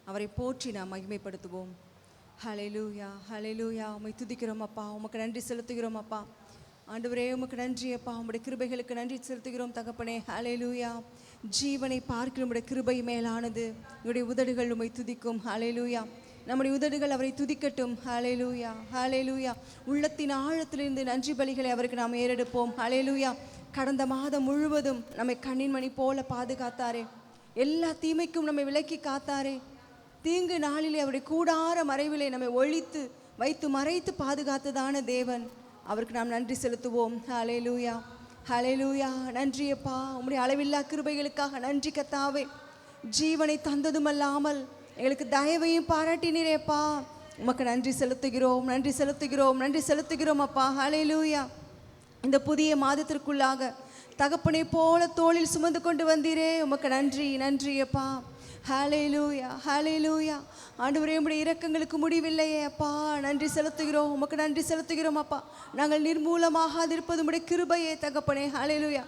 அவரை போற்றி நாம் மகிமைப்படுத்துவோம். ஹல்லேலூயா, ஹல்லேலூயா. உம்மை துதிக்கிறோம் அப்பா, உமக்கு நன்றி செலுத்துகிறோம் அப்பா. ஆண்டவரே உமக்கு நன்றி அப்பா, உம்முடைய கிருபைகளுக்கு நன்றி செலுத்துகிறோம் தகப்பனே. ஹல்லேலூயா. ஜீவனை பார்க்கிற உம்முடைய கிருபை மேலானது. உம்முடைய உதடுகள் உம்மை துதிக்கும். ஹல்லேலூயா. நம்முடைய உதடுகள் அவரை துதிக்கட்டும். ஹல்லேலூயா, ஹல்லேலூயா. உள்ளத்தின் ஆழத்திலிருந்து நன்றி பலிகளை அவருக்கு நாம் ஏறெடுப்போம். ஹல்லேலூயா. கடந்த மாதம் முழுவதும் நம்மை கண்ணின் மணி போல பாதுகாத்தாரே, எல்லா தீமைக்கும் நம்மை விலக்கி காத்தாரே. தீங்கு நாளிலே அவருடைய கூடார மறைவிலே நம்மை ஒழித்து வைத்து மறைத்து பாதுகாத்ததான தேவன், அவருக்கு நாம் நன்றி செலுத்துவோம். ஹல்லேலூயா, ஹல்லேலூயா. நன்றியப்பா, உம்முடைய அளவில்லா கிருபைகளுக்காக நன்றி கர்த்தாவே. ஜீவனை தந்ததுமல்லாமல் எங்களுக்கு தயவையும் பாராட்டினீரேப்பா, உமக்கு நன்றி செலுத்துகிறோம், நன்றி செலுத்துகிறோம், நன்றி செலுத்துகிறோம் அப்பா. ஹல்லேலூயா. இந்த புதிய மாதத்திற்குள்ளாக தகப்பனை போல தோளில் சுமந்து கொண்டு வந்தீரே, உமக்கு நன்றி, நன்றி அப்பா. ஹல்லேலூயா, ஹல்லேலூயா. ஆண்டவரே உம்முடைய இரக்கங்களுக்கு முடிவில்லையே அப்பா, நன்றி செலுத்துகிறோம், உமக்கு நன்றி செலுத்துகிறோம் அப்பா. நாங்கள் நிர்மூலமாகாதிருப்பது உம்முடைய கிருபையே தகப்பனே. ஹல்லேலூயா.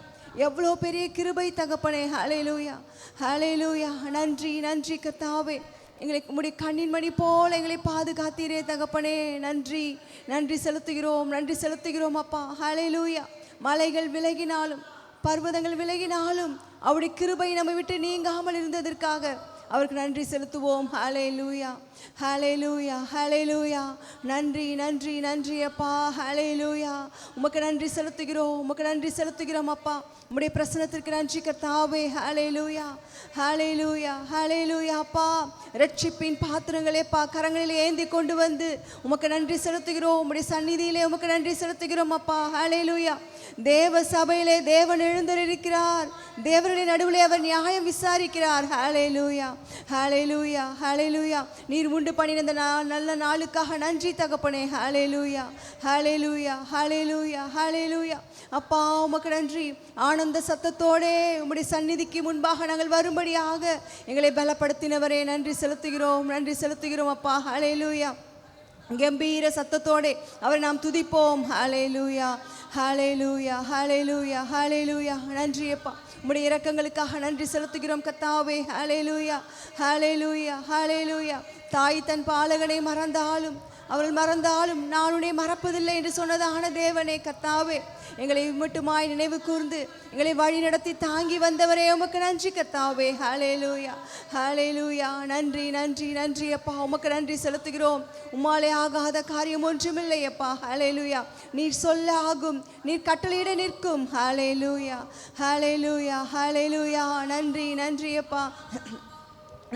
எவ்வளோ பெரிய கிருபை தகப்பனே. ஹல்லேலூயா, ஹல்லேலூயா. நன்றி, நன்றி கர்த்தாவே. எங்களை உம்முடைய கண்ணின் மணி போல எங்களை பாதுகாத்தீரே தகப்பனே. நன்றி, நன்றி செலுத்துகிறோம், நன்றி செலுத்துகிறோம் அப்பா. ஹல்லேலூயா. மலைகள் விலகினாலும் பர்வதங்கள் விலகினாலும் அவருடைய கிருபை நம்மை விட்டு நீங்காமல் இருந்ததற்காக அவருக்கு நன்றி செலுத்துவோம். ஹல்லேலூயா, ஹல்லேலூயா, ஹல்லேலூயா. நன்றி, நன்றி, நன்றி அப்பா. ஹல்லேலூயா. உமக்கு நன்றி செலுத்துகிறோம், உமக்கு நன்றி செலுத்துகிறோம் அப்பா. உம்முடைய பிரசன்னத்திற்கு நன்றி கர்த்தாவே. ஹல்லேலூயா, ஹல்லேலூயா, ஹல்லேலூயா அப்பா. ரட்சிப்பின் பாத்திரங்களேப்பா கரங்களில் ஏந்தி கொண்டு வந்து உமக்கு நன்றி செலுத்துகிறோம். உம்முடைய சந்நிதியிலே உமக்கு நன்றி செலுத்துகிறோம் அப்பா. ஹல்லேலூயா. தேவ சபையிலே தேவன் எழுந்திருக்கிறார், தேவனுடைய நடுவிலே அவர் நியாயம் விசாரிக்கிறார். ஹல்லேலூயா, ஹல்லேலூயா, ஹல்லேலூயா. நீர் உண்டு பண்ணின இந்த நல்ல நாளுக்காக நன்றி தகப்பனே. ஹல்லேலூயா, ஹல்லேலூயா, ஹல்லேலூயா, ஹல்லேலூயா. அப்பா உமக்கு நன்றி. ஆனந்த சத்தத்தோடே உம்முடைய சந்நிதிக்கு முன்பாக நாங்கள் வரும்படியாக எங்களை பலப்படுத்தினவரே நன்றி செலுத்துகிறோம், நன்றி செலுத்துகிறோம் அப்பா. ஹல்லேலூயா. கம்பீர சத்தத்தோடே அவரை நாம் துதிப்போம். ஹல்லேலூயா, ஹல்லேலூயா, ஹல்லேலூயா, ஹல்லேலூயா. நன்றி அப்பா, உம்முடைய இரக்கங்களுக்காக நன்றி செலுத்துகிறோம் கர்த்தாவே. ஹல்லேலூயா, ஹல்லேலூயா, ஹல்லேலூயா. தாய் தன் பாலகனை மறந்தாலும் அவள் மறந்தாலும் நான் உன்னை மறப்பதில்லை என்று சொன்னதான தேவனே கர்த்தாவே, எங்களை மட்டுமாய் நினைவு கூர்ந்து எங்களை வழி நடத்தி தாங்கி வந்தவரே உமக்கு நன்றி கர்த்தாவே. ஹல்லேலூயா, ஹல்லேலூயா. நன்றி, நன்றி, நன்றி அப்பா. உமக்கு நன்றி செலுத்துகிறோம். உம்மாலே ஆகாத காரியம் ஒன்றுமில்லை அப்பா. ஹல்லேலூயா. நீர் சொல்ல ஆகும், நீர் கட்டளையிட நிற்கும். ஹல்லேலூயா, ஹல்லேலூயா, ஹல்லேலூயா. நன்றி, நன்றி அப்பா.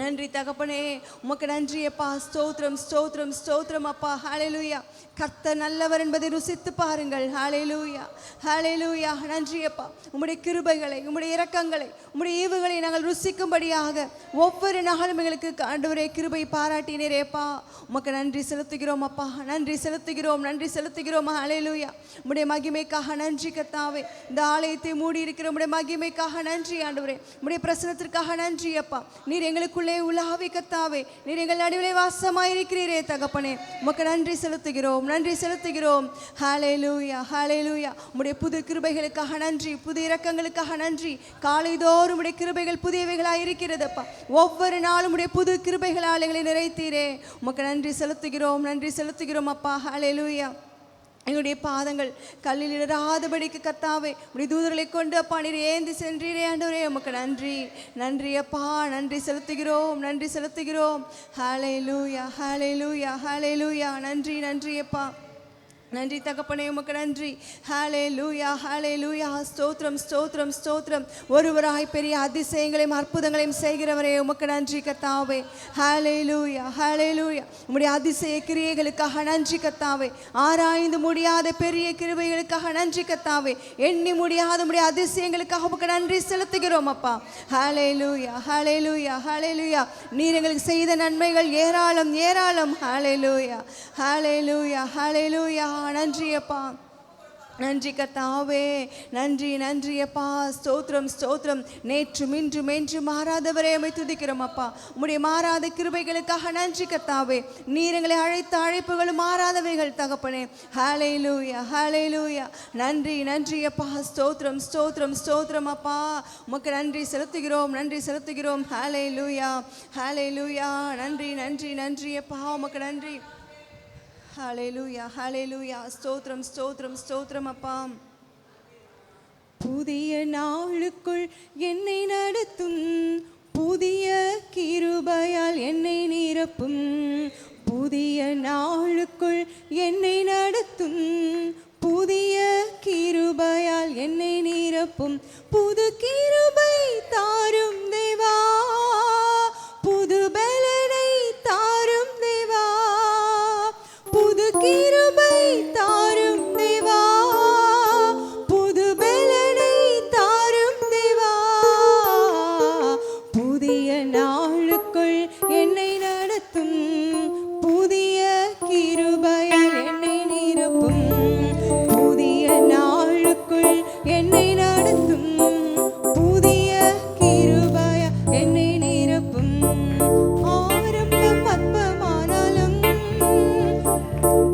நன்றி தகப்பனே, உமக்கு நன்றி அப்பா. ஸ்தோத்திரம், ஸ்தோத்திரம், ஸ்தோத்திரம் அப்பா. ஹல்லேலூயா. கர்த்தர் நல்லவர் என்பதை ருசித்து பாருங்கள். ஹல்லேலூயா, ஹல்லேலூயா. நன்றி அப்பா. உம்முடைய கிருபைகளை, உம்முடைய இரக்கங்களை, உம்முடைய ஈவுகளை நாங்கள் ருசிக்கும்படியாக ஒவ்வொரு நாளும் எங்களுக்கு ஆண்டவரே கிருபை பாராட்டினரேப்பா, உமக்கு நன்றி செலுத்துகிறோம் அப்பா. நன்றி செலுத்துகிறோம், நன்றி செலுத்துகிறோம். ஹல்லேலூயா. உம்முடைய மகிமைக்காக நன்றி கர்த்தாவே. இந்த ஆலயத்தை மூடி இருக்கிற உம்முடைய மகிமைக்காக நன்றி ஆண்டவரே. உம்முடைய பிரசன்னத்திற்காக நன்றி அப்பா. நீர் எங்களுக்குள்ளே உலாவி கர்த்தாவே, நீர் எங்கள் நடுவிலே வாசமாயிருக்கிறீரே தகப்பனே, உமக்கு நன்றி செலுத்துகிறோம், நன்றி செலுத்துகிறோம். ஹல்லேலூயா, ஹல்லேலூயா. உம்முடைய புது கிருபைகளுக்காக நன்றி, புது இரக்கங்களுக்காக நன்றி. காலைதோறும் உம்முடைய கிருபைகள் புதியவைகளாக இருக்கிறதப்பா. ஒவ்வொரு நாளும் உம்முடைய புது கிருபைகளால் எங்களை நிறைத்தீரே, உமக்கு நன்றி செலுத்துகிறோம், நன்றி செலுத்துகிறோம் அப்பா. ஹல்லேலூயா. எங்களுடைய பாதங்கள் கல்லில் இடராதபடிக்கு கர்த்தாவே உடைய தூதர்களை கொண்டு அப்பா நீர் ஏந்தி சென்றீரே ஆண்டவரே, உமக்கு நன்றி, நன்றி அப்பா. நன்றி செலுத்துகிறோம், நன்றி செலுத்துகிறோம். ஹல்லேலூயா, ஹல்லேலூயா, ஹல்லேலூயா. நன்றி, நன்றி அப்பா. நன்றி தகப்பனே, உமக்கு நன்றி. ஹல்லேலூயா, ஹல்லேலூயா. ஸ்தோத்திரம், ஸ்தோத்திரம், ஸ்தோத்திரம். ஒருவராய் பெரிய அதிசயங்களையும் அற்புதங்களையும் செய்கிறவரே உமக்கு நன்றி கர்த்தாவே. ஹல்லேலூயா, ஹல்லேலூயா. உம்முடைய அதிசய கிரியைகளுக்காக நன்றி கர்த்தாவே. ஆராய்ந்து முடியாத பெரிய கிருபைகளுக்காக நன்றி கர்த்தாவே. எண்ணி முடியாத உம்முடைய அதிசயங்களுக்காக உமக்கு நன்றி செலுத்துகிறோம் அப்பா. ஹல்லேலூயா, ஹல்லேலூயா, ஹல்லேலூயா. நீர் எங்களுக்கு செய்த நன்மைகள் ஏராளம், ஏராளம். ஹல்லேலூயா, ஹல்லேலூயா, ஹல்லேலூயா. நன்றி அப்பா. நன்றி கர்த்தாவே, நன்றி நன்றி அப்பா. ஸ்தோத்திரம் ஸ்தோத்திரம். நேற்றும் இன்றும் என்றும் மாறாதவரே உம்மை துதிக்கிறோம் அப்பா. உம்முடைய மாறாத கிருபைகளுக்காக நன்றி கர்த்தாவே. நீர் எங்களை அழைத்த அழைப்புகளும் மாறாதவைகள் தகப்பனே. ஹல்லேலூயா ஹல்லேலூயா. நன்றி நன்றி அப்பா. ஸ்தோத்திரம் ஸ்தோத்திரம் ஸ்தோத்திரம் அப்பா. உமக்கு நன்றி செலுத்துகிறோம் நன்றி செலுத்துகிறோம். ஹல்லேலூயா ஹல்லேலூயா. நன்றி நன்றி நன்றி அப்பா. உமக்கு நன்றி. ஹல்லேலூயா ஹல்லேலூயா. ஸ்தோத்திரம் ஸ்தோத்திரம் ஸ்தோத்திரம் அப்பா. புதிய நாளுக்குள் என்னை நடத்தும், புதிய கிருபையால் என்னை நிரப்பும். புதிய நாளுக்குள் என்னை நடத்தும், புதிய கிருபையால் என்னை நிரப்பும். புது கிருபை தாரும் தேவா, புது பலனை தாரும் தேவா. புது கிருபை தாரும் தேவா, புது பலனை தாரும் தேவா. புதிய நாளுக்குள் என்னை நடத்தும், புதிய கிருபையால் என்னை நிரப்பும். புதிய நாளுக்குள் என்னை நடத்தும், புதிய கிருபையால் என்னை நிரப்பும். ஆரம்பம் அற்பமானாலும்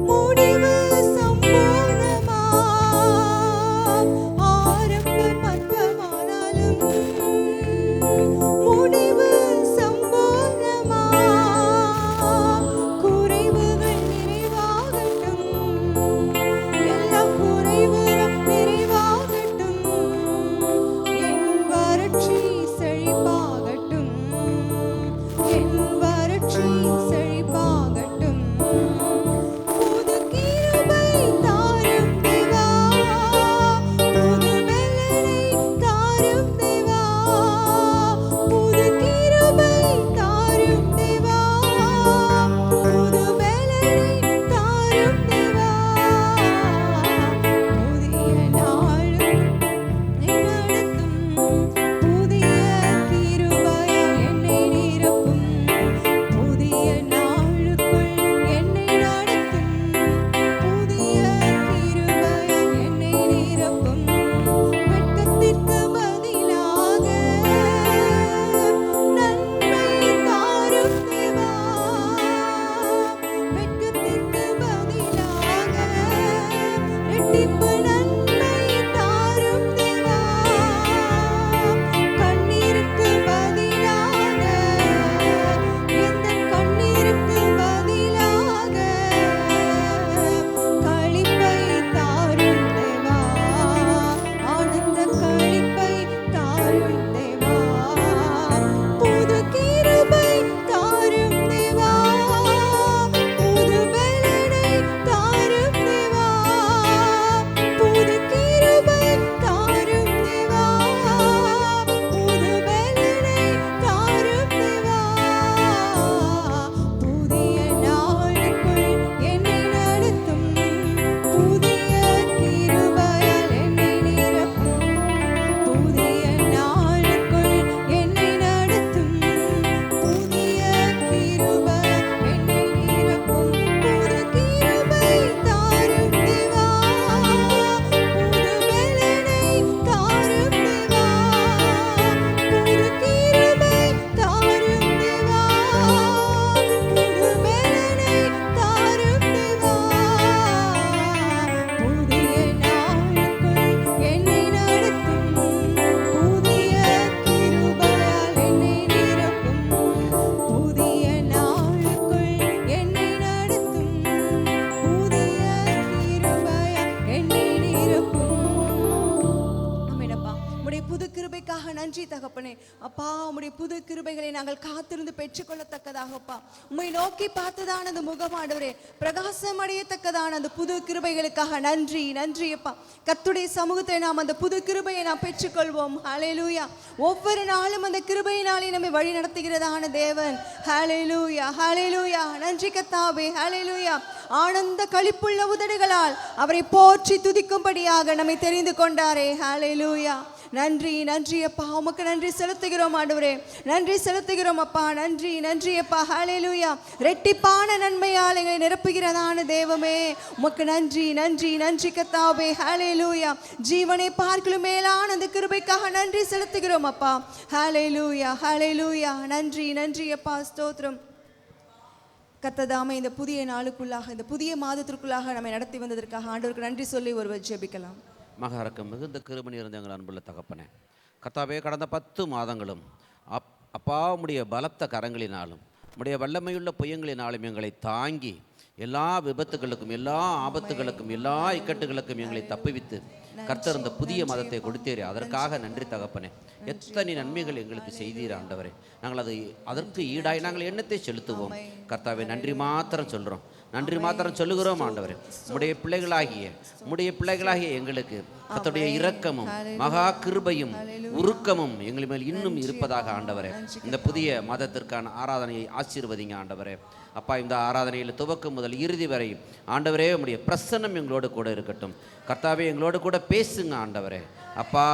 முடிவு சம்பூர்ணமா. ஆரம்பம் அற்பமானாலும் முடிவு சம்பூர்ணமா. குறைவுகள் நிறைவாகட்டும், எல்லா குறைவுகள் நிறைவாகட்டும். என் வறட்சி செழிப்பாகட்டும், என் வறட்சி செழிப்பாகட்டும். புது கிருபை தாரும் தேவா, புது பலனை தாரும் தேவா. புது கிருபை தாரும் தேவா, புது பலனை தாரும் தேவா. புதிய நாளும் என்னை நடத்தும், புதிய கிருபையால் என்னை நிரப்பும். புதிய நாளுக்குள் என்னை நடத்தும், புதிய கிருபையால் என்னை நிரப்பும். வெட்கத்திற்கு பதிலாக நன்மை தாரும் தேவா, வெட்கத்திற்கு பதிலாக இரட்டிப்பு நன்மை தாரும் தேவா. கண்ணீருக்கு பதிலாக, எந்தன் கண்ணீருக்கு பதிலாக களிப்பை தாரும் தேவா, ஆனந்த களிப்பை தாரும் தேவா. புது கிருபை தாரும் தேவா, புது பலனை தாரும் தேவா. புது கிருபை தாரும் தேவா, புது பலனை தாரும் தேவா. புதிய நாளுக்குள் என்னை நடத்தும், புதிய கிருபையால் என்னை நிரப்பும். புதிய நாளுக்குள் என்னை நடத்தும், புதிய கிருபையால் என்னை நிரப்பும். புது கிருபை தாரும் தேவா, புது பலனை தாரும் தேவா. புது கிருபை தாரும் தேவா, புது பலனை தாரும் தேவா. புதிய நாளுக்குள் என்னை நடத்தும், புதிய கிருபையால் என்னை நிரப்பும். புதிய நாளுக்குள் என்னை நடத்தும், புதிய கிருபையால் என்னை நிரப்பும். ஆமெனப்பா. உம்முடைய புது கிருபைக்காக நன்றி தகப்பனே. அப்பா, உம்முடைய புது கிருபைகளை நாங்கள் காத்திருந்து பெற்றுக்கொள்ளத்தக்கதாகப்பா, உம்மை நோக்கி பார்த்ததான அந்த முகமாண்டவரே பிரகாசம் அடையத்தக்கதான அந்த புது கிருபைகளுக்காக நன்றி நன்றி அப்பா. கர்த்தருடைய சமூகத்தை நாம் அந்த புது கிருபையை நாம் பெற்றுக்கொள்வோம். ஹல்லேலூயா. ஒவ்வொரு நாளும் அந்த கிருபையினாலே நம்மை வழி நடத்துகிறதான தேவன். ஹல்லேலூயா ஹல்லேலூயா. நன்றி கர்த்தாவே. ஹல்லேலூயா. ஆனந்த களிப்புள்ள உதடுகளால் அவரை போற்றி துதிக்கும்படியாக நம்மை தெரிந்து கொண்டாரே. ஹல்லேலூயா நன்றி நன்றி அப்பா, உமக்கு நன்றி செலுத்துகிறோம் ஆண்டவரே, நன்றி செலுத்துகிறோம் அப்பா, நன்றி நன்றி அப்பா. ஹல்லேலூயா. ரெட்டிப்பான நன்மையால் எங்களை நிரப்புகிறதான தேவமே, உமக்கு நன்றி நன்றி நன்றி கர்த்தாவே. ஹல்லேலூயா. ஜீவனை பார்க்கலும் மேலான அந்த கிருபைக்காக நன்றி செலுத்துகிறோம் அப்பா. ஹல்லேலூயா ஹல்லேலூயா. நன்றி நன்றி அப்பா, ஸ்தோத்திரம். கர்த்ததாமே இந்த புதிய நாளுக்குள்ளாக, இந்த புதிய மாதத்திற்குள்ளாக நம்மை நடத்தி வந்ததற்காக ஆண்டவருக்கு நன்றி சொல்லி ஒருவர் ஜெபிக்கலாம். மகாரக்கம் மிகுந்த கிருபை இருந்த எங்கள் அன்புள்ள தகப்பனே, கர்த்தாவே, கடந்த 10 மாதங்களும் அப்பா உம்முடைய பலத்த கரங்களினாலும் உம்முடைய வல்லமையுள்ள புயங்களினாலும் எங்களை தாங்கி எல்லா விபத்துகளுக்கும் எல்லா ஆபத்துகளுக்கும் எல்லா இக்கட்டுகளுக்கும் எங்களை தப்புவித்து கர்த்தர் இந்த புதிய மதத்தை கொடுத்தீரே, அதற்காக நன்றி தகப்பனே. எத்தனை நன்மைகள் எங்களுக்கு செய்தீர் ஆண்டவரே. நாங்கள் அதற்கு ஈடாய் நாங்கள் எண்ணத்தை செலுத்துவோம் கர்த்தாவே. நன்றி மாத்திரம் சொல்கிறோம், நன்றி மாத்திரம் சொல்லுகிறோம் ஆண்டவரே. உம்முடைய பிள்ளைகளாகிய எங்களுக்கு கர்த்தருடைய இரக்கமும் மகா கிருபையும் உருக்கமும் எங்கள் மேல் இன்னும் இருப்பதாக ஆண்டவரே. இந்த புதிய மதத்திற்கான ஆராதனையை ஆசீர்வதிங்க ஆண்டவரே. அப்பா, இந்த ஆராதனையில் துவக்கம் முதல் இறுதி வரை ஆண்டவரே உம்முடைய பிரசன்னம் எங்களோடு கூட இருக்கட்டும் கர்த்தாவே. எங்களோடு கூட பேசுங்க ஆண்டவரே. அப்பா,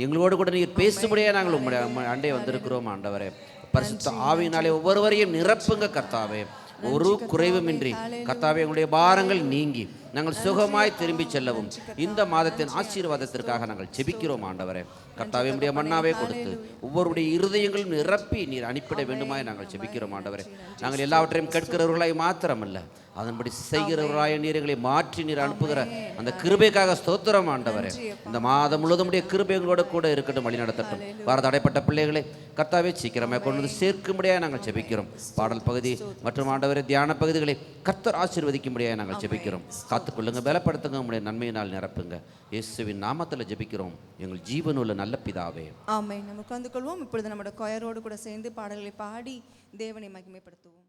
எங்களோடு கூட நீர் பேசும்படியே நாங்கள் உம்முடைய அண்டை வந்திருக்கிறோம் ஆண்டவரே. பரிசுத்த ஆவியினாலே ஒவ்வொருவரையும் நிரப்புங்க கர்த்தாவே. ஒரு குறைவுமின்றி கர்த்தாவே எங்களுடைய பாரங்கள் நீங்கி நாங்கள் சுகமாய் திரும்பி செல்லவும் இந்த மாதத்தின் ஆசீர்வாதத்திற்காக நாங்கள் ஜெபிக்கிறோம் ஆண்டவரே. கர்த்தாவே, உம்முடைய மன்னாவே கொடுத்து ஒவ்வொருடைய இருதயங்களும் நிரப்பி நீர் அனுப்பிட வேண்டுமாய் நாங்கள் ஜெபிக்கிறோம் ஆண்டவரே. நாங்கள் எல்லாவற்றையும் கேட்கிறவர்களாய் மாத்திரமல்ல, அதன்படி செய்கிறவர்களாய நீர் எங்களை மாற்றி நீர் அனுப்புகிற அந்த கிருபைக்காக ஸ்தோத்திரம் ஆண்டவரே. இந்த மாதம் முழுவதும் கிருபை எங்களோட கூட இருக்கட்டும், வழி நடத்தட்டும். வார தடைப்பட்ட பிள்ளைகளை கர்த்தாவே சீக்கிரமாக கொண்டு வந்து சேர்க்கும்படியாக நாங்கள் ஜெபிக்கிறோம். பாடல் பகுதி மற்றும் ஆண்டவரே தியான பகுதிகளை கர்த்தர் ஆசீர்வதிக்கும்படியாக நாங்கள் ஜெபிக்கிறோம். காத்துக்கொள்ளுங்க, பலப்படுத்துங்க, உங்களுடைய நன்மையினால் நிரப்புங்க. இயேசுவின் நாமத்தில் ஜெபிக்கிறோம் எங்கள் ஜீவனுள்ள நல்ல பிதாவே, ஆமென். நம்ம உட்கார்ந்து கொள்வோம். இப்பொழுது நம்முடைய கொயரோடு கூட சேர்ந்து பாடல்களை பாடி தேவனை மகிமைப்படுத்துவோம்.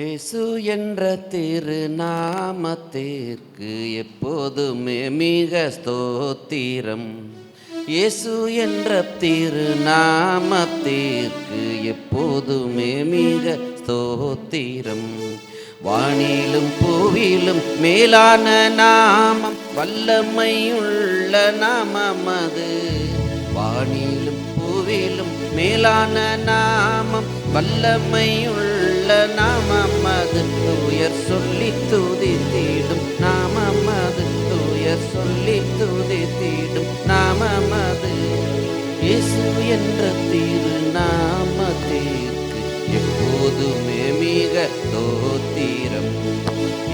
இயேசு என்ற திருநாமத்திற்கு எப்போதுமே மிக ஸ்தோத்திரம். இயேசு என்ற திருநாமத்திற்கு எப்போதுமே மிக ஸ்தோத்திரம். வானிலும் பூவிலும் மேலான நாமம், வல்லமையுள்ள நாமம் அது. வானிலும் பூவிலும் மேலான நாமம், வல்லமையுள்ள நாமம் அது. தூயர் சொல்லி துதித்திடும் நாமம் அது. தூயர் சொல்லி துதித்திடும் நாமம் அது. இயேசு என்ற திருநாமத்திற்கு எப்போதுமே மிக ஸ்தோத்திரம்.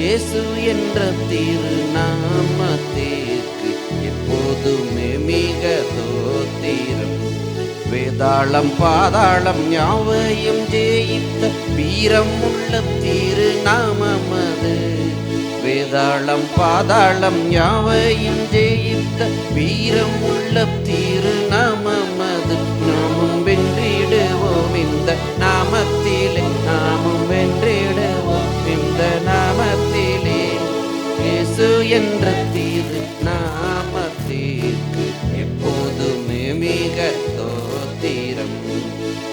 இயேசு என்ற திருநாமத்திற்கு எப்போதுமே மிக ஸ்தோத்திரம். வேதாளம் பாதாளம் யாவையும் ஜெயித்த வீரம் உள்ள திருநாமம் அது. வேதாளம் பாதாளம் யாவையும் ஜெயித்த வீரம் உள்ள திருநாமம் அது. நாமும் வென்றிடுவோம் இந்த நாமத்திலே, நாமும் வென்றிடுவோம் இந்த நாமத்திலே. இயேசு என்ற திருநாமத்திற்கு எப்போதுமே மிக ஸ்தோத்திரம்.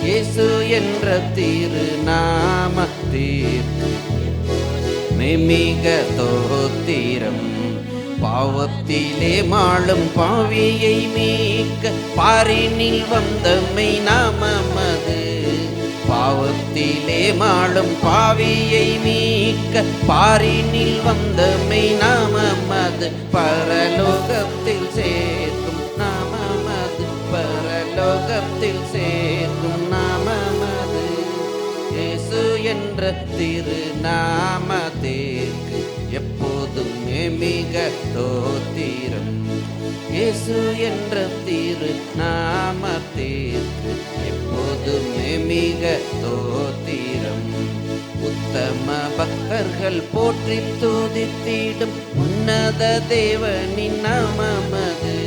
இயேசு என்ற திருநாமத்திற்கு மிக ஸ்தோத்திரம். பாவத்திலே மாளும் பாவியை மீட்க பாரினில் வந்தமை நாமம் அது. பாவத்திலே மாளும் பாவியை மீட்க பாரினில் வந்தமை நாமம் அது. பரலோகத்தில் சேர்க்கும் நாமம் அது. பரலோகத்தில் சேர்க்கும் நாமம் அது. இயேசு என்ற திருநாமத்திற்கு எப்போதுமே மிக ஸ்தோத்திரம். இயேசு என்ற திருநாமத்திற்கு எப்போதுமே மிக ஸ்தோத்திரம். உத்தம பக்தர்கள் போற்றி துதித்திடும் உன்னத தேவனின் நாமம் அது.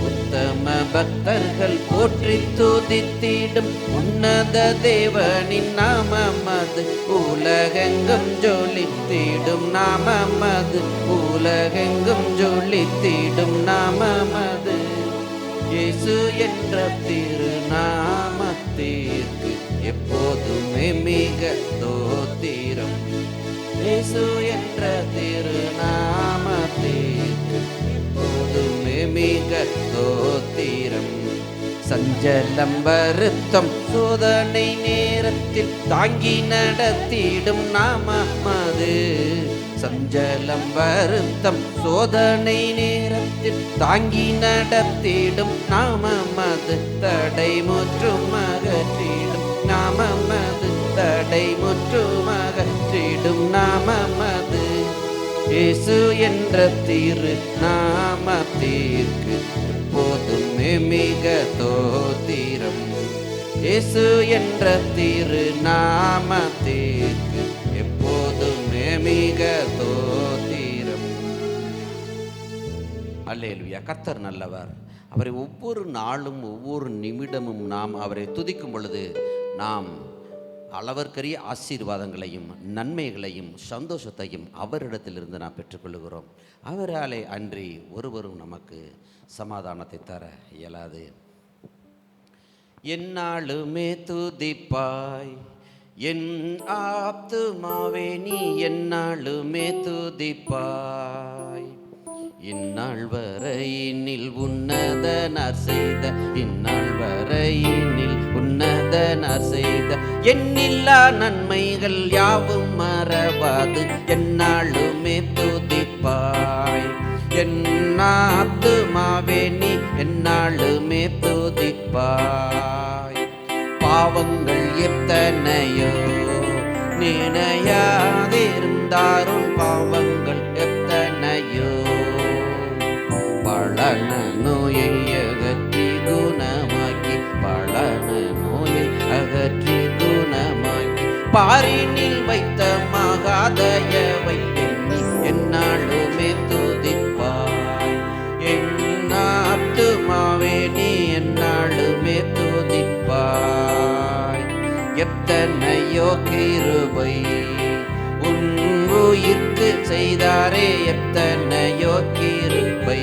உத்தம பக்தர்கள் போற்றி துதித்திடும் உன்னத தேவனின் நாமம் அது. உலகெங்கும் ஜொலித்திடும் நாமம் அது. உலகெங்கும் ஜொலித்திடும் நாமம் அது. இயேசு என்ற திருநாமத்திற்கு எப்போதுமே மிக தோத்திரம். இயேசு என்ற திருநாமத்திற்கு எப்போதுமே மிக தோத்திரம். சஞ்சலம் வருத்தம் சோதனை நேரத்தில் தாங்கி நடத்திடும் நாமமது. சஞ்சலம் வருத்தம் சோதனை நேரத்தில் தாங்கி நடத்திடும் நாமமது. தடை முற்றும் அகற்றிடும் நாமமது. தடை முற்றும் அகற்றிடும் நாமமது. இயேசு என்ற திரு நாமத்திற்கு எப்போதுமே மிக தோத்திரம். இயேசு என்ற திரு நாமத்திற்கு எப்போதுமே மிக தோத்திரம். அல்லேலூயா. கர்த்தர் நல்லவர். அவரை ஒவ்வொரு நாளும் ஒவ்வொரு நிமிடமும் நாம் அவரை துதிக்கும் பொழுது நாம் அளவற்கரிய ஆசீர்வாதங்களையும் நன்மைகளையும் சந்தோஷத்தையும் அவரிடத்திலிருந்து நாம் பெற்றுக்கொள்கிறோம். அவராலே அன்றி ஒருவரும் நமக்கு சமாதானத்தை தர இயலாது. என்னாலுமே துதிப்பாய் என் ஆத்துமாவே நீ என்னாலுமே துதிப்பாய். இந்நாள் வரையினில் உன்னதனார் செய்த இந்நாள் வரையினில் உன்னதனார் செய்த எண்ணில்லா நன்மைகள் யாவும் மறவாது எந்நாளுமே துதிப்பாய். என் ஆத்துமாவே நீ எந்நாளுமே துதிப்பாய். பாவங்கள் எத்தனையோ நினையாதிருந்தாரும் பாவங்கள் எத்தனையோ. பழன நோயை அகற்றி குணமாக்கி பழன நோயை அகற்றி குணமாக்கி பாரினில் வைத்த மகாதயவை எண்ணி எந்நாளுமே துதிப்பாய். என் ஆத்துமாவே நீ எந்நாளுமே துதிப்பாய். எத்தனையோ கிருபை உன் உயிர்க்கு செய்தாரே எத்தனையோ கிருபை.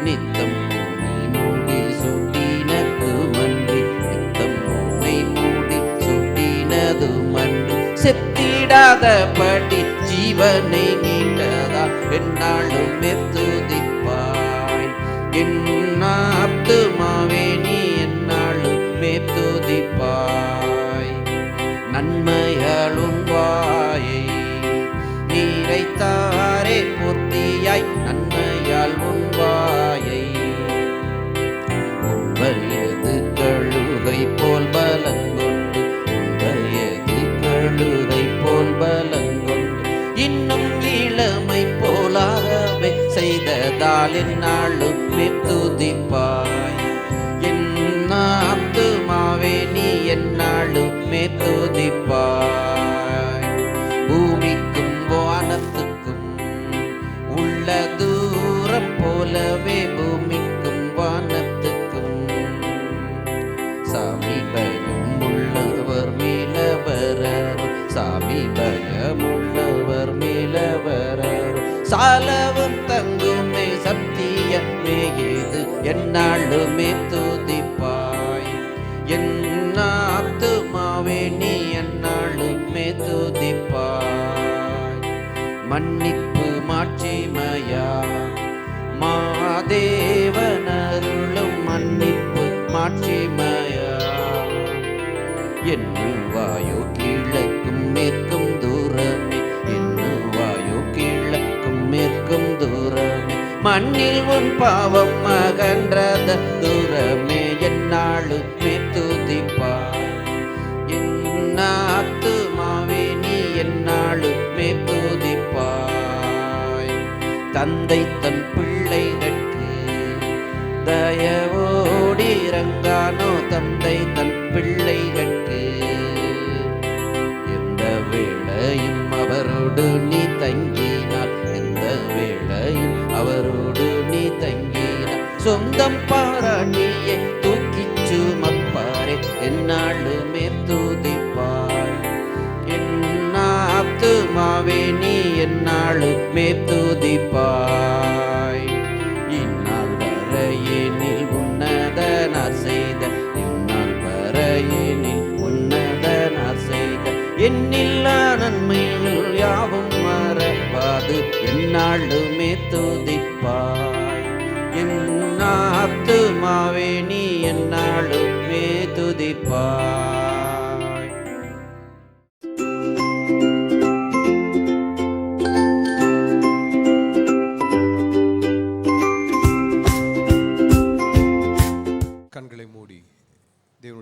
நித்தம் உன்னை மூடி சுட்டினதுமன்றி நித்தம் உன்னை மூடி சுட்டினதுமன்றி செத்திடாதபடி ஜீவனை நீண்டதா எந்நாளுமே துதிப்பாய். என் ஆத்துமாவே நீ எந்நாளுமே துதிப்பாய். நன்மையால் உன் வாயை நீரைத்தாரே பூர்த்தியாய் நன்மையால் உன் வாயை. உன்வயது கழுகை போல் பலங்கொண்டு உன்வயது கழுகை போல் பலங்கொண்டு இன்னும் இளமை போலாகவே செய்ததால் எந்நாளுமே துதிப்பாய். என் ஆத்துமாவே நீ எந்நாளுமே துதிப்பாய். பூமிக்கும் வானத்துக்கும் உள்ள தூரம் போலவே பூமிக்கும் வானத்துக்கும் சாமி பயம் உள்ளவர் மேலவரர் சாமி பயம் உள்ளவர் மேலவரர். சாலவும் தங்குமே சத்தியமே இது எந்நாளுமே துதிப்பாய். என் ஆத்துமாவே நீ எந்நாளுமே துதிப்பாய். மன்னிப்பு மாட்சிமையா மாதேவனருளும் மன்னிப்பு மாட்சிமையா. என்னுவாயோ கிழக்கும் மேற்கும் தூரமே என்னுவாயோ கிழக்கும் மேற்கும் தூரமே. மண்ணில் உன் பாவம் அகன்றத தூரமே எந்நாளுமே துதிப்பாய். என் ஆத்துமாவே நீ எந்நாளுமே துதிப்பாய். தந்தை தன் பிள்ளைகளுக்கு தயவோடி இறங்கானோ தந்தை தன் பிள்ளைகளுக்கு எந்த வேளையும் அவரோடு நீ தங்கினார் எந்த வேளையும் அவரோடு நீ தங்கினார். சொந்தம் பாராட்டியே தூக்கிச் சுமப்பாரே எந்நாளுமே துதிப்பாய். என் ஆத்துமாவே நீ எந்நாளுமே துதிப்பாய். இந்நாள் வரையினில் உன்னதனார் செய்த இந்நாள் வரையினில் உன்னதனார் செய்த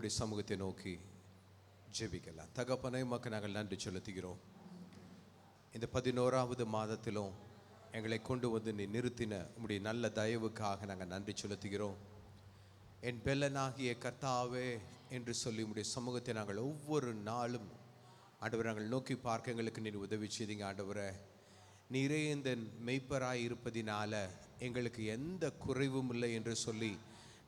உம்முடைய சமூகத்தை நோக்கி ஜெபிக்கலாம். தகப்பனை உமக்கு நாங்கள் நன்றி செலுத்துகிறோம். இந்த 11வது மாதத்திலும் எங்களை கொண்டு வந்து நீ நிறுத்தின உம்முடைய நல்ல தயவுக்காக நாங்கள் நன்றி செலுத்துகிறோம். என் பெலனாகிய கர்த்தாவே என்று சொல்லி உம்முடைய சமூகத்தை நாங்கள் ஒவ்வொரு நாளும் ஆண்டவரை நாங்கள் நோக்கி பார்க்க எங்களுக்கு நீர் உதவி செய்தீங்க. ஆண்டவரை நீரே இந்த மெய்ப்பராய் இருப்பதினால எங்களுக்கு எந்த குறைவும் இல்லை என்று சொல்லி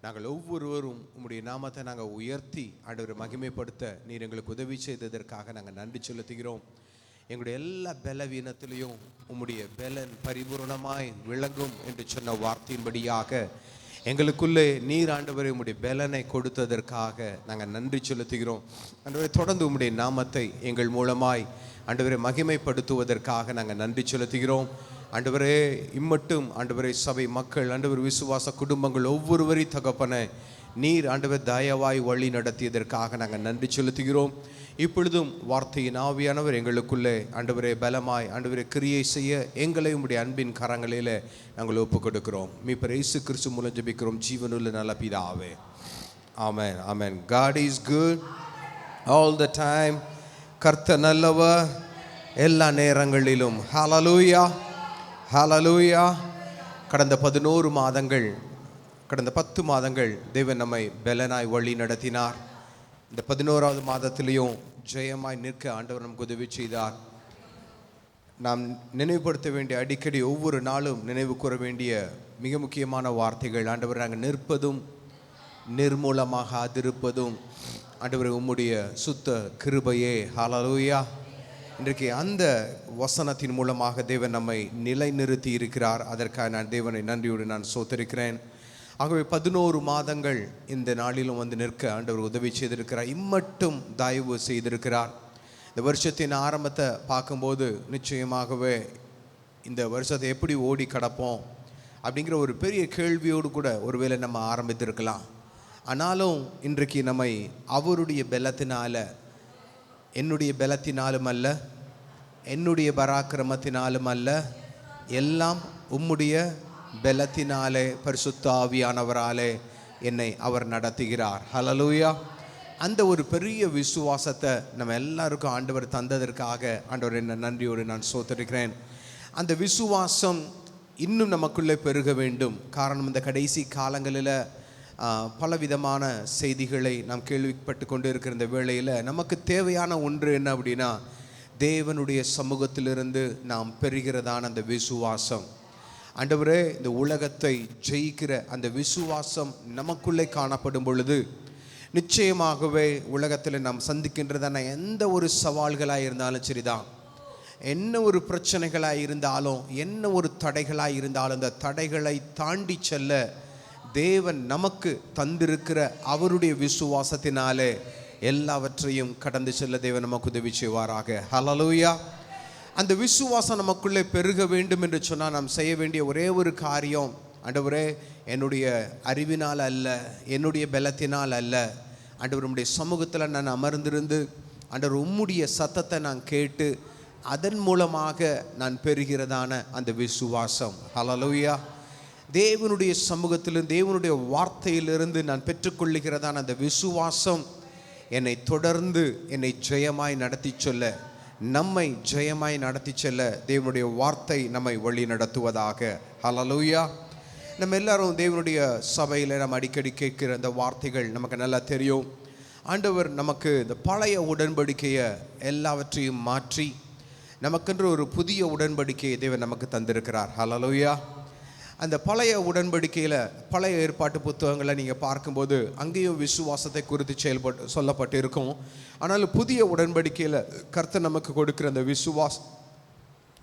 நாங்கள் ஒவ்வொருவரும் உம்முடைய நாமத்தை நாங்கள் உயர்த்தி ஆண்டவரை மகிமைப்படுத்த நீர் எங்களுக்கு உதவி செய்ததற்காக நாங்கள் நன்றி செலுத்துகிறோம். எங்களுடைய எல்லா பலவீனத்திலையும் உம்முடைய பலன் பரிபூர்ணமாய் விளங்கும் என்று சொன்ன வார்த்தையின்படியாக எங்களுக்குள்ளே நீர் ஆண்டவரை உம்முடைய பலனை கொடுத்ததற்காக நாங்கள் நன்றி செலுத்துகிறோம். ஆண்டவரை தொடர்ந்து உம்முடைய நாமத்தை எங்கள் மூலமாய் ஆண்டவரை மகிமைப்படுத்துவதற்காக நாங்கள் நன்றி செலுத்துகிறோம். ஆண்டவரே இம்மட்டும் ஆண்டவரை சபை மக்கள் ஆண்டவர் விசுவாச குடும்பங்கள் ஒவ்வொருவரையும் தகப்பனை நீர் ஆண்டவர் தயவாய் வழி நடத்தியதற்காக நாங்கள் நன்றி செலுத்துகிறோம். இப்பொழுதும் வார்த்தையின் ஆவியானவர் எங்களுக்குள்ளே ஆண்டவரே பலமாய் ஆண்டவரை கிரியை செய்ய எங்களை உம்முடைய அன்பின் கரங்களில் நாங்கள் ஒப்புக் கொடுக்கிறோம். மீட்பர் இயேசு கிறிஸ்து மூலம் ஜெபிக்கிறோம் ஜீவனுள்ள நல்ல பிதாவே. ஆமென், ஆமென். God is good all the time. கர்த்தர் நல்லவர் எல்லா நேரங்களிலும். ஹல்லேலூயா, ஹல்லேலூயா. கடந்த 11 மாதங்கள், கடந்த 10 மாதங்கள் தேவன் நம்மை பலனாய் வழி நடத்தினார். இந்த 11வது மாதத்திலையும் ஜெயமாய் நிற்க ஆண்டவர் நமக்கு உதவி செய்தார். நாம் நினைவுபடுத்த வேண்டிய, அடிக்கடி ஒவ்வொரு நாளும் நினைவு கூற வேண்டிய மிக முக்கியமான வார்த்தைகள், ஆண்டவர் நாங்கள் நிற்பதும் நிர்மூலமாக அதிருப்பதும் ஆண்டவர் உம்முடைய சுத்த கிருபையே. ஹல்லேலூயா. இன்றைக்கு அந்த வசனத்தின் மூலமாக தேவன் நம்மை நிலைநிறுத்தி இருக்கிறார். அதற்காக நான் தேவனை நன்றியோடு நான் ஸ்தோத்திரிக்கிறேன். ஆகவே 11 மாதங்கள் இந்த நாளிலும் வந்து நிற்க ஆண்டவர் உதவி செய்திருக்கிறார். இம்மட்டும் தயவு செய்திருக்கிறார். இந்த வருஷத்தின் ஆரம்பத்தை பார்க்கும்போது நிச்சயமாகவே இந்த வருஷத்தை எப்படி ஓடி கடப்போம் அப்படிங்கிற ஒரு பெரிய கேள்வியோடு கூட ஒருவேளை நம்ம ஆரம்பித்திருக்கலாம். ஆனாலும் இன்றைக்கு நம்மை அவருடைய பலத்தினால, என்னுடைய பலத்தினாலும் அல்ல, என்னுடைய பராக்கிரமத்தினாலும் அல்ல, எல்லாம் உம்முடைய பலத்தினாலே பரிசுத்த ஆவியானவராலே என்னை அவர் நடத்துகிறார். ஹல்லேலூயா. அந்த ஒரு பெரிய விசுவாசத்தை நம்ம எல்லாருக்கும் ஆண்டவர் தந்ததற்காக ஆண்டவர் என்ன நன்றியோடு நான் ஸ்தோத்திரிக்கிறேன். அந்த விசுவாசம் இன்னும் நமக்குள்ளே பெருக வேண்டும். காரணம், இந்த கடைசி காலங்களில் பலவிதமான செய்திகளை நாம் கேள்விப்பட்டு கொண்டு இருக்கிற இந்த வேளையில் நமக்கு தேவையான ஒன்று என்ன அப்படின்னா, தேவனுடைய சமூகத்திலிருந்து நாம் பெறுகிறதான அந்த விசுவாசம். ஆண்டவரே, இந்த உலகத்தை ஜெயிக்கிற அந்த விசுவாசம் நமக்குள்ளே காணப்படும் பொழுது நிச்சயமாகவே உலகத்தில் நாம் சந்திக்கின்றதான எந்த ஒரு சவால்களாக இருந்தாலும் சரிதான், என்ன ஒரு பிரச்சனைகளாக இருந்தாலும், என்ன ஒரு தடைகளாக இருந்தாலும், அந்த தடைகளை தாண்டி செல்ல தேவன் நமக்கு தந்திருக்கிற அவருடைய விசுவாசத்தினாலே எல்லாவற்றையும் கடந்து செல்ல தேவன் நமக்கு உதவி செய்வாராக. ஹல்லேலூயா. அந்த விசுவாசம் நமக்குள்ளே பெருக வேண்டும் என்று சொன்னால் நாம் செய்ய வேண்டிய ஒரே ஒரு காரியம், ஆண்டவரே என்னுடைய அறிவினால் அல்ல, என்னுடைய பலத்தினால் அல்ல, ஆண்டவர் உம்முடைய சமூகத்தில் நான் அமர்ந்திருந்து ஆண்டவர் உம்முடைய சத்தத்தை நான் கேட்டு அதன் மூலமாக நான் பெறுகிறதான அந்த விசுவாசம். ஹல்லேலூயா. தேவனுடைய சமூகத்திலிருந்து, தேவனுடைய வார்த்தையிலிருந்து நான் பெற்றுக்கொள்ளுகிறதான அந்த விசுவாசம் என்னை தொடர்ந்து என்னை ஜெயமாய் நடத்தி சொல்ல, நம்மை ஜெயமாய் நடத்தி செல்ல தேவனுடைய வார்த்தை நம்மை வழி நடத்துவதாக. ஹல்லேலூயா. நம்ம எல்லாரும் தேவனுடைய சபையில் நம்ம அடிக்கடி கேட்கிற அந்த வார்த்தைகள் நமக்கு நல்லா தெரியும். ஆண்டவர் நமக்கு இந்த பழைய உடன்படிக்கையை எல்லாவற்றையும் மாற்றி நமக்கென்று ஒரு புதிய உடன்படிக்கையை தேவன் நமக்கு தந்திருக்கிறார். ஹல்லேலூயா. அந்த பழைய உடன்படிக்கையில், பழைய ஏற்பாட்டு புத்தகங்களை நீங்கள் பார்க்கும்போது அங்கேயும் விசுவாசத்தை குறித்து சொல்லப்பட்டு இருக்கும். ஆனால் புதிய உடன்படிக்கையில் கர்த்தர் நமக்கு கொடுக்கிற அந்த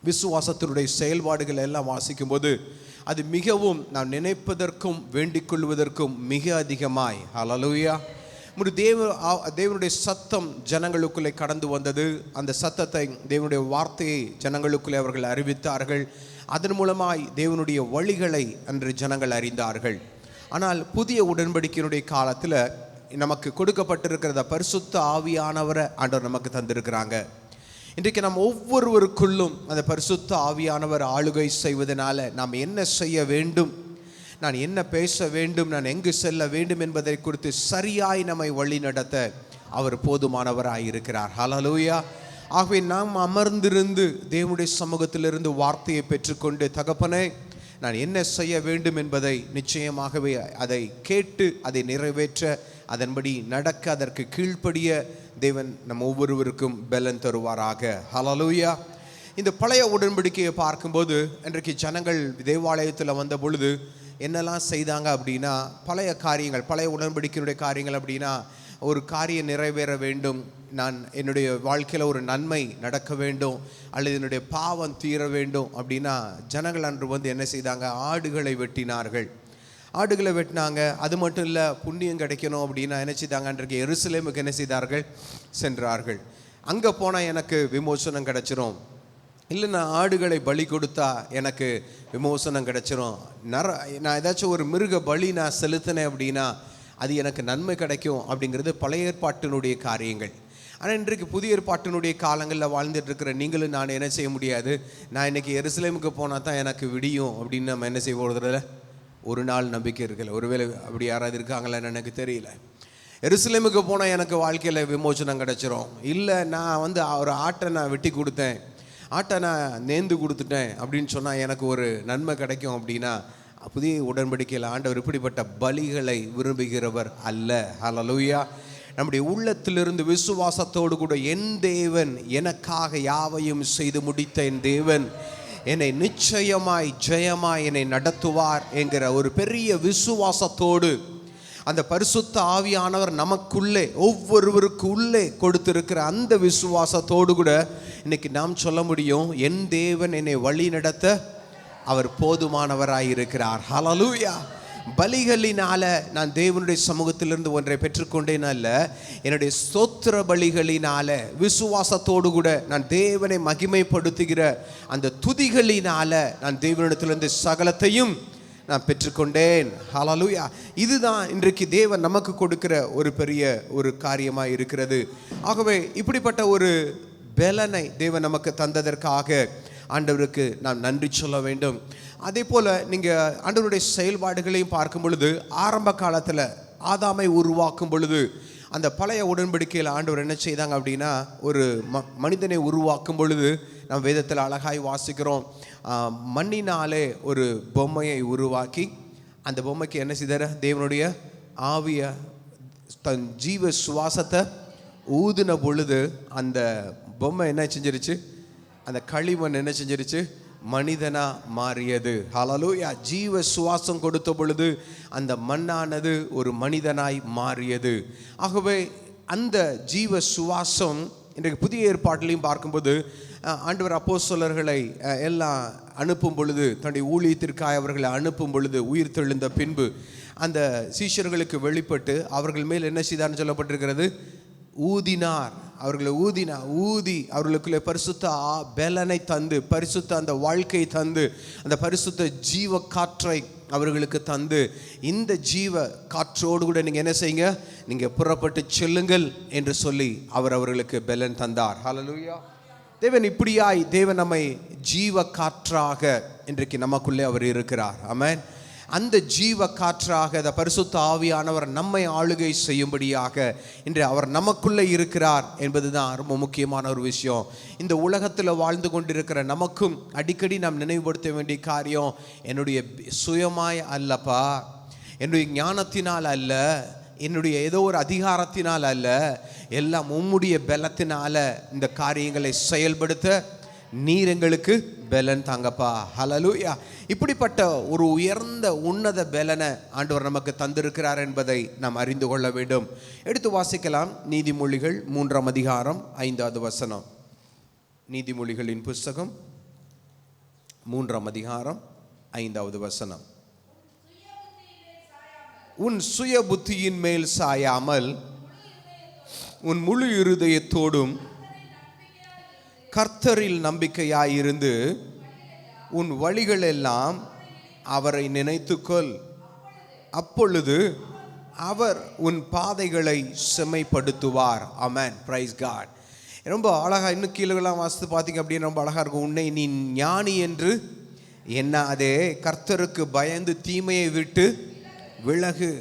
விசுவாசத்தினுடைய செயல்பாடுகள் எல்லாம் வாசிக்கும்போது அது மிகவும் நாம் நினைப்பதற்கும் வேண்டிக் கொள்வதற்கும் மிக அதிகமாய். ஹல்லேலூயா. தேவனுடைய சத்தம் ஜனங்களுக்குள்ளே கடந்து வந்தது. அந்த சத்தத்தை, தேவனுடைய வார்த்தையை ஜனங்களுக்குள்ளே அவர்கள் அறிவித்தார்கள். அதன் மூலமாய் தேவனுடைய வழிகளை அன்று ஜனங்கள் அறிந்தார்கள். ஆனால் புதிய உடன்படிக்கையினுடைய காலத்தில் நமக்கு கொடுக்கப்பட்டிருக்கிறத பரிசுத்த ஆவியானவரை ஆண்டவர் நமக்கு தந்திருக்கிறாங்க. இன்றைக்கு நாம் ஒவ்வொருவருக்குள்ளும் அந்த பரிசுத்த ஆவியானவர் ஆளுகை செய்வதனால நாம் என்ன செய்ய வேண்டும், நான் என்ன பேச வேண்டும், நான் எங்கு செல்ல வேண்டும் என்பதை குறித்து சரியாய் நம்மை வழி நடத்த அவர் போதுமானவராய் இருக்கிறார். ஹல்லேலூயா. ஆகவே நாம் அமர்ந்திருந்து தேவனுடைய சமூகத்திலிருந்து வார்த்தையை பெற்றுக்கொண்டு, தகப்பனே நான் என்ன செய்ய வேண்டும் என்பதை நிச்சயமாகவே அதை கேட்டு அதை நிறைவேற்ற, அதன்படி நடக்க, அதற்கு கீழ்ப்படிய தேவன் நம் ஒவ்வொருவருக்கும் பலன் தருவாராக. ஹல்லேலூயா. இந்த பழைய உடன்படிக்கையை பார்க்கும்போது, இன்றைக்கு ஜனங்கள் தேவாலயத்தில் வந்த பொழுது என்னெல்லாம் செய்தாங்க அப்படின்னா, பழைய காரியங்கள், பழைய உடன்படிக்கையினுடைய காரியங்கள் அப்படின்னா, ஒரு காரியம் நிறைவேற வேண்டும், நான் என்னுடைய வாழ்க்கையில் ஒரு நன்மை நடக்க வேண்டும், அல்லது என்னுடைய பாவம் தீர வேண்டும் அப்படின்னா ஜனங்கள் அன்று வந்து என்ன செய்தாங்க, ஆடுகளை வெட்டினார்கள். ஆடுகளை வெட்டினாங்க. அது மட்டும் இல்லை, புண்ணியம் கிடைக்கணும் அப்படின்னா என்ன செய்தாங்க, அன்றைக்கு எருசலேமுக்கு என்ன செய்தார்கள், சென்றார்கள். அங்கே போனால் எனக்கு விமோசனம் கிடைச்சிரும், இல்லை நான் ஆடுகளை பலி கொடுத்தா எனக்கு விமோசனம் கிடைச்சிரும், நான் ஏதாச்சும் ஒரு மிருக பலி நான் செலுத்தினேன் அப்படின்னா அது எனக்கு நன்மை கிடைக்கும் அப்படிங்கிறது பழைய ஏற்பாட்டினுடைய காரியங்கள். ஆனால் இன்றைக்கு புதிய ஏற்பாட்டினுடைய காலங்களில் வாழ்ந்துட்டு இருக்கிற நீங்களும் நான் என்ன செய்ய முடியாது, நான் இன்றைக்கி எருசலேமுக்கு போனால் தான் எனக்கு விடியும் அப்படின்னு நம்ம என்ன செய்ய போகிறதில்ல, ஒரு நாள் நம்பிக்கை இருக்குல்ல. ஒருவேளை அப்படி யாராவது இருக்காங்களான்னு எனக்கு தெரியல. எருசலேமுக்கு போனால் எனக்கு வாழ்க்கையில் விமோசனம் கிடச்சிரும், இல்லை நான் வந்து ஒரு ஆட்டை நான் வெட்டி கொடுத்தேன், ஆட்டை நான் நேர்ந்து கொடுத்துட்டேன் அப்படின்னு சொன்னால் எனக்கு ஒரு நன்மை கிடைக்கும் அப்படின்னா, புதிய உடன்படிக்கையில் ஆண்டவர் இப்படிப்பட்ட பலிகளை விரும்புகிறவர் அல்ல. ஹல்லேலூயா. நம்முடைய உள்ளத்திலிருந்து விசுவாசத்தோடு கூட, என் தேவன் எனக்காக யாவையும் செய்து முடித்த என் தேவன் என்னை நிச்சயமாய் ஜெயமாய் என்னை நடத்துவார் என்கிற ஒரு பெரிய விசுவாசத்தோடு, அந்த பரிசுத்த ஆவியானவர் நமக்குள்ளே ஒவ்வொருவருக்கு உள்ளே கொடுத்திருக்கிற அந்த விசுவாசத்தோடு கூட இன்னைக்கு நாம் சொல்ல முடியும், என் தேவன் என்னை வழி நடத்த அவர் போதுமானவராய் இருக்கிறார். ஹல்லேலூயா. பலிகளினால நான் தேவனுடைய சமூகத்திலிருந்து ஒன்றை பெற்றுக்கொண்டேன் அல்ல, என்னுடைய ஸ்தோத்திர பலிகளினால, விசுவாசத்தோடு கூட நான் தேவனை மகிமைப்படுத்துகிற அந்த துதிகளினால நான் தேவனிடத்திலிருந்து சகலத்தையும் நான் பெற்றுக்கொண்டேன். ஹல்லேலூயா. இதுதான் இன்றைக்கு தேவன் நமக்கு கொடுக்கிற ஒரு பெரிய ஒரு காரியமாக இருக்கிறது. ஆகவே இப்படிப்பட்ட ஒரு பலனை தேவன் நமக்கு தந்ததற்காக ஆண்டவருக்கு நாம் நன்றி சொல்ல வேண்டும். அதே போல் நீங்கள் ஆண்டவருடைய செயல்பாடுகளையும் பார்க்கும் பொழுது, ஆரம்ப காலத்தில் ஆதாமை உருவாக்கும் பொழுது அந்த பழைய உடன்படிக்கையில் ஆண்டவர் என்ன செய்தாங்க அப்படின்னா, ஒரு மனிதனை உருவாக்கும் பொழுது நாம் வேதத்தில் அழகாய் வாசிக்கிறோம், மண்ணினாலே ஒரு பொம்மையை உருவாக்கி அந்த பொம்மைக்கு என்ன செய்தார், தேவனுடைய ஆவிய தன் ஜீவ சுவாசத்தை ஊதின பொழுது அந்த பொம்மை என்ன செஞ்சிருச்சு, அந்த களிமண் என்ன செஞ்சிருச்சு, மனிதனா மாறியது. ஹல்லேலூயா. ஜீவ சுவாசம் கொடுத்த பொழுது அந்த மண்ணானது ஒரு மனிதனாய் மாறியது. ஆகவே அந்த ஜீவ சுவாசம் இன்றைக்கு புதிய ஏற்பாட்டிலையும் பார்க்கும்போது, ஆண்டவர் அப்போஸ்தலர்களை எல்லாம் அனுப்பும் பொழுது, தன்னுடைய ஊழியத்திற்காக அவர்களை அனுப்பும் பொழுது, உயிர் தெழுந்த பின்பு அந்த சீஷர்களுக்கு வெளிப்பட்டு அவர்கள் மேல் என்ன செய்தார்னு சொல்லப்பட்டிருக்கிறது, ஊதினார். அவர்களை ஊதி அவர்களுக்குள்ளே பரிசுத்த பலனை தந்து, பரிசுத்த அந்த வாழ்க்கையை தந்து, அந்த பரிசுத்த ஜீவ காற்றை அவர்களுக்கு தந்து, இந்த ஜீவ காற்றோடு கூட நீங்கள் என்ன செய்யுங்க, நீங்கள் புறப்பட்டு செல்லுங்கள் என்று சொல்லி அவர் அவர்களுக்கு பலன் தந்தார். ஹல்லேலூயா. தேவன் இப்படியாய் தேவன் நம்மை ஜீவ காற்றாக இன்றைக்கு நமக்குள்ளே அவர் இருக்கிறார். ஆமென். அந்த ஜீவ காற்றாக அந்த பரிசுத்த ஆவியானவர் நம்மை ஆளுகை செய்யும்படியாக இன்று அவர் நமக்குள்ளே இருக்கிறார் என்பதுதான் ரொம்ப முக்கியமான ஒரு விஷயம். இந்த உலகத்தில் வாழ்ந்து கொண்டிருக்கிற நமக்கும் அடிக்கடி நாம் நினைவுபடுத்த வேண்டிய காரியம், என்னுடைய சுயமாய் அல்லப்பா, என்னுடைய ஞானத்தினால் அல்ல, என்னுடைய ஏதோ ஒரு அதிகாரத்தினால் அல்ல, எல்லாம் உம்முடைய பலத்தினால இந்த காரியங்களை செயல்படுத்த நீர் எங்களுக்கு பலன் தாங்கப்பா. ஹல்லேலூயா. இப்படிப்பட்ட ஒரு உயர்ந்த உன்னத பலனை ஆண்டவர் நமக்கு தந்திருக்கிறார் என்பதை நாம் அறிந்து கொள்ள வேண்டும். எடுத்து வாசிக்கலாம். நீதிமொழிகள் 3ஆம் அதிகாரம் 5வது வசனம். நீதிமொழிகளின் புஸ்தகம் 3ஆம் அதிகாரம் 5வது வசனம். உன் சுய புத்தியின் மேல் சாயாமல் உன் முழு இருதயத்தோடும் கர்த்தரில் நம்பிக்கையாயிருந்து உன் வழிகள் எல்லாம் அவரை நினைத்துக்கொள், அப்பொழுது அவர் உன் பாதைகளை செம்மைப்படுத்துவார். ஆமென். Price God. ரொம்ப அழகா இன்னும் கீழெல்லாம் வாசித்து பார்த்தீங்க அப்படின்னு ரொம்ப அழகா இருக்கும். உன்னை நீ ஞானி என்று என்னாதே, கர்த்தருக்கு பயந்து தீமையை விட்டு விலகு.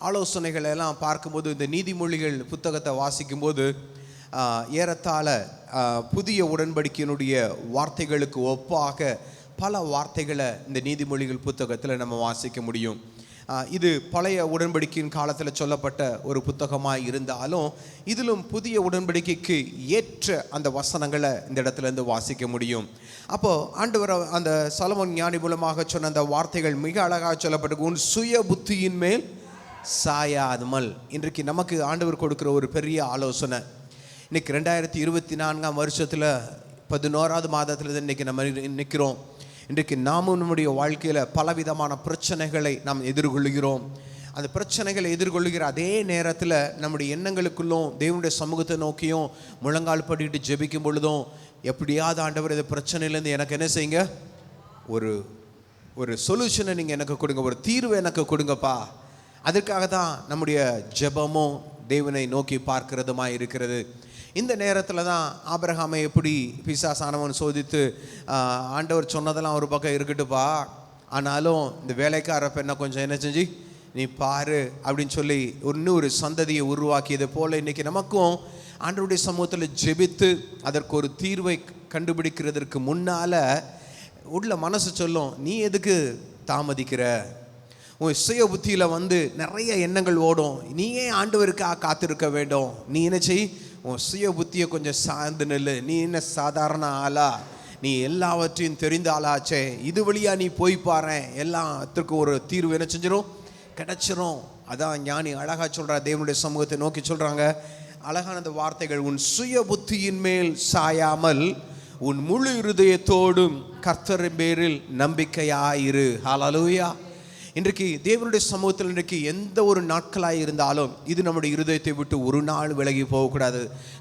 ஆலோசனைகள் எல்லாம் பார்க்கும்போது இந்த நீதிமொழிகள் புத்தகத்தை வாசிக்கும்போது ஏறத்தாழ புதிய உடன்படிக்கையினுடைய வார்த்தைகளுக்கு ஒப்பாக பல வார்த்தைகளை இந்த நீதிமொழிகள் புத்தகத்தில் நம்ம வாசிக்க முடியும். இது பழைய உடன்படிக்கையின் காலத்தில் சொல்லப்பட்ட ஒரு புத்தகமாக இருந்தாலும் இதிலும் புதிய உடன்படிக்கைக்கு ஏற்ற அந்த வசனங்களை இந்த இடத்துலேருந்து வாசிக்க முடியும். அப்போது ஆண்டவர் அந்த சாலமோன் ஞானி மூலமாக சொன்ன அந்த வார்த்தைகள் மிக அழகாக சொல்லப்பட்டு, உன் சுய புத்தியின் மேல் சாயாதமல். இன்றைக்கு நமக்கு ஆண்டவர் கொடுக்குற ஒரு பெரிய ஆலோசனை. இன்றைக்கி 2024 வருஷத்தில் 11வது மாதத்தில் இன்றைக்கி நம்ம நிற்கிறோம். இன்றைக்கு நாமும் நம்முடைய வாழ்க்கையில் பலவிதமான பிரச்சனைகளை நாம் எதிர்கொள்கிறோம். அந்த பிரச்சனைகளை எதிர்கொள்கிற அதே நேரத்தில் நம்முடைய எண்ணங்களுக்குள்ளும் தேவனுடைய சமூகத்தை நோக்கியும் முழங்கால் படிட்டு ஜெபிக்கும் பொழுதும், எப்படியாவது ஆண்டவர் இந்த பிரச்சனையிலேருந்து எனக்கு என்ன செய்யுங்க, ஒரு சொல்யூஷனை நீங்கள் எனக்கு கொடுங்க, ஒரு தீர்வை எனக்கு கொடுங்கப்பா. அதற்காக தான் நம்முடைய ஜெபமும் தேவனை நோக்கி பார்க்கிறதுமா இருக்கிறது. இந்த நேரத்தில் தான் ஆபிரகாமை எப்படி பிசாசானவன் சோதித்து, ஆண்டவர் சொன்னதெல்லாம் ஒரு பக்கம் இருக்கட்டுப்பா, ஆனாலும் இந்த வேலைக்கார பெண்ணை கொஞ்சம் என்ன செஞ்சு நீ பாரு அப்படின்னு சொல்லி இன்னொரு சந்ததியை உருவாக்கியது போல் இன்றைக்கி நமக்கும் ஆண்டவருடைய சமூகத்தில் ஜெபித்து அதற்கு ஒரு தீர்வை கண்டுபிடிக்கிறதுக்கு முன்னால் உள்ள மனசு சொல்லும், நீ எதுக்கு தாமதிக்கிற? உன் சுய புத்தியில் நிறைய எண்ணங்கள் ஓடும். நீ ஏன் ஆண்டவருக்காக காத்திருக்க வேண்டும்? நீ என்ன செய், உன் சுய புத்தியை கொஞ்சம் சார்ந்து நெல்லு. நீ என்ன சாதாரண ஆளா? நீ எல்லாவற்றையும் தெரிந்த ஆளாச்சே. இது வழியாக நீ போய் பாரு, எல்லாத்துக்கும் ஒரு தீர்வு என்ன செஞ்சிடும், கிடச்சிரும். அதான் ஞானி அழகாக சொல்கிறா, தேவனுடைய சமூகத்தை நோக்கி சொல்கிறாங்க அழகான அந்த வார்த்தைகள். உன் சுய புத்தியின் மேல் சாயாமல் உன் முழு இருதயத்தோடும் கர்த்தரின் பேரில் நம்பிக்கையாயிரு. ஹல்லேலூயா. இன்றைக்கு தேவனுடைய சமூகத்தில் இன்றைக்கு எந்த ஒரு நாட்களாக இருந்தாலும் இது நம்முடைய இருதயத்தை விட்டு ஒரு நாள் விலகி போகக்கூடாது.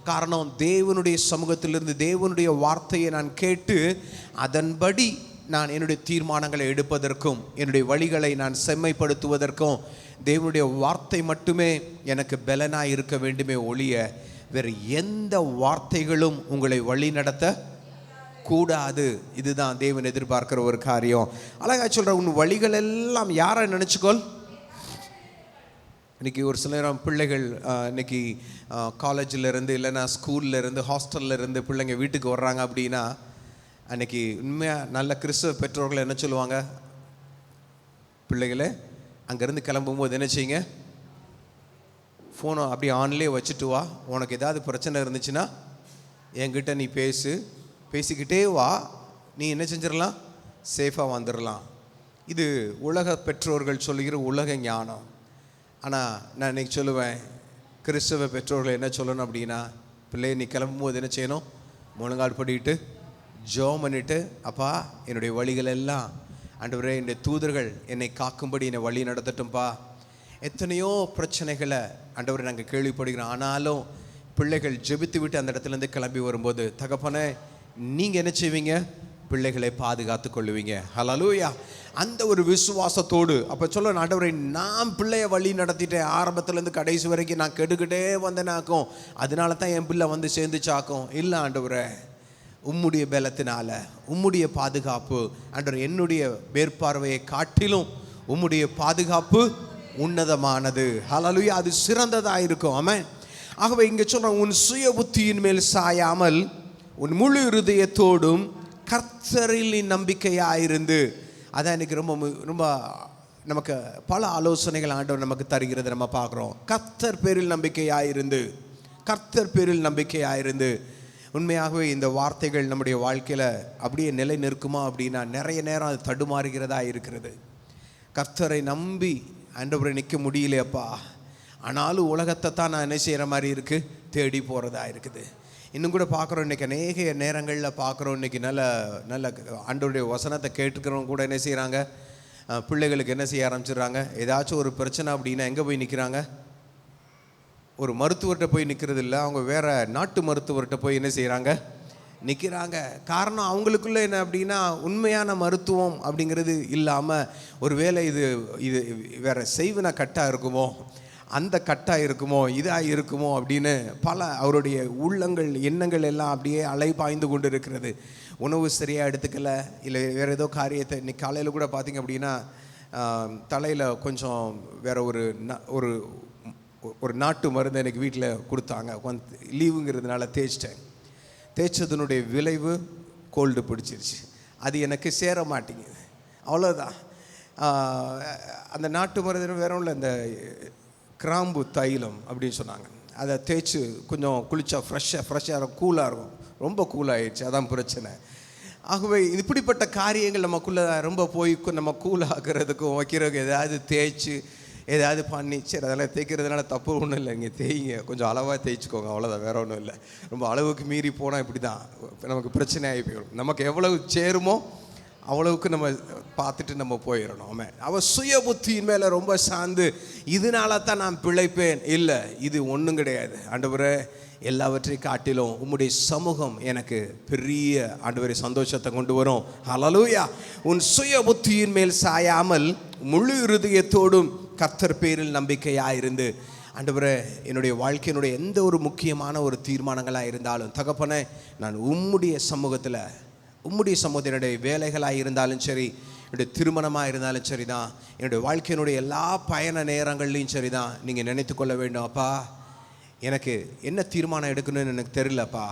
காரணம், தேவனுடைய சமூகத்திலிருந்து தேவனுடைய வார்த்தையை நான் கேட்டு அதன்படி நான் என்னுடைய தீர்மானங்களை எடுப்பதற்கும் என்னுடைய வழிகளை நான் செம்மைப்படுத்துவதற்கும் தேவனுடைய வார்த்தை மட்டுமே எனக்கு பலனாக இருக்க வேண்டுமே ஒழிய வேறு எந்த வார்த்தைகளும் உங்களை வழி நடத்த கூடாது. இதுதான் தேவன் எதிர்பார்க்கிற ஒரு காரியம். அழகா சொல்ற, உன் வழிகள் எல்லாம் யாரை நினைச்சுக்கொள். இன்னைக்கு ஒரு சில நேரம் பிள்ளைகள் இன்னைக்கு காலேஜில் இருந்து இல்லைன்னா ஸ்கூல்ல இருந்து ஹாஸ்டல்ல இருந்து பிள்ளைங்க வீட்டுக்கு வர்றாங்க அப்படின்னா, அன்னைக்கு உண்மையாக நல்ல கிறிஸ்தவ பெற்றோர்கள் என்ன சொல்லுவாங்க, பிள்ளைகளே அங்கேருந்து கிளம்பும்போது என்ன செய்யுங்க, ஃபோனை அப்படியே ஆன்லேயே வச்சுட்டு வா, உனக்கு ஏதாவது பிரச்சனை இருந்துச்சுன்னா என்கிட்ட நீ பேசிக்கிட்டே வா, நீ என்ன செஞ்சிடலாம், சேஃபாக வந்துடலாம். இது உலக பெற்றோர்கள் சொல்லுகிற உலக ஞானம். ஆனால் நான் இன்றைக்கி சொல்லுவேன், கிறிஸ்தவ பெற்றோர்கள் என்ன சொல்லணும் அப்படின்னா, பிள்ளையை நீ கிளம்பும்போது என்ன செய்யணும், முழங்கால் படிட்டு ஜெபம் பண்ணிட்டு, அப்பா என்னுடைய வழிகள் எல்லாம் ஆண்டவரே என்னுடைய தூதர்கள் என்னை காக்கும்படி என்னை வழி நடத்தட்டும்பா. எத்தனையோ பிரச்சனைகளை ஆண்டவரை நாங்கள் கேள்விப்படுகிறோம். ஆனாலும் பிள்ளைகள் ஜெபித்து விட்டு அந்த இடத்துலேருந்து கிளம்பி வரும்போது, தகப்பனே நீங்கள் என்ன செய்வீங்க, பிள்ளைகளை பாதுகாத்து கொள்ளுவீங்க. ஹல்லேலூயா. அந்த ஒரு விசுவாசத்தோடு அப்போ சொல்ல, ஆண்டவரை நான் பிள்ளைய வழி நடத்திட்டேன், ஆரம்பத்துலேருந்து கடைசி வரைக்கும் நான் கெடுக்கிட்டே வந்தேனாக்கும், அதனால தான் என் பிள்ளை வந்து சேர்ந்துச்சாக்கும். இல்லை ஆண்டவரே, உம்முடைய பலத்தினால, உம்முடைய பாதுகாப்பு, ஆண்டவர் என்னுடைய மேற்பார்வையை காட்டிலும் உம்முடைய பாதுகாப்பு உன்னதமானது. ஹல்லேலூயா. அது சிறந்ததாக இருக்கும். ஆமென். ஆகவே இங்கே சொல்கிறேன், உன் சுய புத்தியின் மேல் சாயாமல் உன் முழு இருதயத்தோடும் கர்த்தரில் நம்பிக்கையாயிருந்து. அதான் எனக்கு ரொம்ப நமக்கு பல ஆலோசனைகள் ஆண்டவர் நமக்கு தருகிறது நம்ம பார்க்குறோம். கர்த்தர் பேரில் நம்பிக்கையாயிருந்து, கர்த்தர் பேரில் நம்பிக்கையாயிருந்து. உண்மையாகவே இந்த வார்த்தைகள் நம்முடைய வாழ்க்கையில் அப்படியே நிலை நிற்குமா அப்படின்னா நிறைய நேரம் அது தடுமாறுகிறதா இருக்கிறது. கர்த்தரை நம்பி ஆண்டவரை நிற்க முடியலையப்பா, ஆனாலும் உலகத்தை தான் நான் என்ன செய்கிற மாதிரி இருக்குது, தேடி போகிறதா இருக்குது. இன்னும் கூட பார்க்குறோம், இன்றைக்கி அநேக நேரங்களில் பார்க்குறோம், இன்றைக்கி நல்ல நல்ல ஆண்டவருடைய வசனத்தை கேட்டுக்கிறவங்க கூட என்ன செய்கிறாங்க, பிள்ளைகளுக்கு என்ன செய்ய ஆரம்பிச்சிடுறாங்க, ஏதாச்சும் ஒரு பிரச்சனை அப்படின்னா எங்கே போய் நிற்கிறாங்க, ஒரு மருத்துவர்கிட்ட போய் நிற்கிறது இல்லை, அவங்க வேறு நாட்டு மருத்துவர்கிட்ட போய் என்ன செய்கிறாங்க, நிற்கிறாங்க. காரணம், அவங்களுக்குள்ள என்ன அப்படின்னா உண்மையான மருத்துவம் அப்படிங்கிறது இல்லாமல், ஒரு வேளை இது வேறு செய்வின கட்டாக இருக்குமோ, அந்த கட்டாக இருக்குமோ இதாக இருக்குமோ அப்படின்னு பல அவருடைய உள்ளங்கள் எண்ணங்கள் எல்லாம் அப்படியே அலைபாய்ந்து கொண்டு இருக்கிறது. உணவு சரியாக எடுத்துக்கல, இல்லை வேறு ஏதோ காரியத்தை. இன்னைக்கு காலையில் கூட பார்த்திங்க அப்படின்னா தலையில் கொஞ்சம் வேறு ஒரு ஒரு நாட்டு மருந்து எனக்கு வீட்டில் கொடுத்தாங்க. லீவுங்கிறதுனால தேய்ச்சதனுடைய விளைவு கோல்டு பிடிச்சிருச்சு. அது எனக்கு சேர மாட்டேங்குது, அவ்வளோதான். அந்த நாட்டு மருந்து வேற இல்லை, இந்த கிராம்பு தைலம் அப்படின்னு சொன்னாங்க. அதை தேய்ச்சி கொஞ்சம் குளித்தா ஃப்ரெஷ்ஷாக இருக்கும், கூலாக இருக்கும். ரொம்ப கூலாகிடுச்சு, அதான் பிரச்சனை. ஆகவே இப்படிப்பட்ட காரியங்கள் நமக்குள்ளே ரொம்ப போய் நம்ம கூலாகிறதுக்கும் வைக்கிறதுக்கு ஏதாவது தேய்ச்சி ஏதாவது பண்ணி, சரி அதெல்லாம் தேய்க்கிறதுனால தப்பு ஒன்றும் இல்லை, இங்கே தேய்ங்க, கொஞ்சம் அளவாக தேய்ச்சிக்கோங்க, அவ்வளோதான், வேற ஒன்றும் இல்லை. ரொம்ப அளவுக்கு மீறி போனால் இப்படி தான் நமக்கு பிரச்சனை ஆகி போயிடும். நமக்கு எவ்வளவு சேருமோ அவ்வளவுக்கு நம்ம பார்த்துட்டு நம்ம போயிடணும். அவன் சுய புத்தியின் மேலே ரொம்ப சார்ந்து இதனால தான் நான் பிழைப்பேன், இல்லை, இது ஒன்றும் கிடையாது. ஆண்டவரே, எல்லாவற்றையும் காட்டிலும் உம்முடைய சமூகம் எனக்கு பெரிய ஆண்டவரே சந்தோஷத்தை கொண்டு வரும். ஹல்லேலூயா. உன் சுய புத்தியின் மேல் சாயாமல் முழு இருதயத்தோடும் கர்த்தர் பேரில் நம்பிக்கையாக இருந்து, ஆண்டவரே, என்னுடைய வாழ்க்கையினுடைய எந்த ஒரு முக்கியமான ஒரு தீர்மானங்களாக இருந்தாலும் தகப்பனே, நான் உம்முடைய சமூகத்தில் என்னுடைய வேலைகளாக இருந்தாலும் சரி, என்னுடைய திருமணமாக இருந்தாலும் சரி தான், என்னுடைய வாழ்க்கையினுடைய எல்லா பயண நேரங்கள்லையும் சரி தான், நீங்கள் நினைத்து கொள்ள வேண்டும், அப்பா எனக்கு என்ன தீர்மானம் எடுக்கணும்னு எனக்கு தெரியலப்பா,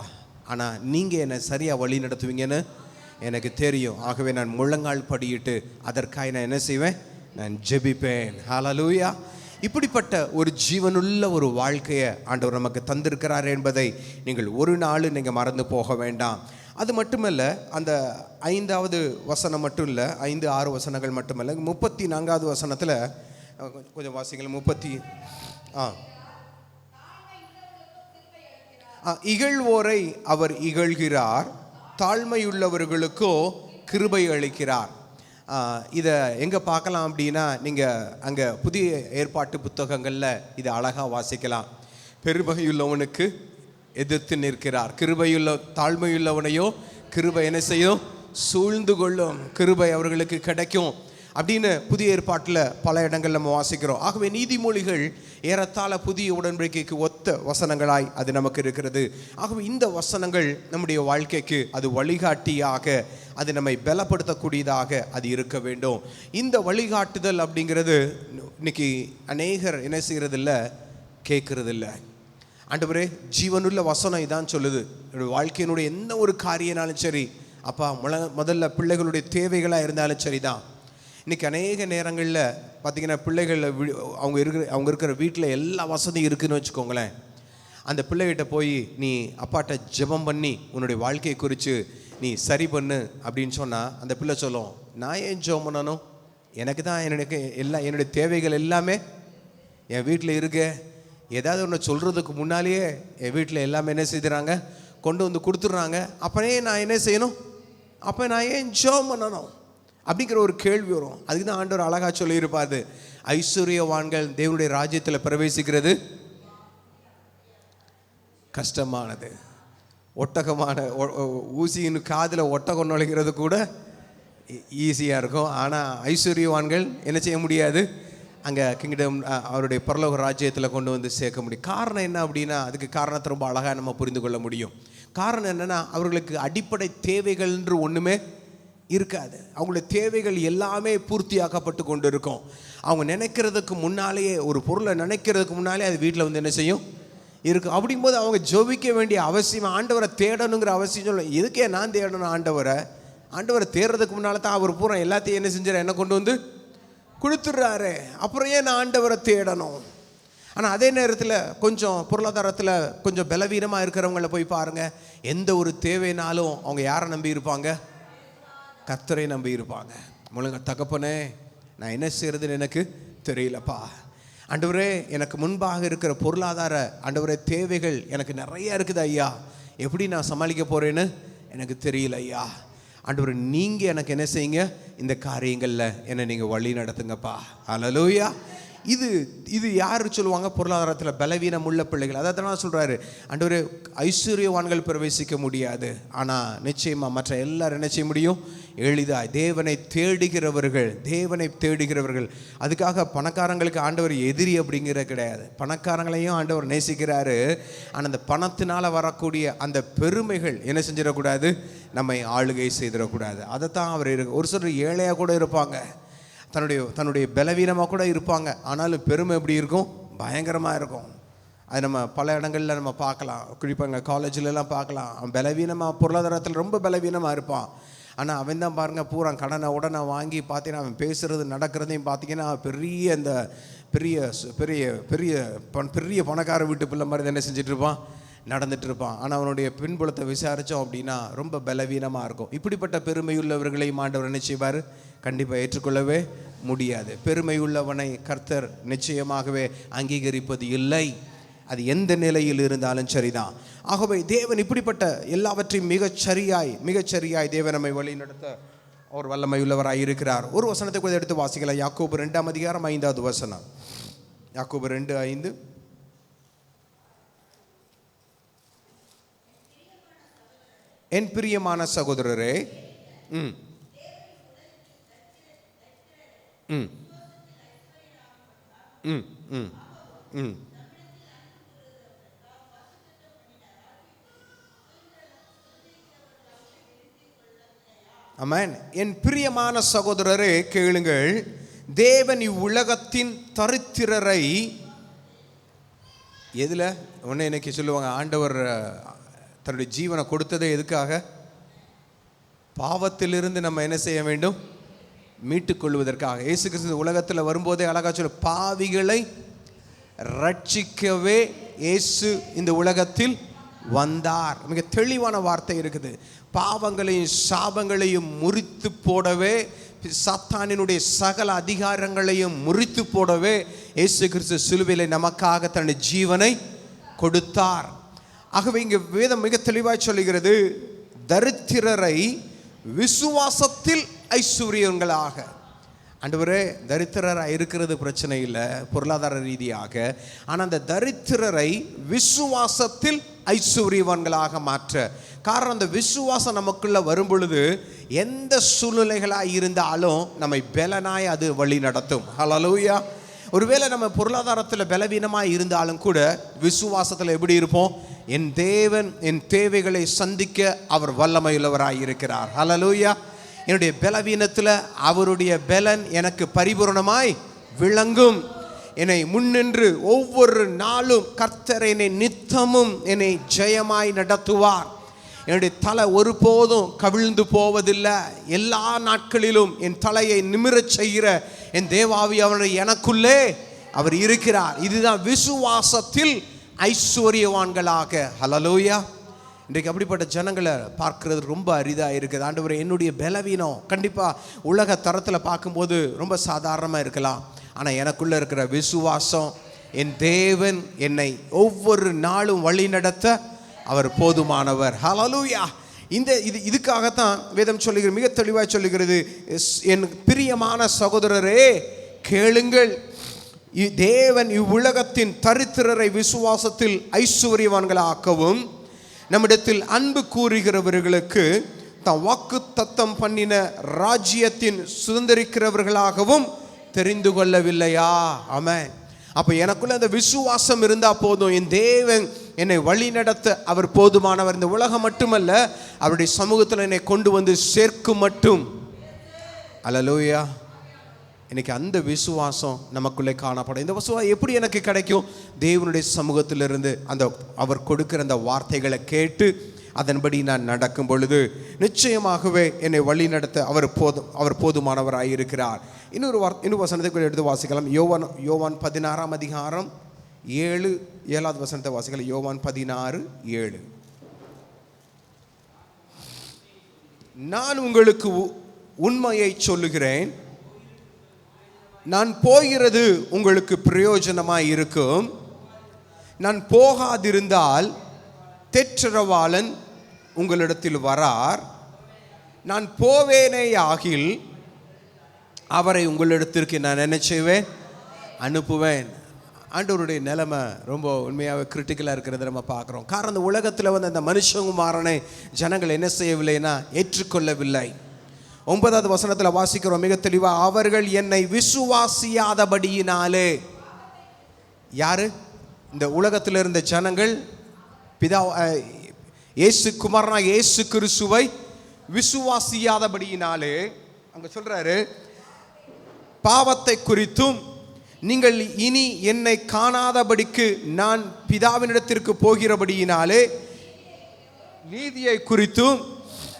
ஆனால் நீங்கள் என்னை சரியாக வழி நடத்துவீங்கன்னு எனக்கு தெரியும். ஆகவே நான் முழங்கால் படியிட்டு அதற்காக நான் என்ன செய்வேன், நான் ஜெபிப்பேன். ஹல்லேலூயா. இப்படிப்பட்ட ஒரு ஜீவனுள்ள ஒரு வாழ்க்கையை ஆண்டவர் நமக்கு தந்திருக்கிறார் என்பதை நீங்கள் ஒரு நாள் நீங்கள் மறந்து போக வேண்டாம். அது மட்டுமல்ல, அந்த 5வது வசனம் மட்டும் இல்லை, 5-6 வசனங்கள் மட்டுமல்ல, 34வது வசனத்தில் கொஞ்சம் வாசிங்கள். இகழ்வோரை அவர் இகழ்கிறார், தாழ்மையுள்ளவர்களுக்கோ கிருபை அளிக்கிறார். இதை எங்கே பார்க்கலாம் அப்படின்னா, நீங்கள் அங்கே புதிய ஏற்பாட்டு புத்தகங்களில் இதை அழகாக வாசிக்கலாம். பெருமையுள்ளவனுக்கு எதிர்த்து நிற்கிறார், தாழ்மையுள்ளவனையோ கிருபை என்ன செய்யும், சூழ்ந்து கொள்ளும், கிருபை அவர்களுக்கு கிடைக்கும் அப்படின்னு புதிய ஏற்பாட்டில் பல இடங்கள் நம்ம வாசிக்கிறோம். ஆகவே நீதிமொழிகள் ஏறத்தாழ புதிய உடன்படிக்கைக்கு ஒத்த வசனங்களாய் அது நமக்கு இருக்கிறது. ஆகவே இந்த வசனங்கள் நம்முடைய வாழ்க்கைக்கு அது வழிகாட்டியாக, அது நம்மை பலப்படுத்தக்கூடியதாக அது இருக்க வேண்டும். இந்த வழிகாட்டுதல் அப்படிங்கிறது இன்னைக்கு அநேகர் என்ன செய்கிறது இல்லை, கேட்கறது இல்லை. ஆண்டவரே, ஜீவனுள்ள வசனம் இதான் சொல்லுது. என்னுடைய வாழ்க்கையினுடைய எந்த ஒரு காரியனாலும் சரி, அப்பா முதல்ல பிள்ளைகளுடைய தேவைகளாக இருந்தாலும் சரி தான். இன்றைக்கி அநேக நேரங்களில் பார்த்திங்கன்னா, பிள்ளைகளில் அவங்க இருக்கிற வீட்டில் எல்லா வசதியும் இருக்குதுன்னு வச்சுக்கோங்களேன். அந்த பிள்ளைகிட்ட போய் நீ அப்பாட்ட ஜெபம் பண்ணி உன்னுடைய வாழ்க்கையை குறித்து நீ சரி பண்ணு அப்படின்னு சொன்னால், அந்த பிள்ளை சொல்லும், நான் ஏன் ஜெபம் பண்ணணும், எனக்கு தான் என்னுடைய தேவைகள் எல்லாமே என் வீட்டில் இருக்க. ஏதாவது ஒன்று சொல்கிறதுக்கு முன்னாலேயே என் வீட்டில் எல்லாமே என்ன செய்கிறாங்க, கொண்டு வந்து கொடுத்துட்றாங்க. அப்போனே நான் என்ன செய்யணும், அப்போ நான் ஏன் ஜெபம் பண்ணணும் அப்படிங்கிற ஒரு கேள்வி வரும். அதுக்கு தான் ஆண்டவர் அழகாக சொல்லியிருப்பாரு, ஐஸ்வர்யவான்கள் தேவனுடைய ராஜ்யத்தில் பிரவேசிக்கிறது கஷ்டமானது, ஒட்டகமான ஊசியின் காதில் ஒட்டகம் நுழைகிறது கூட ஈஸியாக இருக்கும். ஆனால் ஐஸ்வர்யவான்கள் என்ன செய்ய முடியாது, அங்கே கிங்டம் அவருடைய பரலோக ராஜ்யத்தில் கொண்டு வந்து சேர்க்க முடியும். காரணம் என்ன அப்படின்னா, அதுக்கு காரணத்தை ரொம்ப அழகாக நம்ம புரிந்து கொள்ள முடியும். காரணம் என்னென்னா, அவர்களுக்கு அடிப்படை தேவைகள் என்று ஒன்றுமே இருக்காது. அவங்களுடைய தேவைகள் எல்லாமே பூர்த்தியாக்கப்பட்டு கொண்டு இருக்கும். அவங்க நினைக்கிறதுக்கு முன்னாலேயே, ஒரு பொருளை நினைக்கிறதுக்கு முன்னாலே அது வீட்டில் வந்து என்ன செய்யும் இருக்கும். அப்படிங்கும்போது அவங்க ஜெபிக்க வேண்டிய அவசியம், ஆண்டவரை தேடணுங்கிற அவசியம் சொல்ல. எதுக்கே நான் தேடணும் ஆண்டவரை தேடுறதுக்கு முன்னால் தான் அவர் பூரா எல்லாத்தையும் என்ன செஞ்சார், என்ன கொண்டு வந்து கொடுத்துட்றாரு. அப்புறம் ஏன் நான் ஆண்டவரை தேடணும்? ஆனால் அதே நேரத்தில் கொஞ்சம் பொருளாதாரத்தில் கொஞ்சம் பலவீனமாக இருக்கிறவங்கள போய் பாருங்கள், எந்த ஒரு தேவைனாலும் அவங்க யாரை நம்பி இருப்பாங்க, கர்த்தரை நம்பி இருப்பாங்க. முழுங்க தகப்பனே, நான் என்ன செய்கிறதுன்னு எனக்கு தெரியலப்பா. ஆண்டவரே, எனக்கு முன்பாக இருக்கிற பொருளாதார ஆண்டவரே தேவைகள் எனக்கு நிறைய இருக்குது ஐயா, எப்படி நான் சமாளிக்க போகிறேன்னு எனக்கு தெரியல ஐயா. ஆண்டவரே, நீங்கள் எனக்கு என்ன செய்யுங்க, இந்த காரியங்களில் என்னை நீங்கள் வழி நடத்துங்கப்பா. ஹல்லேலூயா. இது இது யார் சொல்லுவாங்க? பொருளாதாரத்தில் பலவீனம் உள்ள பிள்ளைகள். அதான் நான் சொல்கிறாரு, ஆண்டவரே ஐஸ்வர்யவான்கள் பிரவேசிக்க முடியாது, ஆனால் நிச்சயமாக மற்ற எல்லாரும் என்ன செய்ய முடியும்? எளிதாய் தேவனை தேடுகிறவர்கள். அதுக்காக பணக்காரங்களுக்கு ஆண்டவர் எதிரி அப்படிங்கிற கிடையாது. பணக்காரங்களையும் ஆண்டவர் நேசிக்கிறாரு. ஆனால் அந்த பணத்தினால் வரக்கூடிய அந்த பெருமைகள் என்ன செஞ்சிடக்கூடாது? நம்மை ஆளுகை செய்திடக்கூடாது. அதைத்தான் அவர் ஒரு சிலர் ஏழையாக கூட இருப்பாங்க, தன்னுடைய பலவீனமாக கூட இருப்பாங்க, ஆனாலும் பெருமை எப்படி இருக்கும்? பயங்கரமாக இருக்கும். அது நம்ம பல இடங்களில் நம்ம பார்க்கலாம். குறிப்பாக காலேஜிலலாம் பார்க்கலாம். அவன் பலவீனமாக, பொருளாதாரத்தில் ரொம்ப பலவீனமாக இருப்பான். ஆனால் அவன் தான் பாருங்கள், பூரா கடனை உடனே வாங்கி பார்த்தீங்கன்னா அவன் பேசுகிறது நடக்கிறதையும் பார்த்தீங்கன்னா பெரிய இந்த பெரிய பெரிய பெரிய பெரிய பணக்கார வீட்டு பிள்ளை மாதிரி என்ன செஞ்சுட்டு இருப்பான், நடந்துட்டு இருப்பான். ஆனால் அவனுடைய பின்புலத்தை விசாரித்தோம் அப்படின்னா ரொம்ப பலவீனமாக இருக்கும். இப்படிப்பட்ட பெருமையுள்ளவர்களையும் ஆண்டவர் என்ன செய்வார்? கண்டிப்பாக ஏற்றுக்கொள்ளவே முடியாது. பெருமையுள்ளவனை கர்த்தர் நிச்சயமாகவே அங்கீகரிப்பது இல்லை, அது எந்த நிலையில் இருந்தாலும் சரிதான். ஆகவே தேவன் இப்படிப்பட்ட எல்லாவற்றையும் மிகச்சரியாய் தேவன் நம்மை வழி நடத்த அவர் வல்லமை உள்ளவராய் இருக்கிறார். ஒரு வசனத்தை கூட எடுத்து வாசிக்கலாம். யாக்கோபு 2:5 வசனம். யாக்கோபு 2:5. என் பிரியமான சகோதரரே, ஆமென். என் பிரியமான சகோதரரே கேளுங்கள், தேவன் இவ்வுலகத்தின் தரித்திரரை எதுல ஒன்று இன்னைக்கு சொல்லுவாங்க, ஆண்டவர் தன்னுடைய ஜீவனை கொடுத்ததே எதுக்காக? பாவத்திலிருந்து நம்ம என்ன செய்ய வேண்டும்? மீட்டுக்கொள்வதற்காக. இயேசு கிறிஸ்து உலகத்தில் வரும்போதே அழகா சொல்ல, பாவிகளை ரட்சிக்கவே இயேசு இந்த உலகத்தில் வந்தார். மிக தெளிவான வார்த்தை இருக்குது. பாவங்களையும் சாபங்களையும் முறித்து போடவே, சாத்தானினுடைய சகல அதிகாரங்களையும் முறித்து போடவே இயேசு கிறிஸ்து சிலுவையிலே நமக்காக தன்னுடைய ஜீவனை கொடுத்தார். ஆகவே இங்கே வேதம் மிக தெளிவாய் சொல்லுகிறது, தரித்திரரை விசுவாசத்தில் ஐஸ்வர்யங்களாக. ஆண்டவரே, தரித்திரராக இருக்கிறது பிரச்சனை இல்லை பொருளாதார ரீதியாக, ஆனால் அந்த தரித்திரரை விசுவாசத்தில் ஐஸ்வர்யவான்களாக மாற்ற. காரணம், அந்த விசுவாசம் நமக்குள்ள வரும் பொழுது எந்த சூழ்நிலைகளாக இருந்தாலும் நம்மை பலனாய் அது வழி நடத்தும். ஹல்லேலூயா. ஒருவேளை நம்ம பொருளாதாரத்தில் பலவீனமாக இருந்தாலும் கூட விசுவாசத்தில் எப்படி இருப்போம்? என் தேவன் என் தேவைகளை சந்திக்க அவர் வல்லமையுள்ளவராய் இருக்கிறார். ஹல்லேலூயா. என்னுடைய பலவீனத்தில் அவருடைய பலன் எனக்கு பரிபூரணமாய் விளங்கும். என்னை முன்னின்று ஒவ்வொரு நாளும் கர்த்தர் என்னை நித்தமும் என்னை ஜெயமாய் நடத்துவார். என்னுடைய தலை ஒருபோதும் கவிழ்ந்து போவதில்லை. எல்லா நாட்களிலும் என் தலையை நிமிரச் செய்கிற என் தேவாவியானவர் எனக்குள்ளே அவர் இருக்கிறார். இதுதான் விசுவாசத்தில் ஐஸ்வர்யவான்களாக. ஹல்லேலூயா. இன்றைக்கு அப்படிப்பட்ட ஜனங்களை பார்க்கறது ரொம்ப அரிதாக இருக்குது. ஆண்டவரே, என்னுடைய பலவீனம் கண்டிப்பாக உலக தரத்தில் பார்க்கும்போது ரொம்ப சாதாரணமாக இருக்கலாம், ஆனால் எனக்குள்ளே இருக்கிற விசுவாசம், என் தேவன் என்னை ஒவ்வொரு நாளும் வழி நடத்த அவர் போதுமானவர். ஹல்லேலூயா. இதுக்காகத்தான் வேதம் சொல்லுகிறது, மிக தெளிவாக சொல்லுகிறது, என் பிரியமான சகோதரரே கேளுங்கள், தேவன் இவ்வுலகத்தின் தரித்திரரை விசுவாசத்தில் ஐஸ்வர்யவான்களாக்கவும் நம்மிடத்தில் அன்பு கூறுகிறவர்களுக்கு தாம் வாக்கு தத்தம் பண்ணின ராஜ்யத்தின் சுதந்திரிக்கிறவர்களாகவும் தெரிந்து கொள்ளவில்லையா? ஆமென். அப்போ எனக்குள்ள அந்த விசுவாசம் இருந்தால் போதும், என் தேவன் என்னை வழி நடத்த அவர் போதுமானவர். இந்த உலகம் மட்டுமல்ல, அவருடைய சமூகத்தில் என்னை கொண்டு வந்து சேர்க்கும் மட்டும். அல்லேலூயா. இன்னைக்கு அந்த விசுவாசம் நமக்குள்ளே காணப்படும். இந்த விசுவாசம் எப்படி எனக்கு கிடைக்கும்? தேவனுடைய சமூகத்திலிருந்து அந்த அவர் கொடுக்கிற அந்த வார்த்தைகளை கேட்டு அதன்படி நான் நடக்கும் பொழுது நிச்சயமாகவே என்னை வழி நடத்த அவர் போதுமானவராக இருக்கிறார். இன்னொரு வசனத்தை கூட எடுத்து வாசிக்கலாம். யோவான் 16:7 வசனத்தை வாசிக்கலாம். யோவான் 16:7. நான் உங்களுக்கு உண்மையை சொல்லுகிறேன், நான் போகிறது உங்களுக்கு பிரயோஜனமாய் இருக்கும். நான் போகாதிருந்தால் தேற்றரவாளன் உங்களிடத்தில் வரார். நான் போவேனே ஆகில் அவரை உங்களிடத்திற்கு நான் என்ன செய்வேன்? அனுப்புவேன். ஆண்டவருடைய நிலைமை ரொம்ப உண்மையாக கிரிட்டிக்கலாக இருக்கிறத நம்ம பார்க்குறோம். காரணம் இந்த உலகத்தில் வந்து அந்த மனுஷகுமாரனை ஜனங்கள் என்ன செய்யவில்லைன்னா ஏற்றுக்கொள்ளவில்லை. 9வது வசனத்தில் வாசிக்கிறோம் மிக தெளிவாக, அவர்கள் என்னை விசுவாசியாதபடியினாலே. யாரு? இந்த உலகத்தில் இருந்த ஜனங்கள் பிதா இயேசு குமாரனாக இயேசு கிறிஸ்துவை விசுவாசியாதபடியினாலே. அங்க சொல்றாரு, பாவத்தை குறித்தும் நீங்கள் இனி என்னை காணாதபடிக்கு நான் பிதாவினிடத்திற்கு போகிறபடியினாலே, நீதியை குறித்தும்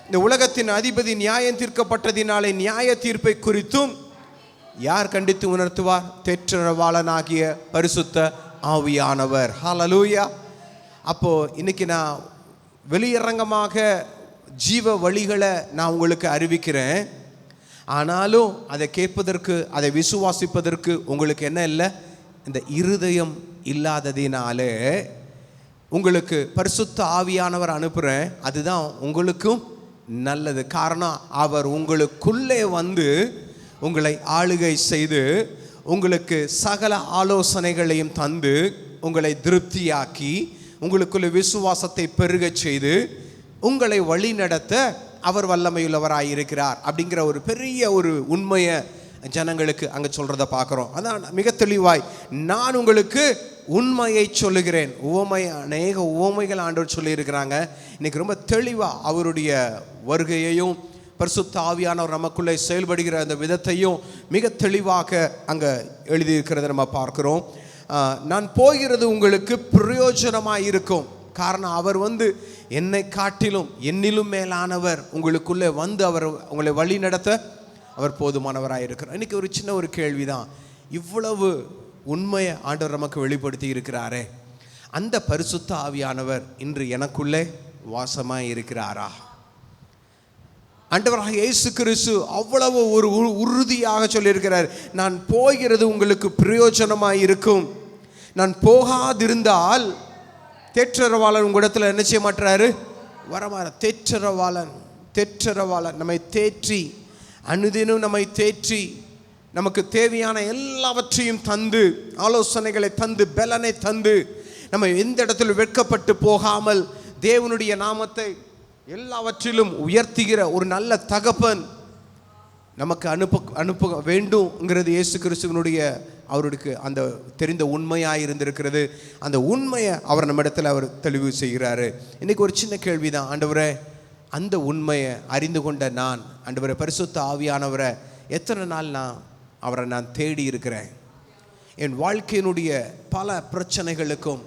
இந்த உலகத்தின் அதிபதி நியாயம் தீர்க்கப்பட்டதினாலே நியாய தீர்ப்பை குறித்தும் யார் கண்டித்து உணர்த்துவார்? தேற்றரவாளனாகிய பரிசுத்த ஆவியானவர். ஹல்லேலூயா. அப்போ இன்னைக்கு நான் வெளியரங்கமாக ஜீவ வழிகளை நான் உங்களுக்கு அறிவிக்கிறேன். ஆனாலும் அதை கேட்பதற்கு, அதை விசுவாசிப்பதற்கு உங்களுக்கு என்ன இல்லை? இந்த இருதயம் இல்லாததினாலே உங்களுக்கு பரிசுத்த ஆவியானவர் அனுப்புகிறேன். அதுதான் உங்களுக்கும் நல்லது. காரணம், அவர் உங்களுக்குள்ளே வந்து உங்களை ஆளுகை செய்து உங்களுக்கு சகல ஆலோசனைகளையும் தந்து உங்களை திருப்தியாக்கி உங்களுக்குள்ள விசுவாசத்தை பெருகச் செய்து உங்களை வழி நடத்த அவர் வல்லமையுள்ளவராயிருக்கிறார். அப்படிங்கிற ஒரு பெரிய ஒரு உண்மையை ஜனங்களுக்கு அங்கே சொல்கிறத பார்க்குறோம். அதான் மிக தெளிவாய், நான் உங்களுக்கு உண்மையை சொல்லுகிறேன். அநேக உவமைகள் ஆண்டவர் சொல்லியிருக்கிறாங்க. இன்னைக்கு ரொம்ப தெளிவாக அவருடைய வருகையையும் பரிசுத்த ஆவியானவர் நமக்குள்ளே செயல்படுகிற அந்த விதத்தையும் மிக தெளிவாக அங்கே எழுதியிருக்கிறத நம்ம பார்க்குறோம். நான் போகிறது உங்களுக்கு பிரயோஜனமாக இருக்கும். காரணம், அவர் வந்து என்னை காட்டிலும் என்னிலும் மேலானவர் உங்களுக்குள்ளே வந்து அவர் உங்களை வழி நடத்த அவர் போதுமானவராக இருக்கிறார். இன்றைக்கி ஒரு சின்ன ஒரு கேள்வி தான், இவ்வளவு உண்மையை ஆண்டவர் நமக்கு வெளிப்படுத்தி இருக்கிறாரே, அந்த பரிசுத்த ஆவியானவர் இன்று எனக்குள்ளே வாசமாக இருக்கிறாரா? ஆண்டவராக இயேசு கிறிஸ்து அவ்வளவு ஒரு உறுதியாக சொல்லியிருக்கிறார், நான் போகிறது உங்களுக்கு பிரயோஜனமாக இருக்கும். நான் போகாதிருந்தால் தேற்றரவாளன் உங்களிடத்தில் என்ன செய்ய மாட்டாரு? வரமாற. தேற்றரவாளன் நம்மை தேற்றி, அனுதினம் நம்மை தேற்றி, நமக்கு தேவையான எல்லாவற்றையும் தந்து, ஆலோசனைகளை தந்து, பலனை தந்து, நம்ம எந்த இடத்துல வெட்கப்பட்டு போகாமல் தேவனுடைய நாமத்தை எல்லாவற்றிலும் உயர்த்துகிற ஒரு நல்ல தகப்பன் நமக்கு அனுப்ப வேண்டும்ங்கிறது இயேசு கிறிஸ்துவனுடைய அவருக்கு அந்த தெரிந்த உண்மையாக இருந்திருக்கிறது. அந்த உண்மையை அவர் நம்மிடத்தில் அவர் தெளிவு செய்கிறாரு. இன்றைக்கி ஒரு சின்ன கேள்வி தான், ஆண்டவரே, அந்த உண்மையை அறிந்து கொண்ட நான், ஆண்டவரே பரிசுத்த ஆவியானவரை எத்தனை நாள் அவரை நான் தேடி இருக்கிறேன்? என் வாழ்க்கையினுடைய பல பிரச்சனைகளுக்கும்,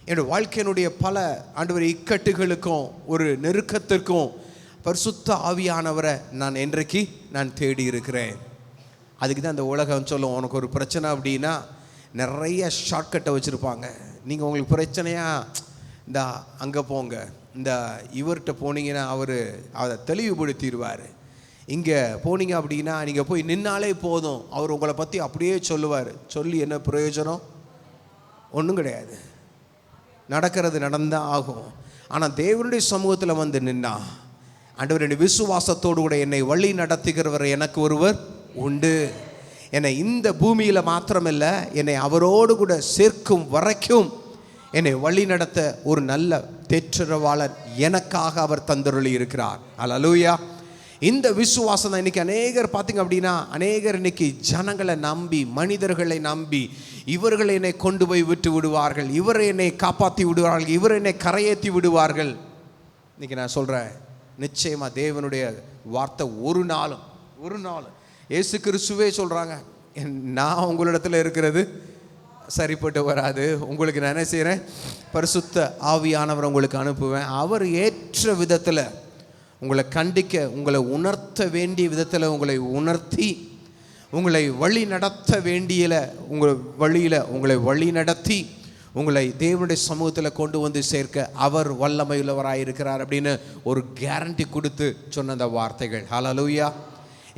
என்னுடைய வாழ்க்கையினுடைய பல ஆண்டவரே இக்கட்டுகளுக்கும் ஒரு நெருக்கத்திற்கும் பரிசுத்த ஆவியானவரை நான் என்றைக்கு நான் தேடி இருக்கிறேன். அதுக்கு தான் அந்த உலகம் சொல்லும், உனக்கு ஒரு பிரச்சனை அப்படின்னா நிறைய ஷார்ட்கட்டை வச்சுருப்பாங்க. நீங்கள் உங்களுக்கு பிரச்சனையா, இந்த அங்கே போங்க, இந்த இவர்கிட்ட போனீங்கன்னா அவர் அதை தெளிவுபடுத்திடுவார். இங்கே போனீங்க அப்படின்னா நீங்கள் போய் நின்னாலே போதும், அவர் உங்களை பற்றி அப்படியே சொல்லுவார். சொல்லி என்ன பிரயோஜனம்? ஒன்றும் கிடையாது. நடக்கிறது நடந்தால் ஆகும். ஆனால் தேவனுடைய சமூகத்தில் வந்து நின்னா, ஆண்டவருடைய விசுவாசத்தோடு கூட என்னை வழி நடத்துகிறவர் எனக்கு ஒருவர் உண்டு, என்னை இந்த பூமியில் மாத்திரமில்லை, என்னை அவரோடு கூட சேர்க்கும் வரைக்கும் என்னை வழி நடத்த ஒரு நல்ல தேற்றரவாளன் எனக்காக அவர் தந்தருளி இருக்கிறார். அல்லேலூயா. இந்த விசுவாசம் தான் இன்றைக்கி அநேகர் பார்த்திங்க அப்படின்னா, அநேகர் இன்றைக்கி ஜனங்களை நம்பி, மனிதர்களை நம்பி, இவர்கள் என்னை கொண்டு போய் விட்டு விடுவார்கள், இவரை என்னை காப்பாற்றி விடுவார்கள், இவர் என்னை கரையேற்றி விடுவார்கள். இன்றைக்கி நான் சொல்கிறேன், நிச்சயமாக தேவனுடைய வார்த்தை ஒரு நாளும் இயேசு கிறிஸ்துவே சொல்கிறாங்க, நான் உங்களிடத்தில் இருக்கிறது சரிப்பட்டு வராது, உங்களுக்கு நான் என்ன செய்கிறேன்? பரிசுத்த ஆவியானவர் உங்களுக்கு அனுப்புவேன். அவர் ஏற்ற விதத்தில் உங்களை கண்டிக்க, உங்களை உணர்த்த வேண்டிய விதத்தில் உங்களை உணர்த்தி, உங்களை வழி நடத்த உங்கள் வழியில் உங்களை வழி நடத்தி உங்களை தேவனுடைய சமூகத்தில் கொண்டு வந்து சேர்க்க அவர் வல்லமையுள்ளவராக இருக்கிறார் அப்படின்னு ஒரு கேரண்டி கொடுத்து சொன்ன அந்த வார்த்தைகள். ஹல்லேலூயா.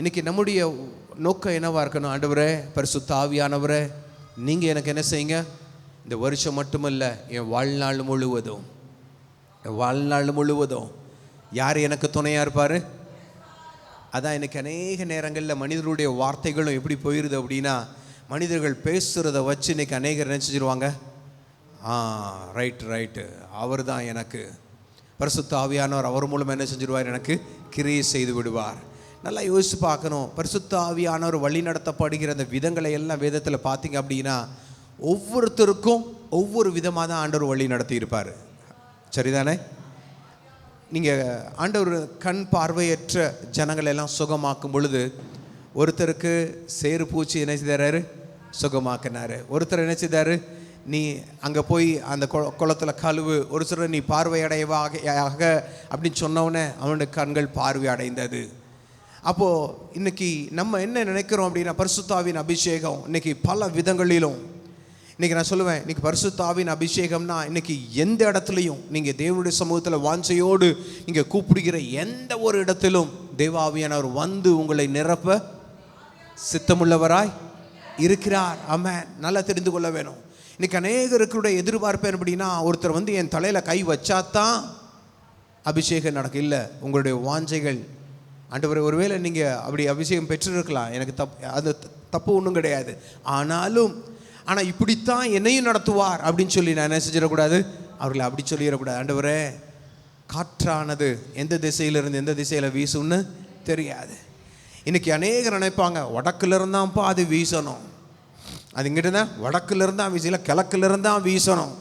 இன்றைக்கி நம்முடைய நோக்கம் என்னவாக இருக்கணும்? ஆண்டவரே பரிசுத்த ஆவியானவரே, நீங்கள் எனக்கு என்ன செய்யுங்க? இந்த வருஷம் மட்டுமல்ல, என் வாழ்நாள் முழுவதும் யார் எனக்கு துணையாக இருப்பார்? அதான் எனக்கு அநேக நேரங்களில் மனிதருடைய வார்த்தைகளும் எப்படி போயிடுது அப்படின்னா, மனிதர்கள் பேசுகிறத வச்சு இன்னைக்கு அநேகர் நினச்சிடுவாங்க, ரைட்டு அவர் தான் எனக்கு பரிசுத்த ஆவியானவர், அவர் மூலம் என்ன செஞ்சிடுவார், எனக்கு கிரியை செய்து விடுவார். நல்லா யோசித்து பார்க்கணும். பரிசுத்த ஆவியானவர் வழி நடத்தப்படுகிற அந்த விதங்களை எல்லாம் வேதத்தில் பார்த்தீங்க அப்படின்னா ஒவ்வொருத்தருக்கும் ஒவ்வொரு விதமாக தான் ஆண்டவர் வழி நடத்தி இருப்பார். சரிதானே? நீங்கள் ஆண்டவர் கண் பார்வையற்ற ஜனங்களை எல்லாம் சுகமாக்கும் பொழுது ஒருத்தருக்கு சேறு பூச்சி என்ன செய்தாரு, சுகமாக்கினார். ஒருத்தர் என்ன செய்தார், நீ அங்கே போய் அந்த குளத்தில் கழுவு, ஒரு சிலர் நீ பார்வையடைவாக அப்படின்னு சொன்னவுடனே அவனுடைய கண்கள் பார்வை அடைந்தது. அப்போது இன்றைக்கி நம்ம என்ன நினைக்கிறோம் அப்படின்னா, பரிசுத்த ஆவியின் அபிஷேகம் இன்றைக்கி பல விதங்களிலும், இன்றைக்கி நான் சொல்லுவேன், இன்றைக்கி பரிசுத்த ஆவியின் அபிஷேகம்னா இன்றைக்கி எந்த இடத்துலையும் நீங்கள் தேவனுடைய சமூகத்தில் வாஞ்சையோடு நீங்கள் கூப்பிடுகிற எந்த ஒரு இடத்திலும் தேவாவியானவர் வந்து உங்களை நிரப்ப சித்தமுள்ளவராய் இருக்கிறார். ஆமென். நல்லா தெரிந்து கொள்ள வேணும். இன்றைக்கி அநேகருக்குடைய எதிர்பார்ப்பேன் அப்படின்னா, ஒருத்தர் வந்து என் தலையில் கை வச்சாதான் அபிஷேகம் நடக்கும். இல்லை, உங்களுடைய வாஞ்சைகள் ஆண்டவரே, ஒருவேளை நீங்கள் அப்படி அபிஷேகம் பெற்றிருக்கலாம், எனக்கு அது தப்பு ஒன்றும் கிடையாது. ஆனால் இப்படித்தான் என்னையும் நடத்துவார் அப்படின்னு சொல்லி நான் என்ன செஞ்சிடக்கூடாது, அவர்களை அப்படி சொல்லிடக்கூடாது. ஆண்டவரே, காற்றானது எந்த திசையிலிருந்து எந்த திசையில் வீசும்னு தெரியாது. இன்றைக்கி அநேகர் நினைப்பாங்க, வடக்குலேருந்தான்ப்பா அது வீசணும், அது இங்கிட்ட தான் வடக்குலேருந்தான் வீசல, கிழக்குலேருந்தான் வீசணும்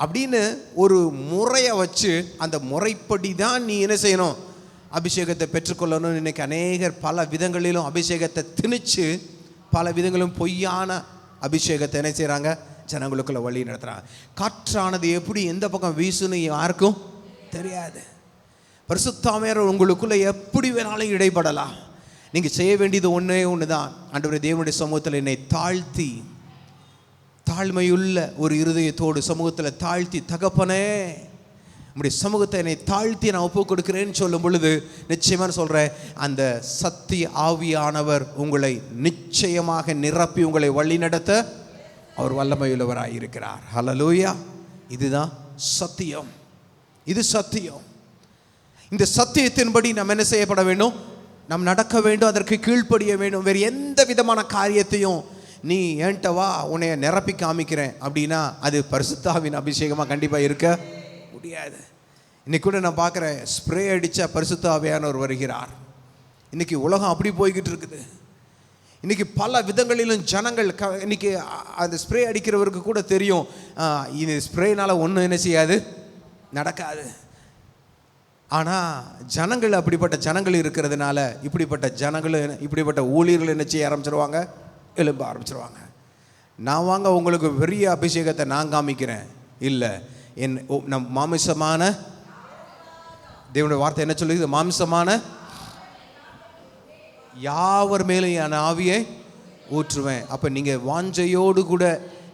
அப்படின்னு ஒரு முறையை வச்சு அந்த முறைப்படி தான் நீ என்ன செய்யணும், அபிஷேகத்தை பெற்றுக்கொள்ளணும். இன்றைக்கி அநேகர் பல விதங்களிலும் அபிஷேகத்தை திணிச்சு பல விதங்களும் பொய்யான அபிஷேகத்தை என்ன செய்கிறாங்க, ஜனங்களுக்குள்ள வழி நடத்துகிறாங்க. காற்றானது எப்படி எந்த பக்கம் வீசுன்னு யாருக்கும் தெரியாது. பரிசுத்த ஆவியானவர் உங்களுக்குள்ள எப்படி வேணாலும் இடைப்படலாம். நீங்கள் செய்ய வேண்டியது ஒன்றே ஒன்று தான். ஆண்டவரே, தேவனுடைய சமூகத்தில் என்னை தாழ்த்தி, தாழ்மையுள்ள ஒரு இருதயத்தோடு சமூகத்தில் தாழ்த்தி, தகப்பனே உம்முடைய சமூகத்தை என்னை தாழ்த்தி நான் ஒப்பு கொடுக்கிறேன்னு சொல்லும் பொழுது நிச்சயமாக சொல்கிறேன், அந்த சத்திய ஆவியானவர் உங்களை நிச்சயமாக நிரப்பி உங்களை வழி நடத்த அவர் வல்லமையுள்ளவராக இருக்கிறார். ஹல்லேலூயா. இதுதான் சத்தியம். இது சத்தியம். இந்த சத்தியத்தின்படி நம்ம என்ன செய்யப்பட வேண்டும், நாம் நடக்க வேண்டும், அதற்கு கீழ்ப்படிய வேண்டும். வேறு எந்த விதமான காரியத்தையும் நீ ஏன்ட்ட வா உன்னைய நிரப்பி காமிக்கிறேன் அப்படின்னா அது பரிசுத்த ஆவியின் அபிஷேகமாக கண்டிப்பாக இருக்க முடியாது. இன்னைக்கு கூட நான் பார்க்குறேன், ஸ்ப்ரே அடித்தா பரிசுத்த ஆவியானவர் வருகிறார். இன்றைக்கி உலகம் அப்படி போய்கிட்டு இருக்குது. இன்றைக்கி பல விதங்களிலும் ஜனங்கள் இன்றைக்கி அந்த ஸ்ப்ரே அடிக்கிறவருக்கு கூட தெரியும், இது ஸ்ப்ரேனால் ஒன்றும் என்ன செய்யாது, நடக்காது. ஆனால் ஜனங்கள் அப்படிப்பட்ட ஜனங்கள் இருக்கிறதுனால இப்படிப்பட்ட ஜனங்கள் இப்படிப்பட்ட ஊழியர்கள் என்ன செய்ய ஆரம்பிச்சிருவாங்க, எழும்ப ஆரம்பிச்சிருவாங்க. நான் வாங்க உங்களுக்கு பெரிய அபிஷேகத்தை நான் காமிக்கிறேன், இல்லை என் நம் மாமிசமான தேவனுடைய வார்த்தை என்ன சொல்லுது, மாமிசமான யாவர் மேலும் என் ஆவியை ஊற்றுவேன். அப்போ நீங்கள் வாஞ்சையோடு கூட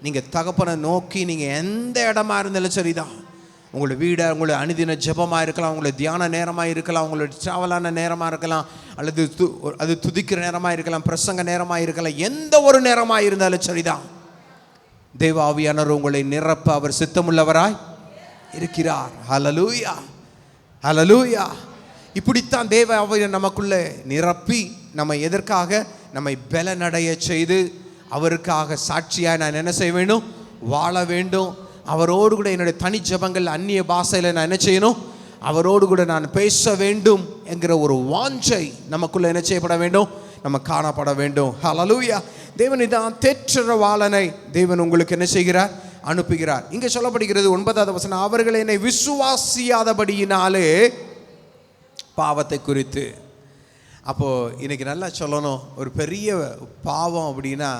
நீங்கள் தகப்பனை நோக்கி நீங்கள் எந்த இடமா இருந்தாலும் சரிதான், உங்களோட வீடை, உங்களோட அனுதின ஜெபமாக இருக்கலாம், உங்களோட தியான நேரமாக இருக்கலாம், உங்களோட ட்ராவலான நேரமாக இருக்கலாம், அல்லது அது துதிக்கிற நேரமாக இருக்கலாம், பிரசங்க நேரமாக இருக்கலாம், எந்த ஒரு நேரமாக இருந்தாலும் சரிதான், தேவ ஆவியானவர் உங்களை நிரப்ப அவர் சித்தமுள்ளவராய் இருக்கிறார். ஹல்லேலூயா, ஹல்லேலூயா. இப்படித்தான் தேவ ஆவியானவர் நமக்குள்ளே நிரப்பி நம்ம எதற்காக நம்மை பலனடைய செய்து அவருக்காக சாட்சியாக நான் என்ன செய்ய வேண்டும், வாழ வேண்டும். அவரோடு கூட என்னுடைய தனி ஜெபங்கள் அந்நிய பாஷையில் நான் என்ன செய்யணும், அவரோடு கூட நான் பேச வேண்டும் என்கிற ஒரு வாஞ்சை நமக்குள்ள என்ன செய்யப்பட வேண்டும், நம்ம காணப்பட வேண்டும். ஹல்லேலூயா. தேவன் இதான் தேற்றரவாளனை தேவன் உங்களுக்கு என்ன செய்கிறார், அனுப்புகிறார். இங்கே சொல்லப்படுகிறது 9வது வசனம், அவர்கள் என்னை விசுவாசியாதபடியினாலே பாவத்தை குறித்து. அப்போது இன்னைக்கு நல்லா சொல்லணும், ஒரு பெரிய பாவம் அப்படின்னா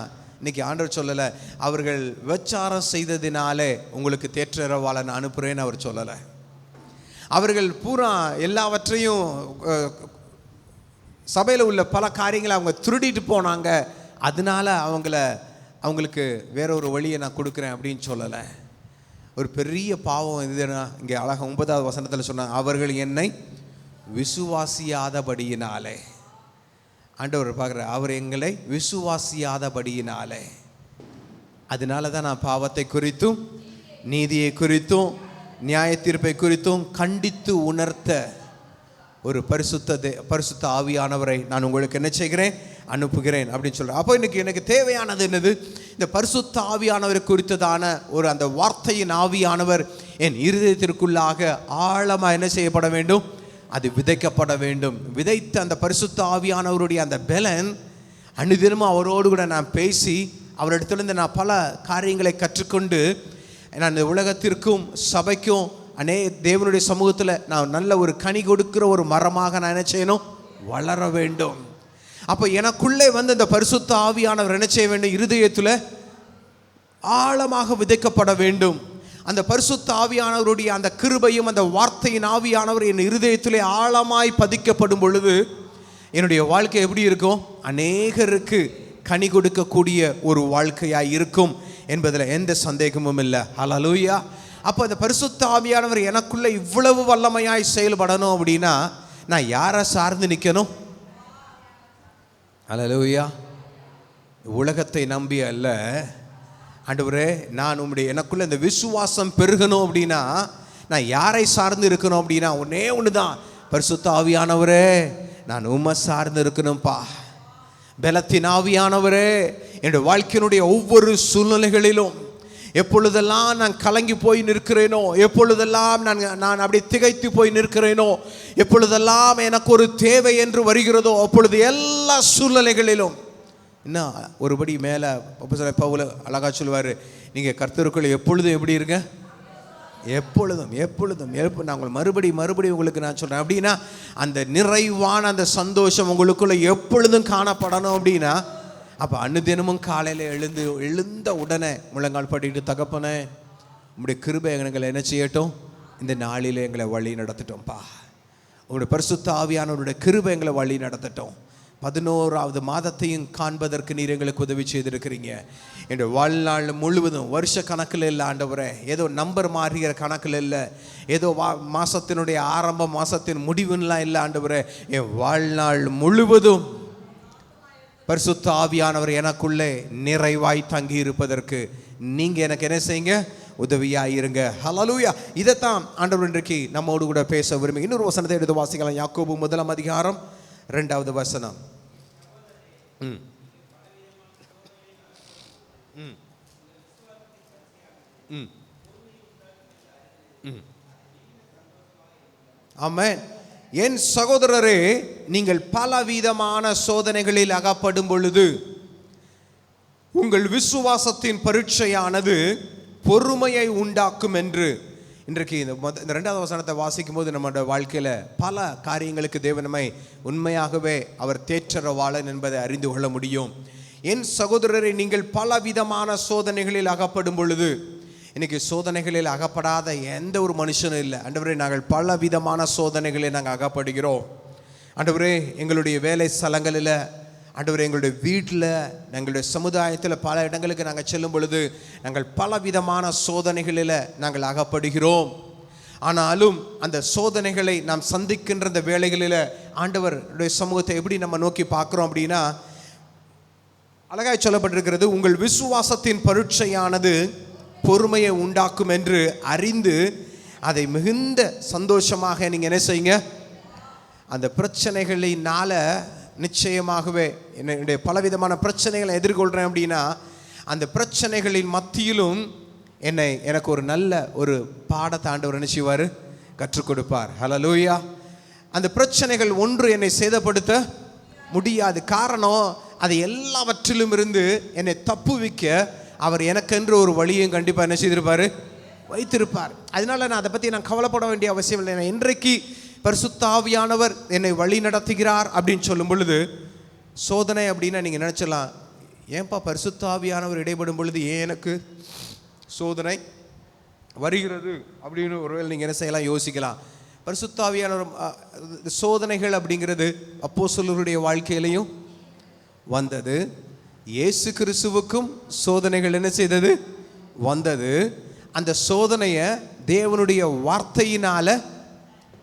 இன்னைக்கு ஆண்டவர் சொல்லலை, அவர்கள் விபச்சாரம் செய்ததினாலே உங்களுக்கு தேற்றரவாளன் அனுப்புகிறேன்னு அவர் சொல்லலை. அவர்கள் பூரா எல்லாவற்றையும் சபையில் உள்ள பல காரியங்களை அவங்க திருடிட்டு போனாங்க, அதனால அவங்களுக்கு வேற ஒரு வழியை நான் கொடுக்குறேன் அப்படின்னு சொல்லலை. ஒரு பெரிய பாவம் இதுனா இங்கே அழகாக 9வது வசனத்தில் சொன்னாங்க, அவர்கள் என்னை விசுவாசியாதபடியினாலே. ஆண்டவர் பார்க்குற, அவர் எங்களை விசுவாசியாதபடியினாலே, அதனால தான் நான் பாவத்தை குறித்தும் நீதியை குறித்தும் நியாய தீர்ப்பை குறித்தும் கண்டித்து உணர்த்த ஒரு பரிசுத்த ஆவியானவரை நான் உங்களுக்கு என்ன செய்கிறேன், அனுப்புகிறேன் அப்படின்னு சொல்கிறார். அப்போ இன்னைக்கு எனக்கு தேவையானது என்னது? இந்த பரிசுத்த ஆவியானவரை குறித்ததான ஒரு அந்த வார்த்தையின் ஆவியானவர் என் இருதயத்திற்குள்ளாக ஆழமாக என்ன செய்யப்பட வேண்டும்? அது விதைக்கப்பட வேண்டும். விதைத்த அந்த பரிசுத்த ஆவியானவருடைய அந்த பலன் அனுதினமும் அவரோடு கூட நான் பேசி அவரிடத்திலிருந்து நான் பல காரியங்களை கற்றுக்கொண்டு நான் இந்த உலகத்திற்கும் சபைக்கும் தேவனுடைய சமூகத்தில் நான் நல்ல ஒரு கனி கொடுக்கிற ஒரு மரமாக நான் என்ன செய்யணும்? வளர வேண்டும். அப்போ எனக்குள்ளே வந்து இந்த பரிசுத்த ஆவியானவர் என்ன செய்ய வேண்டும்? இருதயத்தில் ஆழமாக விதைக்கப்பட வேண்டும். அந்த பரிசுத்த ஆவியானவருடைய அந்த கிருபையும் அந்த வார்த்தையின் ஆவியானவர் என் இருதயத்திலே ஆழமாய் பதிக்கப்படும் பொழுது என்னுடைய வாழ்க்கை எப்படி இருக்கும்? அநேகருக்கு கனி கொடுக்கக்கூடிய ஒரு வாழ்க்கையாக இருக்கும் என்பதில் எந்த சந்தேகமும் இல்லை. ஹல்லேலூயா. அப்போ அந்த பரிசுத்த ஆவியானவர் எனக்குள்ளே இவ்வளவு வல்லமையாய் செயல்படணும் அப்படின்னா நான் யாரை சார்ந்து நிற்கணும்? ஹல்லேலூயா. உலகத்தை நம்பி அல்ல. ஆண்டவரே, நான் உம்முடைய எனக்குள்ள இந்த விசுவாசம் பெருகணும் அப்படின்னா நான் யாரை சார்ந்து இருக்கணும் அப்படின்னா ஒன்னே ஒன்று தான். பரிசுத்த ஆவியானவரே, நான் உம்மை சார்ந்து இருக்கணும்ப்பா. பலத்தின் ஆவியானவரே, என்னுடைய வாழ்க்கையினுடைய ஒவ்வொரு சூழ்நிலைகளிலும் எப்பொழுதெல்லாம் நான் கலங்கி போய் நிற்கிறேனோ, எப்பொழுதெல்லாம் நான் அப்படி திகைத்து போய் நிற்கிறேனோ, எப்பொழுதெல்லாம் எனக்கு ஒரு தேவை என்று வருகிறதோ அப்பொழுது எல்லா சூழ்நிலைகளிலும் இன்னும் ஒருபடி மேலே பவுல் அழகா சொல்லுவார், நீங்கள் கர்த்தருக்குள்ள எப்பொழுதும் எப்படி இருங்க? எப்பொழுதும் எப்பொழுதும் நான் உங்களை மறுபடியும் உங்களுக்கு நான் சொல்கிறேன் அப்படின்னா அந்த நிறைவான அந்த சந்தோஷம் உங்களுக்குள்ள எப்பொழுதும் காணப்படணும் அப்படின்னா அப்போ அன்னுதினமும் காலையில் எழுந்த உடனே முழங்கால் படிட்டு, தகப்பனே உங்களுடைய கிருபை எங்களை என்ன செய்யட்டும்? இந்த நாளில் எங்களை வழி நடத்தட்டோம்ப்பா. உங்களுடைய பரிசுத்த ஆவியானவருடைய கிருபை எங்களை வழி நடத்தட்டும். 11வது மாதத்தையும் காண்பதற்கு நீர் எங்களுக்கு உதவி செய்திருக்கிறீங்க. என்னுடைய வாழ்நாள் முழுவதும் வருஷ கணக்கில் இல்லை ஆண்டவரே, ஏதோ நம்பர் மாறுகிற கணக்கில் இல்லை, ஏதோ மாதத்தினுடைய ஆரம்பம் மாதத்தின் முடிவுலாம் இல்லை ஆண்டவரே. என் வாழ்நாள் முழுவதும் பரிசுத்த ஆவியானவர் எனக்குள்ளே நிறைவாய் தங்கி இருப்பதற்கு நீங்கள் எனக்கு என்ன செய்யுங்க? உதவியாக இருங்க. ஹல்லேலூயா. இதைத்தான் ஆண்டவர் இன்றைக்கு நம்மோடு கூட பேச விரும்பி இன்னொரு வசனத்தை எடுத்து வாசிக்கலாம். யாக்கோபு 1 அதிகாரம் 2வது வசனம். ஆமென். என் சகோதரரே, நீங்கள் பலவிதமான சோதனைகளில் அகப்படும் பொழுது உங்கள் விசுவாசத்தின் பரீட்சையானது பொறுமையை உண்டாக்கும் என்று. இன்றைக்கு இந்த 2வது வசனத்தை வாசிக்கும் போது நம்மளோட வாழ்க்கையில் பல காரியங்களுக்கு தேவன் நம்மை உண்மையாகவே அவர் தேற்றரவாளன் என்பதை அறிந்து கொள்ள முடியும். என் சகோதரரை, நீங்கள் பலவிதமான சோதனைகளில் அகப்படும் பொழுது, இன்னைக்கு சோதனைகளில் அகப்படாத எந்த ஒரு மனுஷனும் இல்லை. ஆண்டவரே, நாங்கள் பல விதமான சோதனைகளில் நாங்கள் அகப்படுகிறோம். ஆண்டவரே, எங்களுடைய வேலை ஸ்தலங்களில், ஆண்டவரே எங்களுடைய வீட்டில், எங்களுடைய சமுதாயத்தில் பல இடங்களுக்கு நாங்கள் செல்லும் பொழுது நாங்கள் பல விதமான சோதனைகளில் நாங்கள் அகப்படுகிறோம். ஆனாலும் அந்த சோதனைகளை நாம் சந்திக்கின்ற இந்த வேளைகளில் ஆண்டவருடைய சமூகத்தை எப்படி நம்ம நோக்கி பார்க்குறோம் அப்படின்னா, அழகாய் சொல்லப்பட்டிருக்கிறது, உங்கள் விசுவாசத்தின் பரீட்சையானது பொறுமையை உண்டாக்கும் என்று அறிந்து அதை மிகுந்த சந்தோஷமாக நீங்கள் என்ன செய்யுங்க? அந்த பிரச்சனைகளினால நிச்சயமாகவே என்னுடைய பலவிதமான பிரச்சனைகளை எதிர்கொள்கிறேன் அப்படின்னா அந்த பிரச்சனைகளின் மத்தியிலும் எனக்கு ஒரு நல்ல ஒரு பாடத்தை ஆண்டவர் என்ன செய்வார்? கற்றுக் கொடுப்பார். ஹல்லேலூயா. அந்த பிரச்சனைகள் ஒன்று என்னை சேதப்படுத்த முடியாது. காரணம், அது எல்லாவற்றிலும் இருந்து என்னை தப்புவிக்க அவர் எனக்கென்று ஒரு வழியும் கண்டிப்பாக என்ன செய்திருப்பார்? வைத்திருப்பார். அதனால நான் அதை பற்றி நான் கவலைப்பட வேண்டிய அவசியம் இல்லை. இன்றைக்கு பரிசுத்த ஆவியானவர் என்னை வழி நடத்துகிறார் அப்படின்னு சொல்லும் பொழுது, சோதனை அப்படின்னா நீங்கள் நினச்சலாம், ஏன்பா பரிசுத்த ஆவியானவர் இடைப்படும் பொழுது ஏன் எனக்கு சோதனை வருகிறது அப்படின்னு ஒருவேளை நீங்கள் என்ன செய்யலாம், யோசிக்கலாம். பரிசுத்த ஆவியானவர் சோதனைகள் அப்படிங்கிறது அப்போஸ்தலருடைய வாழ்க்கையிலையும் வந்தது. இயேசு கிறிஸ்துவுக்கும் சோதனைகள் என்ன செய்தது? வந்தது. அந்த சோதனையை தேவனுடைய வார்த்தையினால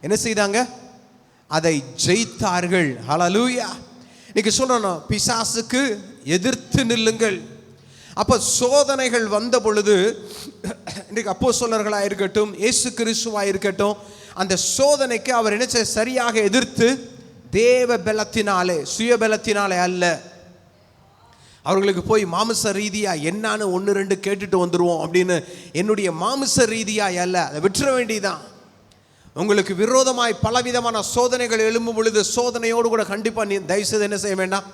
என்ன செய்தாங்க? அதை ஜெயித்தார்கள். ஹல்லேலூயா. இன்னைக்கு சொல்லணும், பிசாசுக்கு எதிர்த்து நில்லுங்கள். அப்போ சோதனைகள் வந்த பொழுது இன்றைக்கு அப்போஸ்தலர்களாக இருக்கட்டும், இயேசு கிறிஸ்துவாக இருக்கட்டும், அந்த சோதனைக்கு அவர் என்ன செய்ய? சரியாக எதிர்த்து தேவ பலத்தினாலே, சுய பலத்தினாலே அல்ல, அவர்களுக்கு போய் மாமிச ரீதியாக என்னான்னு 1-2 கேட்டுட்டு வந்துடுவோம் அப்படின்னு என்னுடைய மாமிச ரீதியாக அல்ல, அதை விட்டுற வேண்டியதான். உங்களுக்கு விரோதமாய் பலவிதமான சோதனைகள் எழும்பும் பொழுது சோதனையோடு கூட கண்டிப்பாக நீ தயவுசெய்து என்ன செய்ய வேண்டாம்,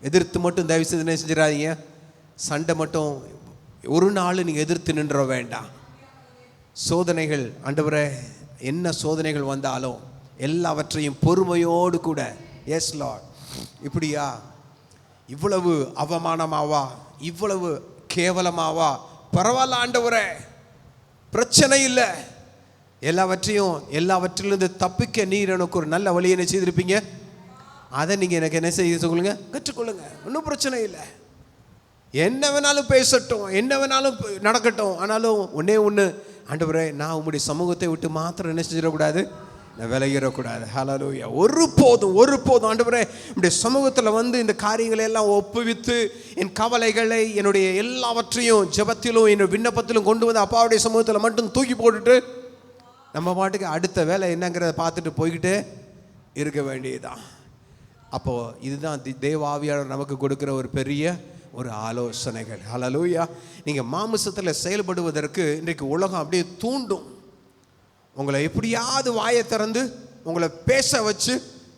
எதிர்த்து மட்டும் தயவுசெய்து என்ன செஞ்சிடாதீங்க. சண்டை மட்டும் ஒரு நாள் நீங்கள் எதிர்த்து நின்ற வேண்டாம். சோதனைகள், ஆண்டவரே என்ன சோதனைகள் வந்தாலும் எல்லாவற்றையும் பொறுமையோடு கூட, எஸ் லார்ட், இப்படியா, இவ்வளவு அவமானமாவா, இவ்வளவு கேவலமாவா, பரவாயில்ல ஆண்டவரே, பிரச்சனை இல்லை, எல்லாவற்றிலிருந்து தப்பிக்க நீர் எனக்கு ஒரு நல்ல வழியை என்ன செய்திருப்பீங்க, அதை நீங்கள் எனக்கு என்ன செய்ய சொல்லுங்க, கற்றுக்கொள்ளுங்க. ஒன்றும் பிரச்சனை இல்லை, என்ன வேணாலும் பேசட்டும், என்ன வேணாலும் நடக்கட்டும். ஆனாலும் ஒன்று ஆண்டவரே, நான் உங்களுடைய சமூகத்தை விட்டு மாத்திரம் என்ன செஞ்சிடக்கூடாது, நான் விலகிடக்கூடாது. ஹல்லேலூயா. ஒருபோதும் ஆண்டவரே என்னுடைய சமூகத்தில் வந்து இந்த காரியங்களை எல்லாம் ஒப்புவித்து என் கவலைகளை, என்னுடைய எல்லாவற்றையும் ஜெபத்திலும் என்னுடைய விண்ணப்பத்திலும் கொண்டு வந்து அப்பாவுடைய சமூகத்தில் மட்டும் தூக்கி போட்டுட்டு நம்ம பாட்டுக்கு அடுத்த வேலை என்னங்கிறத பார்த்துட்டு போய்கிட்டே இருக்க வேண்டியதுதான். அப்போது இதுதான் தேவாவியாளர் நமக்கு கொடுக்குற ஒரு பெரிய ஒரு ஆலோசனைகள். ஹல்லேலூயா. நீங்கள் மாமிசத்தில் செயல்படுவதற்கு இன்றைக்கு உலகம் அப்படியே தூண்டும். உங்களை எப்படியாவது வாயை திறந்து உங்களை பேச வச்சு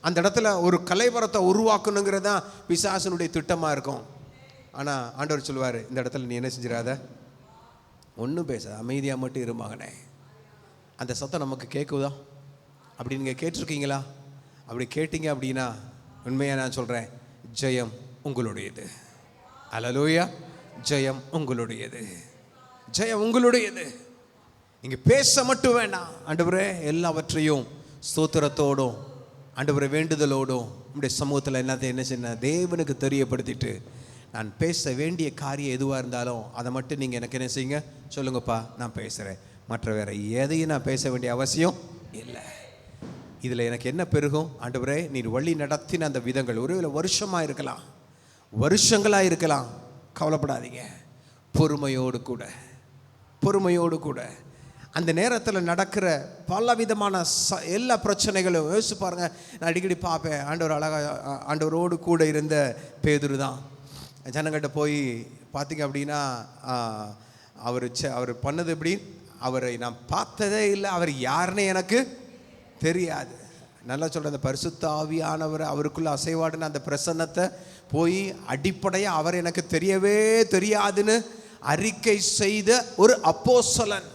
அந்த இடத்துல ஒரு கலைவரத்தை உருவாக்கணுங்கிறது தான் பிசாசனுடைய திட்டமாக இருக்கும். ஆனால் ஆண்டவர் சொல்லுவார், இந்த இடத்துல நீ என்ன செஞ்சிடாத, ஒன்றும் பேசாத, அமைதியாக மட்டும் இரு மகனே. அந்த சத்தம் நமக்கு கேட்குதா? அப்படி நீங்கள் கேட்டிருக்கீங்களா? அப்படி கேட்டீங்க அப்படின்னா உண்மையாக நான் சொல்கிறேன், ஜெயம் உங்களுடையது. அல்லேலூயா. ஜெயம் உங்களுடையது, ஜெயம் உங்களுடையது. நீங்கள் பேச மட்டும் வேண்டாம். ஆண்டவரே எல்லாவற்றையும் ஸ்தோத்திரத்தோடும் ஆண்டவரே வேண்டுதலோடும் உங்களுடைய சமூகத்தில் என்ன செய்ய தேவனுக்கு தெரியப்படுத்திட்டு, நான் பேச வேண்டிய காரியம் எதுவாக இருந்தாலும் அதை மட்டும் நீங்கள் எனக்கு என்ன செய்யுங்க, சொல்லுங்கப்பா, நான் பேசுகிறேன். மற்ற வேறு எதையும் நான் பேச வேண்டிய அவசியம் இல்லை. இதில் எனக்கு என்ன பெருகும், ஆண்டவரே நீர் வழி நடத்தின அந்த விதங்கள் ஒருவேளை வருஷமாக இருக்கலாம், வருஷங்களாக இருக்கலாம், கவலைப்படாதீங்க. பொறுமையோடு கூட அந்த நேரத்தில் நடக்கிற பல விதமான எல்லா பிரச்சனைகளும் யோசிச்சு பாருங்கள். நான் அடிக்கடி பார்ப்பேன், ஆண்டவரோடு கூட இருந்த பேதுரு தான் ஜனங்கிட்ட போய் பார்த்தீங்க அப்படின்னா அவர் பண்ணது எப்படி, அவரை நான் பார்த்ததே இல்லை, அவர் யாருன்னு எனக்கு தெரியாது. நல்லா சொல்கிற அந்த பரிசுத்த ஆவியானவர் அவருக்குள்ள அசைவாடுன அந்த பிரசன்னத்தை போய் அடிப்படையாக அவர் எனக்கு தெரியவே தெரியாதுன்னு அறிக்கை செய்த ஒரு அப்போஸ்தலன்.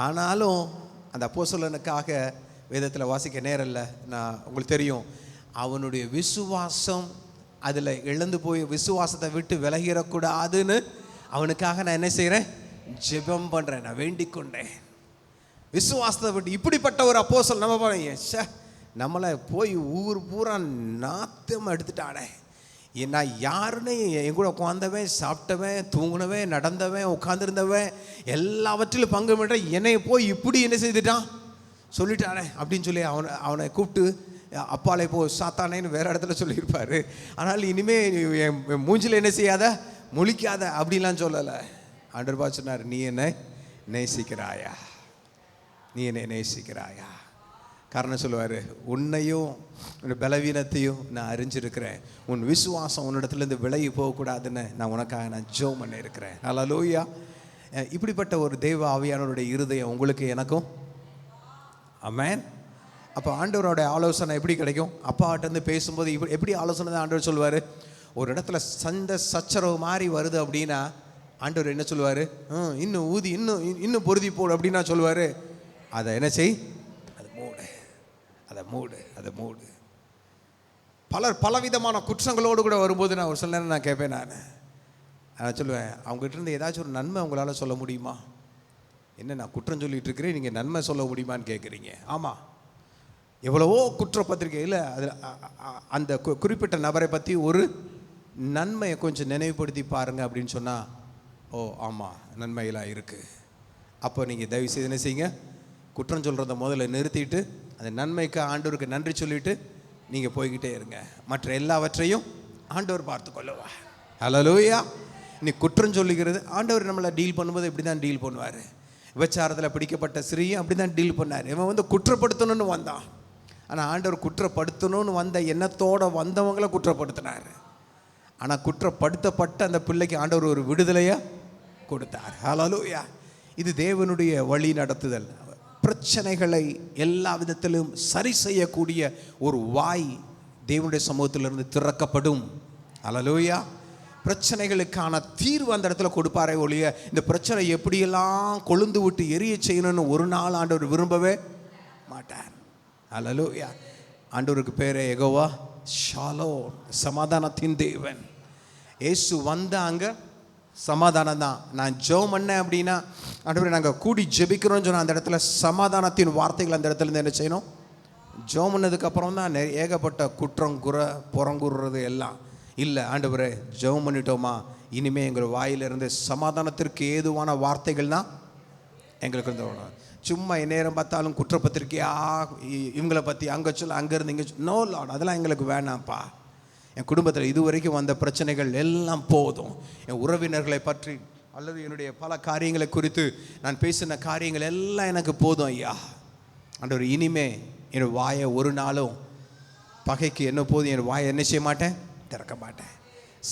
ஆனாலும் அந்த அப்போஸ்தலனுக்காக வேதத்தில் வாசிக்க நேரம் இல்லை. நான் உங்களுக்கு தெரியும், அவனுடைய விசுவாசம் அதில் இழந்து போய் விசுவாசத்தை விட்டு விலகிடக்கூடாதுன்னு அவனுக்காக நான் என்ன செய்கிறேன், ஜெபம் பண்ணுறேன், நான் வேண்டிக் கொண்டேன். விசுவாசத்தை விட்டு இப்படிப்பட்ட ஒரு அப்போஸ்தலன் நம்ம பாருங்க, நம்மளை போய் ஊர் பூரா நாத்தம் எடுத்துட்டானே. நான் யாருன்னு என் கூட உட்காந்தவன், சாப்பிட்டவன், தூங்கினவன், நடந்தவன், உட்காந்துருந்தவன், எல்லாவற்றிலும் பங்கு பெற்ற என்னை போய் இப்படி என்ன செய்துட்டான் சொல்லிட்டானே அப்படின்னு சொல்லி அவனை கூப்பிட்டு அப்பாலே போ சாத்தானேன்னு வேறு இடத்துல சொல்லியிருப்பார். ஆனால் இனிமேல் என் மூஞ்சில் என்ன செய்யாத, முழிக்காத அப்படின்லாம் சொல்லலை. ஆண்டவர் சொன்னார், நீ என்னை நேசிக்கிறாயா, காரணம் சொல்லுவார், உன்னையும் உன் பலவீனத்தையும் நான் அறிஞ்சிருக்கிறேன், உன் விசுவாசம் உன்னிடத்துலேருந்து விலகி போகக்கூடாதுன்னு நான் உனக்காக ஜெபம் பண்ணியிருக்கிறேன். ஹல்லேலூயா. இப்படிப்பட்ட ஒரு தெய்வ ஆவியானவருடைய இருதயம் உங்களுக்கு எனக்கும். ஆமென். அப்போ ஆண்டவரோட ஆலோசனை எப்படி கிடைக்கும்? அப்பாட்டேருந்து பேசும்போது எப்படி ஆலோசனை தான் ஆண்டவர் சொல்லுவார். ஒரு இடத்துல சண்டை சச்சரவு மாதிரி வருது அப்படின்னா ஆண்டவர் என்ன சொல்லுவார், இன்னும் ஊதி இன்னும் பொருதி போடு அப்படின்னா சொல்லுவார், அதை என்ன செய், அதை மூடு. பலவிதமான குற்றங்களோடு கூட வரும்போது நான் ஒரு சில நேரம் நான் கேட்பேன், நான் சொல்லுவேன், அவங்ககிட்ட இருந்து ஏதாச்சும் ஒரு நன்மை உங்களால் சொல்ல முடியுமா? என்ன நான் குற்றம் சொல்லிட்டு இருக்கிறேன், நீங்கள் நன்மை சொல்ல முடியுமான்னு கேட்குறீங்க. ஆமாம், எவ்வளவோ குற்றப்பத்திரிக்கையில் அதில் அந்த குறிப்பிட்ட நபரை பற்றி ஒரு நன்மையை கொஞ்சம் நினைவுபடுத்தி பாருங்கள் அப்படின்னு சொன்னால், ஓ ஆமாம் நன்மையெல்லாம் இருக்குது. அப்போ நீங்கள் தயவுசெய்து என்ன செய்யுங்க, குற்றம் சொல்கிறத முதல்ல நிறுத்திட்டு அந்த நன்மைக்கு ஆண்டவருக்கு நன்றி சொல்லிவிட்டு நீங்கள் போய்கிட்டே இருங்க. மற்ற எல்லாவற்றையும் ஆண்டவர் பார்த்து கொள்ளுவா. ஹல்லேலூயா. நீ குற்றம் சொல்லுகிறது, ஆண்டவர் நம்மளை டீல் பண்ணும்போது இப்படி தான் டீல் பண்ணுவார். விபச்சாரத்தில் பிடிக்கப்பட்ட ஸ்ரீயும் அப்படி தான் டீல் பண்ணார். இவன் குற்றப்படுத்தணும்னு வந்தான், ஆனால் ஆண்டவர் குற்றப்படுத்தணும்னு வந்த எண்ணத்தோடு வந்தவங்கள குற்றப்படுத்தினார். ஆனால் குற்றப்படுத்தப்பட்ட அந்த பிள்ளைக்கு ஆண்டவர் ஒரு விடுதலையை கொடுத்தார். ஹல்லேலூயா. இது தேவனுடைய வழி நடத்துதல். பிரச்சனைகளை எல்லா விதத்திலும் சரி செய்யக்கூடிய ஒரு வாய் தேவனுடைய சமூகத்திலிருந்து திறக்கப்படும். ஹல்லேலூயா. பிரச்சனைகளுக்கான தீர்வு அந்த இடத்துல கொடுப்பாரே ஒழிய இந்த பிரச்சனை எப்படியெல்லாம் கொழுந்து விட்டு எரிய செய்யணும்னு ஒரு நாள் ஆண்டவர் விரும்பவே மாட்டார். ஹல்லேலூயா. ஆண்டவருக்கு பேரே யெகோவா ஷாலோம், சமாதானத்தின் தேவன். இயேசு வந்தாங்க, சமாதானம் தான். நான் ஜெபம் பண்ணேன் அப்படின்னா ஆண்டவரே நாங்கள் கூடி ஜெபிக்கிறோம்னு சொன்னால் அந்த இடத்துல சமாதானத்தின் வார்த்தைகள் அந்த இடத்துல இருந்து என்ன செய்யணும்? ஜெபம் பண்ணதுக்கப்புறம் தான் ஏகப்பட்ட குற்றம் புறங்குறது எல்லாம் இல்லை. ஆண்டவரே ஜெபம் பண்ணிட்டோமா, இனிமேல் எங்கள் வாயிலிருந்து சமாதானத்திற்கு ஏதுவான வார்த்தைகள் தான் எங்களுக்கு இருந்து. சும்மா நேரம் பார்த்தாலும் குற்றப்பத்திரிக்கையா இவங்களை பற்றி அங்கே சொல்ல அங்கேருந்து இங்கே நோ லார்ட், அதெல்லாம் எங்களுக்கு வேணாம்ப்பா. என் குடும்பத்தில் இதுவரைக்கும் வந்த பிரச்சனைகள் எல்லாம் போதும். என் உறவினர்களை பற்றி அல்லது என்னுடைய பல காரியங்களை குறித்து நான் பேசின காரியங்கள் எல்லாம் எனக்கு போதும் ஐயா. ஆண்டவர் இனிமே என் வாயை ஒரு நாளும் பகைக்கு என்ன போதும் என் வாயை என்ன செய்ய மாட்டேன், திறக்க மாட்டேன்.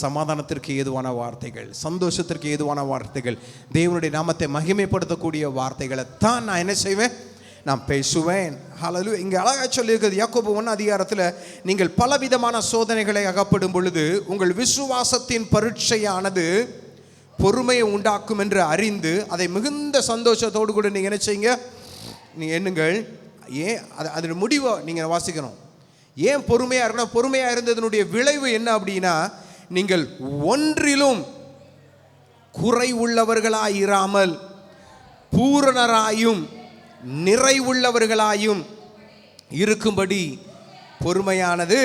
சமாதானத்திற்கு ஏதுவான வார்த்தைகள், சந்தோஷத்திற்கு ஏதுவான வார்த்தைகள், தேவனுடைய நாமத்தை மகிமைப்படுத்தக்கூடிய வார்த்தைகளை தான் நான் என்ன செய்வேன், நான் பேசுவேன். ஹல்லேலூயா. இங்கே அழகாக சொல்லியிருக்கிறது யாக்கோபு 1 நீங்கள் பலவிதமான சோதனைகளை அகப்படும் பொழுது உங்கள் விசுவாசத்தின் பரீட்சையானது பொறுமையை உண்டாக்கும் என்று அறிந்து அதை மிகுந்த சந்தோஷத்தோடு கூட நீங்கள் என்ன செய்யுங்க, நீங்கள் எண்ணுங்கள். ஏன் அதன் முடிவை நீங்கள் வாசிக்கணும். ஏன் பொறுமையாக இருக்கணும்? பொறுமையாக இருந்ததனுடைய விளைவு என்ன அப்படின்னா, நீங்கள் ஒன்றிலும் குறை உள்ளவர்களாயிராமல் பூரணராயும் நிறைவுள்ளவர்களாயும் இருக்கும்படி பொறுமையானது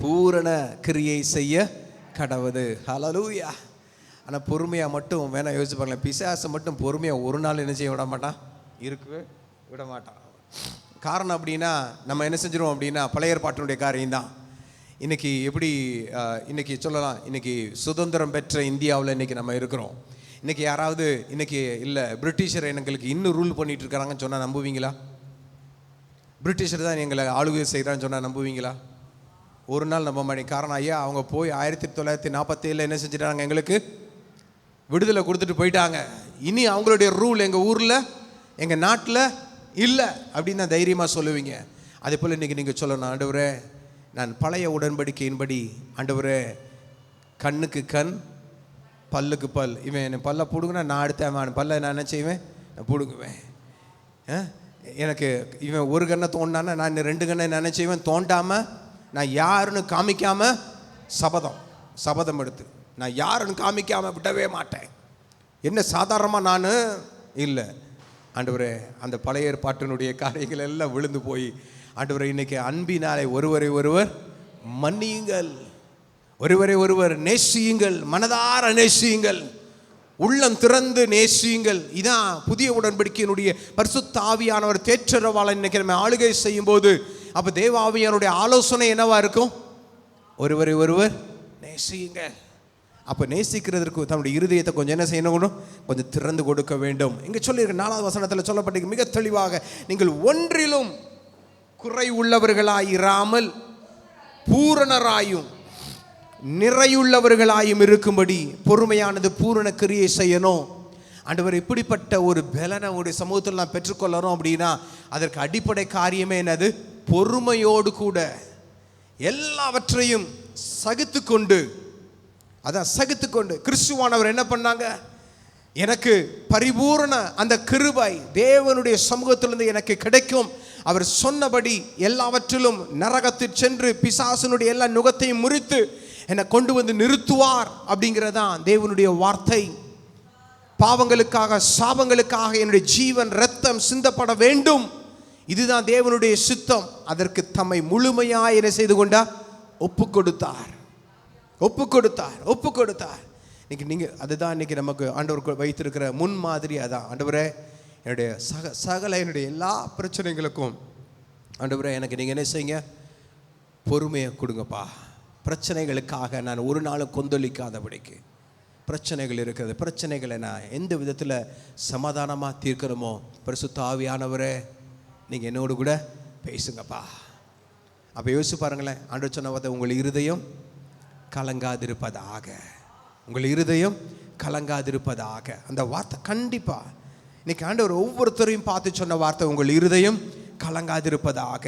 பூரண கிரியை செய்ய கடவுது. ஹல்லேலூயா. ஆனால் பொறுமையாக மட்டும் வேணாம் யோசிச்சு பாருங்களேன். பிசாசை மட்டும் பொறுமையாக ஒரு நாள் என்ன செய்ய விட மாட்டான், இருக்கவே விட மாட்டான். காரணம் அப்படின்னா நம்ம என்ன செஞ்சிருவோம் அப்படின்னா பழைய ஏற்பாட்டினுடைய காரியம் தான். இன்றைக்கி எப்படி இன்றைக்கி சொல்லலாம், இன்றைக்கி சுதந்திரம் பெற்ற இந்தியாவில் இன்றைக்கி நம்ம இருக்கிறோம். இன்றைக்கி யாராவது இன்றைக்கி இல்லை பிரிட்டிஷர் எங்களுக்கு இன்னும் ரூல் பண்ணிகிட்டு இருக்கிறாங்கன்னு சொன்னால் நம்புவீங்களா? பிரிட்டிஷர் தான் எங்களை ஆளுகை செய்கிறான்னு சொன்னால் நம்புவீங்களா? ஒரு நாள் நம்ப மாட்டேங்க. காரணம் ஐயா அவங்க போய் 1947 என்ன செஞ்சிட்டாங்க, எங்களுக்கு விடுதலை கொடுத்துட்டு போயிட்டாங்க. இனி அவங்களுடைய ரூல் எங்கள் ஊரில் எங்கள் நாட்டில் இல்லை அப்படின்னு தான் தைரியமாக சொல்லுவீங்க. அதே போல் இன்றைக்கி நீங்கள் சொல்லணும், ஆண்டவரே நான் பழைய உடன்படிக்கையின்படி ஆண்டவரே கண்ணுக்கு கண் பல்லுக்கு பல், இவன் என்னை பல்லை பிடுங்கினா நான் அடுத்த பல்லை நான் என்ன செய்வேன், நான் பிடுங்குவேன். எனக்கு இவன் ஒரு கண்ணை தோண்டானா நான் 2 கண்ணை என்ன செய்வேன், தோண்டாமல் நான் யாருன்னு காமிக்காமல் சபதம் எடுத்து நான் யாருன்னு காமிக்காமல் விடவே மாட்டேன். என்ன சாதாரணமாக நான் இல்லை ஆண்டவரே. அந்த பழைய ஏற்பாட்டினுடைய காரியங்கள் எல்லாம் விழுந்து போய் ஆண்டவரே இன்னைக்கு அன்பினாலே ஒருவரை ஒருவர் மன்னியுங்கள், ஒருவரை ஒருவர் நேசியுங்கள், மனதார நேசியுங்கள், உள்ளம் திறந்து நேசியுங்கள். இதான் புதிய உடன்படிக்கையினுடைய பரிசுத்த ஆவியானவர் தேற்றரவாளன் இன்னைக்கு நம்ம ஆளுகை செய்யும் போது அப்போ தேவ ஆவியானுடைய ஆலோசனை என்னவா இருக்கும், ஒருவரை ஒருவர் நேசியுங்கள். அப்போ நேசிக்கிறதுக்கு தன்னுடைய இருதயத்தை கொஞ்சம் என்ன செய்யணும், கொஞ்சம் திறந்து கொடுக்க வேண்டும். இங்கே சொல்லியிருக்க 4வது வசனத்தில் சொல்லப்பட்டிருக்கு மிக தெளிவாக, நீங்கள் ஒன்றிலும் குறை உள்ளவர்களாயிராமல் பூரணராயும் நிறையுள்ளவர்களாயும் இருக்கும்படி பொறுமையானது பூரண கிரியை செய்யணும். ஆண்டவர் இப்படிப்பட்ட ஒரு பலனை ஒரு சமூகத்தில் நான் பெற்றுக்கொள்ளணும் அப்படின்னா அதற்கு அடிப்படை காரியமே என்னது, பொறுமையோடு கூட எல்லாவற்றையும் சகித்துக்கொண்டு, அதான் சகித்துக்கொண்டு கிறிஸ்துவானவர் என்ன பண்ணாங்க, எனக்கு பரிபூரண அந்த கிருபை தேவனுடைய சமூகத்திலிருந்து எனக்கு கிடைக்கும். அவர் சொன்னபடி எல்லாவற்றிலும் நரகத்தில் சென்று பிசாசனுடைய எல்லா நுகத்தையும் முறித்து என்னை கொண்டு வந்து நிறுத்துவார் அப்படிங்கிறதான் தேவனுடைய வார்த்தை. பாவங்களுக்காக சாபங்களுக்காக என்னுடைய ஜீவன் இரத்தம் சிந்தப்பட வேண்டும், இதுதான் தேவனுடைய சித்தம். அதற்கு தம்மை முழுமையாக என்ன செய்து கொண்டார், ஒப்பு கொடுத்தார். இன்னைக்கு நீங்கள் அதுதான் இன்னைக்கு நமக்கு ஆண்டவர் வைத்திருக்கிற முன்மாதிரி. அதான் ஆண்டவரே என்னுடைய சகல என்னுடைய எல்லா பிரச்சனைகளுக்கும் ஆண்டவரே எனக்கு நீங்கள் என்ன செய்யுங்க, பொறுமையை கொடுங்கப்பா. பிரச்சனைகளுக்காக நான் ஒரு நாளும் கொந்தளிக்காதபடிக்கு, பிரச்சனைகள் இருக்கிறது, பிரச்சனைகளை நான் எந்த விதத்தில் சமாதானமாக தீர்க்கணுமோ பரிசுத்த ஆவியானவரே நீங்கள் என்னோடு கூட பேசுங்கப்பா. அப்போ யோசிச்சு பாருங்களேன், ஆண்டவர் சொன்ன வார்த்தை, உங்கள் இருதயம் கலங்காதிருப்பதாக, உங்கள் இருதயம் கலங்காதிருப்பதாக. அந்த வார்த்தை கண்டிப்பாக இன்னைக்கு ஆண்டவர் ஒவ்வொருத்தரையும் பார்த்து சொன்ன வார்த்தை, உங்கள் இருதயம் கலங்காதிருப்பதாக.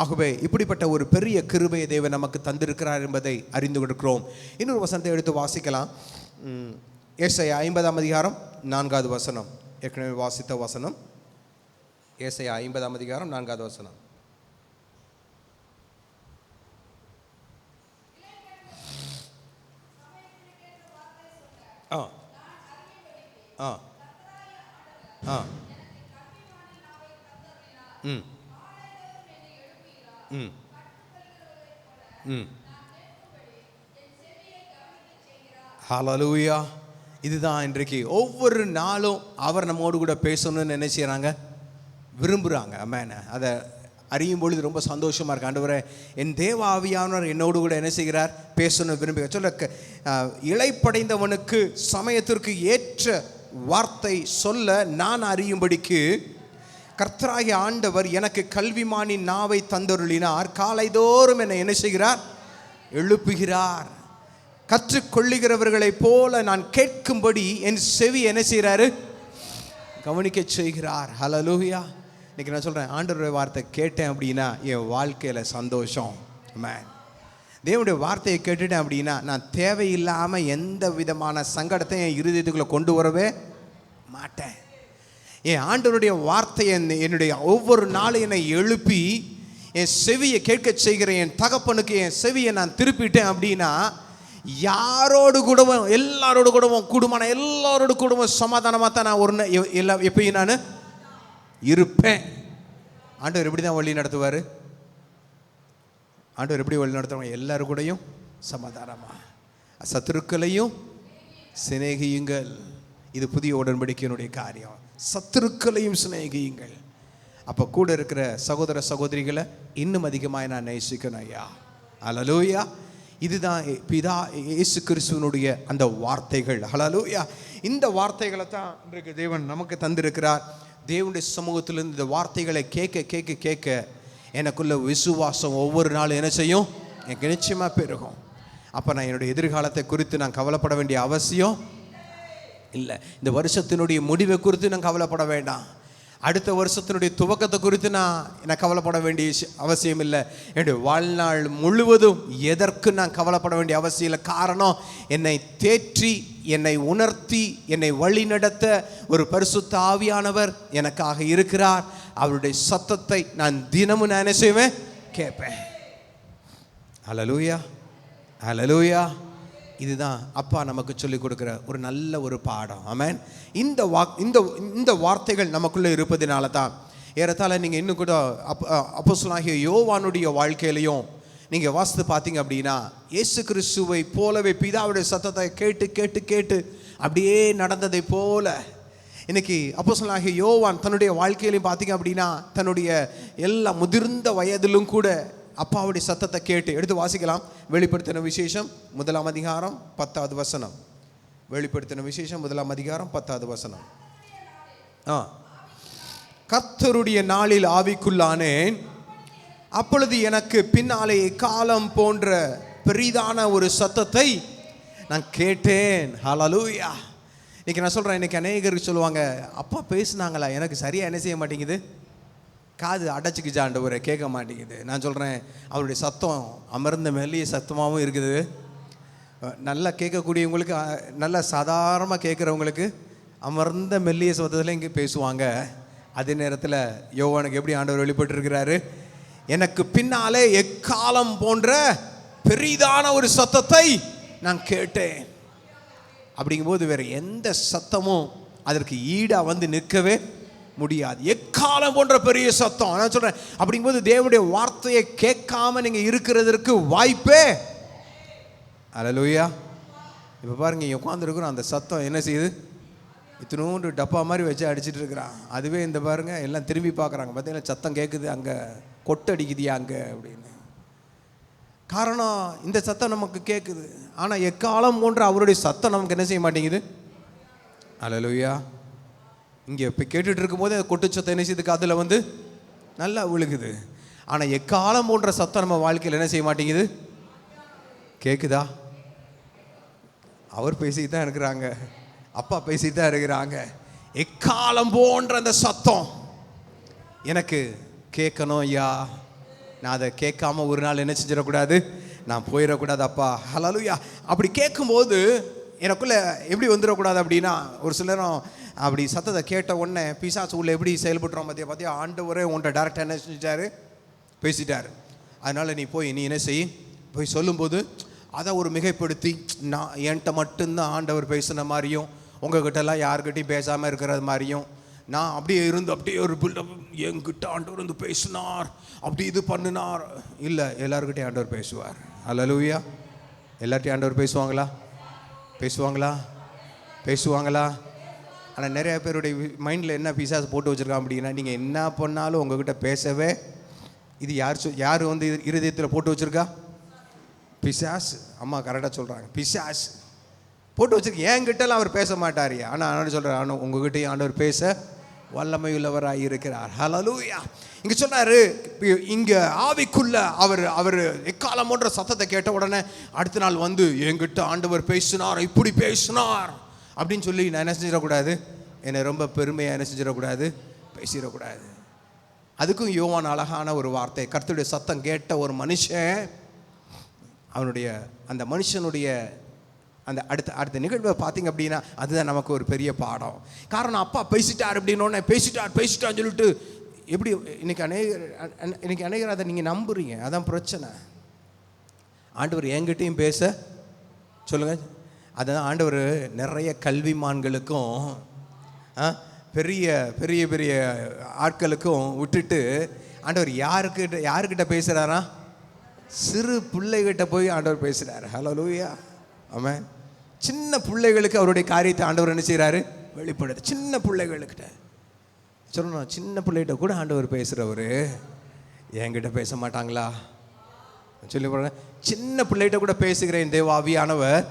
ஆகவே இப்படிப்பட்ட ஒரு பெரிய கிருபையை தேவன் நமக்கு தந்திருக்கிறார் என்பதை அறிந்து கொண்டிருக்கிறோம். இன்னொரு வசனத்தை எடுத்து வாசிக்கலாம். ஏசாயா 50ஆம் அதிகாரம் 4வது வசனம். ஏற்கனவே வாசித்த வசனம். ஏசாயா 50ஆம் அதிகாரம் 4வது வசனம். ஆ ஆ ஆ ம் ம் ம் ஹல்லேலூயா. இதுதான் இன்றைக்கு ஒவ்வொரு நாளும் அவர் நம்மோடு கூட பேசணும்னு நினைச்சாங்க, விரும்புகிறாங்க. ஆமென். அதை அறியும் பொழுது ரொம்ப சந்தோஷமாக இருக்கு. ஆண்டவரே, என் தேவ ஆவியானவர் என்னோடு கூட என்ன செய்கிறார், பேசணும் விரும்புகிறார். சொல்ல இளைப்படைந்தவனுக்கு சமயத்திற்கு ஏற்ற வார்த்தை சொல்ல நான் அறியும்படிக்கு கர்த்தராகிய ஆண்டவர் எனக்கு கல்விமானின் நாவை தந்தருளினார். காலைதோறும் என்னை என்ன செய்கிறார், எழுப்புகிறார். கற்றுக்கொள்ளுகிறவர்களைப் போல நான் கேட்கும்படி என் செவி என்ன செய்கிறாரு, கவனிக்க செய்கிறார். ஹல்லேலூயா. இன்னைக்கு நான் சொல்கிறேன், ஆண்டவருடைய வார்த்தை கேட்டேன் அப்படின்னா என் வாழ்க்கையில் சந்தோஷம். ஆமென். தேவனுடைய வார்த்தையை கேட்டுட்டேன் அப்படின்னா நான் தேவையில்லாமல் எந்த விதமான சங்கடத்தை என் இருதயத்துக்குள்ளே கொண்டு வரவே மாட்டேன். என் ஆண்டவருடைய வார்த்தையை என்னுடைய ஒவ்வொரு நாளும் என்னை எழுப்பி என் செவியை கேட்க செய்கிற என் தகப்பனுக்கு என் செவியை நான் திருப்பிட்டேன் அப்படின்னா யாரோடு கூடவும் எல்லாரோடு கூடவும் குடும்பம் எல்லாரோடு கூடவும் சமாதானமாக தான் நான் ஒரு எப்பயும் நான் இருப்பேன். ஆண்டவர் எப்படி தான் வழி நடத்துவார்? ஆண்டவர் எப்படி வழி நடத்துவாங்க? எல்லாரும் கூடயும் சமாதானமா, சத்துருக்களையும் சிநேகியுங்கள். இது புதிய உடன்படிக்கையினுடைய காரியம். சத்துருக்களையும் சிநேகியுங்கள். அப்போ கூட இருக்கிற சகோதர சகோதரிகளை இன்னும் அதிகமாக நான் நேசிக்கணும் ஐயா. ஹல்லேலூயா. இதுதான் பிதா இயேசு கிறிஸ்துவனுடைய அந்த வார்த்தைகள். ஹல்லேலூயா. இந்த வார்த்தைகளை தான் இன்றைக்கு தேவன் நமக்கு தந்திருக்கிறார். தேவனுடைய சமூகத்திலிருந்து இந்த வார்த்தைகளை கேட்க கேட்க கேட்க எனக்குள்ள விசுவாசம் ஒவ்வொரு நாளும் என்ன செய்யும், எனக்கு நிச்சயமாக பெருகும். அப்போ நான் என்னுடைய எதிர்காலத்தை குறித்து நான் கவலைப்பட வேண்டிய அவசியம் இல்லை. இந்த வருஷத்தினுடைய முடிவை குறித்து நான் கவலைப்பட வேண்டாம். அடுத்த வருஷத்தினுடைய துவக்கத்தை குறித்து நான் கவலைப்பட வேண்டிய அவசியம் இல்லை. என்னுடைய வாழ்நாள் முழுவதும் எதற்கு நான் கவலைப்பட வேண்டிய அவசியம் இல்லை. காரணம், என்னை தேற்றி என்னை உணர்த்தி என்னை வழி நடத்த ஒரு பரிசுத்த ஆவியானவர் எனக்காக இருக்கிறார். அவருடைய சத்தத்தை நான் தினமும் நான் என்ன செய்வேன், கேட்பேன். ஹல்லேலூயா, ஹல்லேலூயா. இதுதான் அப்பா நமக்கு சொல்லிக் கொடுக்குற ஒரு நல்ல ஒரு பாடம். ஆமென். இந்த வார்த்தைகள் நமக்குள்ளே இருப்பதினால தான் ஏறத்தாழ நீங்கள் இன்னும் கூட அப்போஸ்தலனாகிய யோவானுடைய வாழ்க்கையிலையும் நீங்கள் வாசித்து பார்த்தீங்க அப்படின்னா இயேசு கிறிஸ்துவை போலவே பிதாவுடைய சத்தத்தை கேட்டு கேட்டு கேட்டு அப்படியே நடந்ததை போல இன்னைக்கு அப்போஸ்தலனாகிய யோவான் தன்னுடைய வாழ்க்கையிலையும் பார்த்தீங்க அப்படின்னா தன்னுடைய எல்லா முதிர்ந்த வயதிலும் கூட அப்பாவுடைய சத்தத்தை கேட்டு எடுத்து வாசிக்கலாம். வெளிப்படுத்தின விசேஷம் 1ஆம் அதிகாரம் 10வது வசனம். வெளிப்படுத்தின விசேஷம் 1ஆம் அதிகாரம் 10வது வசனம். கர்த்தருடைய நாளில் ஆவிக்குள்ளானேன், அப்பொழுது எனக்கு பின்னாலே காலம் போன்ற பெரிதான ஒரு சத்தத்தை நான் கேட்டேன். ஹல்லேலூயா. இன்னைக்கு நான் சொல்கிறேன், இன்னைக்கு அநேகருக்கு சொல்லுவாங்க, அப்பா பேசுனாங்களா, எனக்கு சரியாக என்ன செய்ய மாட்டேங்குது, காது அடைச்சிக்கிச்சு ஆண்டவரே, கேட்க மாட்டேங்குது. நான் சொல்கிறேன், அவருடைய சத்தம் அமர்ந்த மெல்லிய சத்தமாகவும் இருக்குது. நல்லா கேட்கக்கூடியவங்களுக்கு, நல்லா சாதாரணமாக கேட்குறவங்களுக்கு அமர்ந்த மெல்லிய சத்தத்தில் இங்கே பேசுவாங்க. அதே நேரத்தில் யோவானுக்கு எப்படி ஆண்டவர் வெளிப்பட்டிருக்கிறாரு, எனக்கு பின்னாலே எக்காலம் போன்ற பெரிதான ஒரு சத்தத்தை நான் கேட்டேன். அப்படிங்கும்போது வேறு எந்த சத்தமும் அதற்கு ஈடாக வந்து நிற்கவே முடியாது. எக்காலம் போன்ற பெரிய சத்தம். நான் சொல்றேன், அப்படிங்கும்போது தேவனுடைய வார்த்தையை கேட்காம நீங்க இருக்கிறதற்கு வாய்ப்பே. ஹல்லேலூயா. இப்போ பாருங்க, உட்காந்துருக்குறோம், அந்த சத்தம் என்ன செய்யுது, இத்தினோண்டு டப்பா மாதிரி வச்சு அடிச்சுட்டு இருக்கிறான். அதுவே இந்த பாருங்க எல்லாம் திரும்பி பார்க்குறாங்க, பார்த்தீங்கன்னா சத்தம் கேட்குது, அங்கே கொட்டடிக்குதியா அங்கே அப்படின்னு. காரணம், இந்த சத்தம் நமக்கு கேட்குது, ஆனால் எக்காலம் போன்ற அவருடைய சத்தம் நமக்கு என்ன செய்ய மாட்டேங்குது. ஹல்லேலூயா. இங்கே இப்போ கேட்டுட்டு இருக்கும்போது கொட்டு சத்தம் என்ன செய்யுது, அதில் வந்து நல்லா விழுகுது. ஆனால் எக்காலம் போன்ற சத்தம் நம்ம வாழ்க்கையில் என்ன செய்ய மாட்டேங்குது? கேட்குதா? அவர் பேசிட்டு தான் இருக்கிறாங்க, அப்பா பேசிட்டு தான் இருக்கிறாங்க. எக்காலம் போன்ற அந்த சத்தம் எனக்கு கேட்கணும் ஐயா. நான் அதை கேட்காம ஒரு நாள் என்ன செஞ்சிடக்கூடாது, நான் போயிடக்கூடாது அப்பா. ஹல்லேலூயா. அப்படி கேட்கும்போது எனக்குள்ளே எப்படி வந்துடக்கூடாது அப்படின்னா, ஒரு சிலரும் அப்படி சத்தத்தை கேட்ட உடனே பிசாசு உள்ள எப்படி செயல்பட்டுறோம் பார்த்தியா, ஆண்டவரே உன்ட்ட டேரக்டாக என்ன செஞ்சிட்டாரு, பேசிட்டார். அதனால் நீ என்ன செய், போய் சொல்லும்போது அதை ஒரு மிகைப்படுத்தி நான் என்கிட்ட மட்டும்தான் ஆண்டவர் பேசுன மாதிரியும் உங்ககிட்டலாம் யாருக்கிட்டையும் பேசாமல் இருக்கிறது மாதிரியும் நான் அப்படியே இருந்து அப்படியே ஒரு பில்டப், என்கிட்ட ஆண்டவர் வந்து பேசினார், அப்படி இது பண்ணினார். இல்லை, எல்லாருக்கிட்டையும் ஆண்டவர் பேசுவார். ஹல்லேலூயா. எல்லார்ட்டையும் ஆண்டவர் பேசுவாங்களா? பேசுவாங்களா? ஆனால் நிறைய பேருடைய மைண்டில் என்ன பிசாசு போட்டு வச்சுருக்கான் அப்படின்னா, நீங்கள் என்ன பண்ணாலும் உங்ககிட்ட பேசவே, இது யார் வந்து இருதயத்தில் போட்டு வச்சுருக்கா? பிசாசு. அம்மா கரெக்டாக சொல்கிறாங்க, பிசாசு போட்டு வச்சுருக்கு. என்கிட்டலாம் அவர் பேச மாட்டார். ஆனால் ஆண்டவர் சொல்கிறார், ஆனால் உங்ககிட்டையும் ஆண்டவர் பேச வல்லமை உள்ளவராக இருக்கிறார். ஹல்லேலூயா. இங்கே சொன்னார், இங்கே ஆவிக்குள்ள அவர் எக்காலம் போன்ற சத்தத்தை கேட்ட உடனே அடுத்த நாள் வந்து என்கிட்ட ஆண்டவர் பேசினார், இப்படி பேசினார் அப்படின்னு சொல்லி நான் என்ன செஞ்சிடக்கூடாது, என்னை ரொம்ப பெருமையாக என்ன செஞ்சிடக்கூடாது, பேசிடக்கூடாது. அதுக்கும் யோவான் அழகான ஒரு வார்த்தை, கர்த்தருடைய சத்தம் கேட்ட ஒரு மனுஷன், அவனுடைய அந்த மனுஷனுடைய அந்த அடுத்த நிகழ்வை பார்த்தீங்க அப்படின்னா அதுதான் நமக்கு ஒரு பெரிய பாடம். காரணம், அப்பா பேசிட்டார் அப்படின்னோடனே பேசிட்டான்னு சொல்லிட்டு எப்படி இன்னைக்கு அநேகர் அதை நீங்கள் நம்புறீங்க. அதான் பிரச்சனை. ஆண்டவர் என்கிட்டையும் பேச சொல்லுங்க. அதுதான் ஆண்டவர் நிறைய கல்விமான்களுக்கும் பெரிய பெரிய பெரிய ஆட்களுக்கும் விட்டுட்டு ஆண்டவர் யாருக்கிட்ட பேசுகிறாரா? சிறு பிள்ளைகிட்ட போய் ஆண்டவர் பேசுகிறார். ஹல்லேலூயா. ஆமென். சின்ன பிள்ளைகளுக்கு அவருடைய காரியத்தை ஆண்டவர் என்ன செய்கிறாரு, வெளிப்படுது. சின்ன பிள்ளைகளுக்கிட்ட சொல்லணும், சின்ன பிள்ளைகிட்ட கூட ஆண்டவர் பேசுகிறவர் என்கிட்ட பேச மாட்டாங்களா சொல்லி போடுறேன். சின்ன பிள்ளைகிட்ட கூட பேசுகிறேன் தேவாவியானவர்